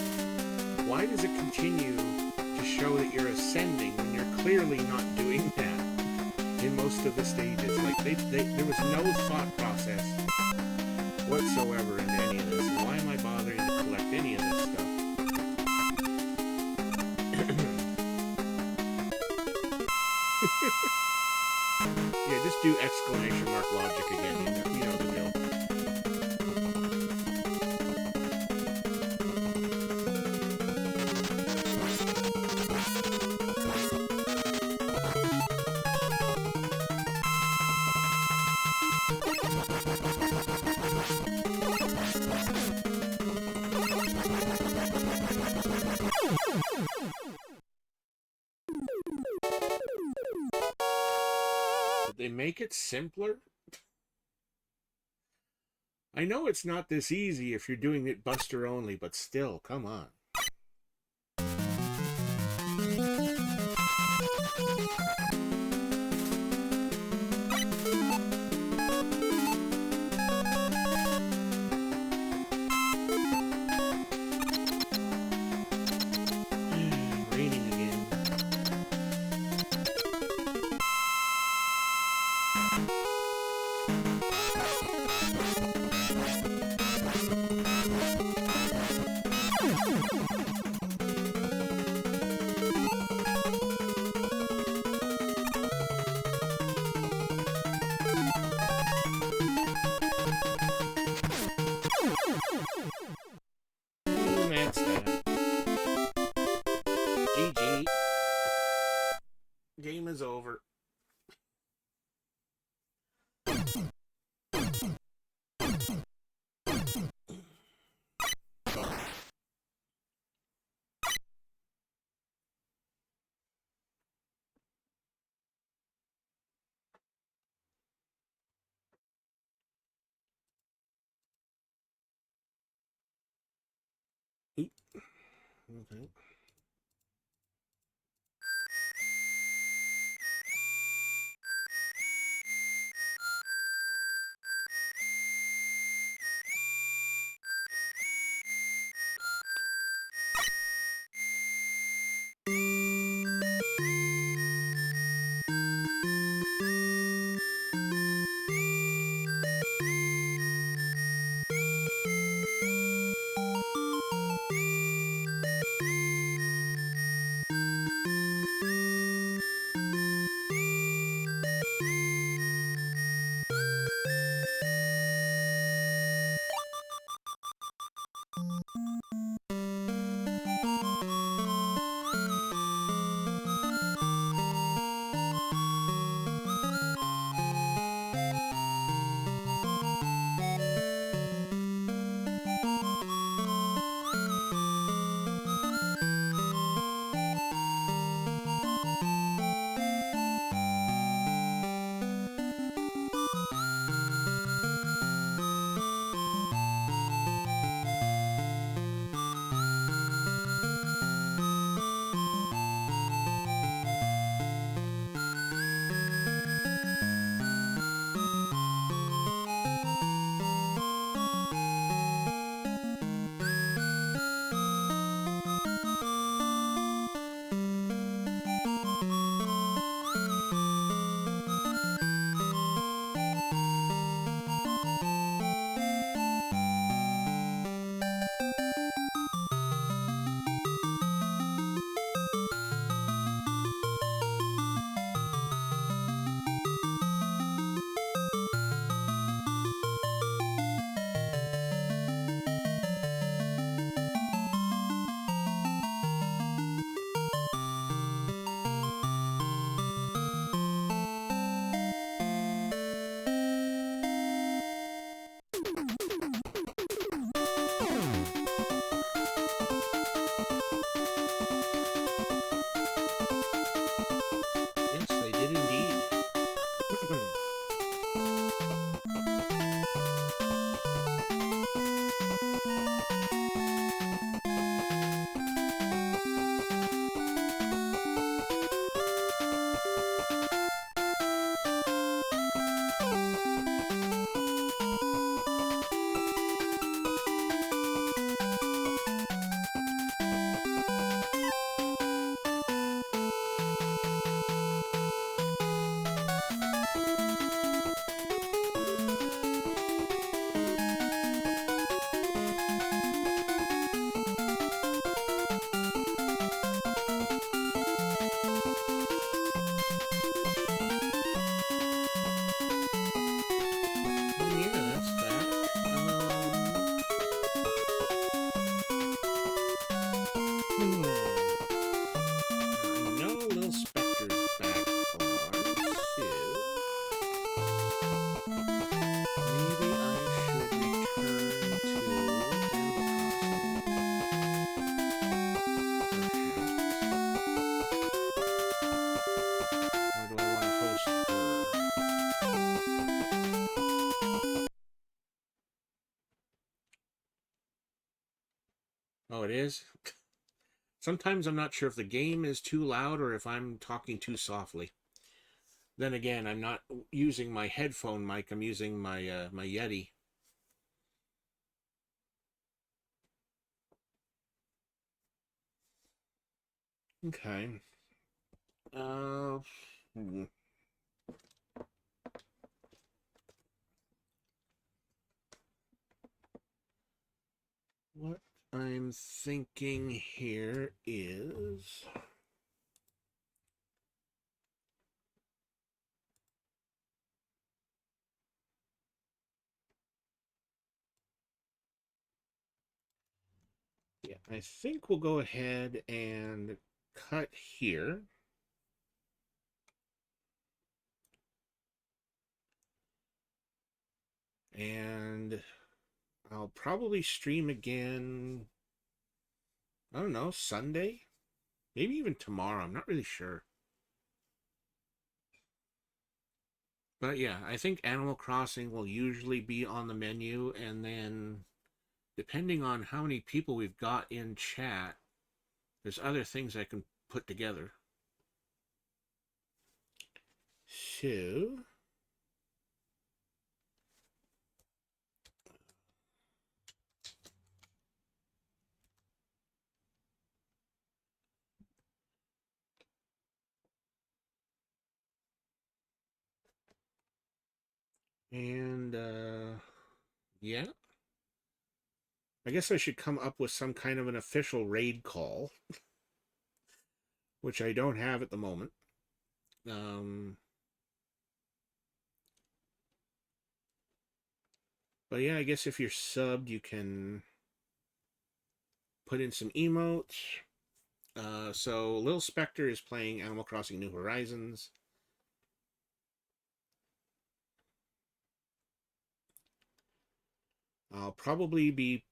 Why does it continue to show that you're ascending when you're clearly not doing that in most of the stages? Like, there was no thought process whatsoever into any of this. And why am I bothering to collect any of this stuff? Yeah, just do exclamation mark logic again. You know the deal. Did they make it simpler? I know it's not this easy if you're doing it Buster only, but still, come on. Raining again. And that's that. GG. Game is over. Oop. Okay. Oh, it is? Sometimes I'm not sure if the game is too loud or if I'm talking too softly. Then again, I'm not using my headphone mic. I'm using my Yeti. Okay. Uh, hmm. What I'm thinking here is yeah, I think we'll go ahead and cut here. And I'll probably stream again, I don't know, Sunday? Maybe even tomorrow. I'm not really sure. But yeah, I think Animal Crossing will usually be on the menu, and then depending on how many people we've got in chat, there's other things I can put together. So, and yeah, I guess I should come up with some kind of an official raid call, which I don't have at the moment. Um, but yeah, I guess if you're subbed, you can put in some emotes. So Lil Spectre is playing Animal Crossing New Horizons. I'll probably be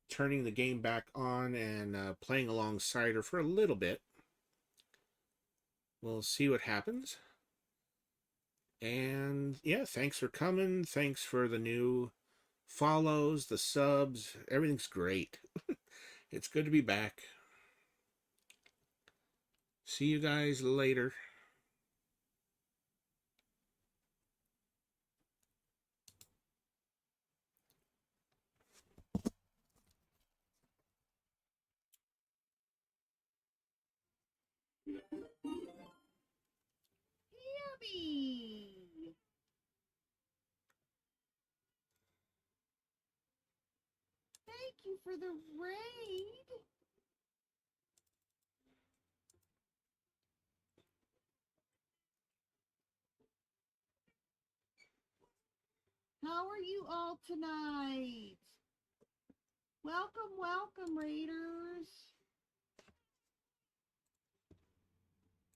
turning the game back on and playing alongside her for a little bit. We'll see what happens. And yeah, thanks for coming. Thanks for the new follows, the subs. Everything's great. It's good to be back. See you guys later. Yummy! Thank you for the raid. How are you all tonight? Welcome, welcome, raiders.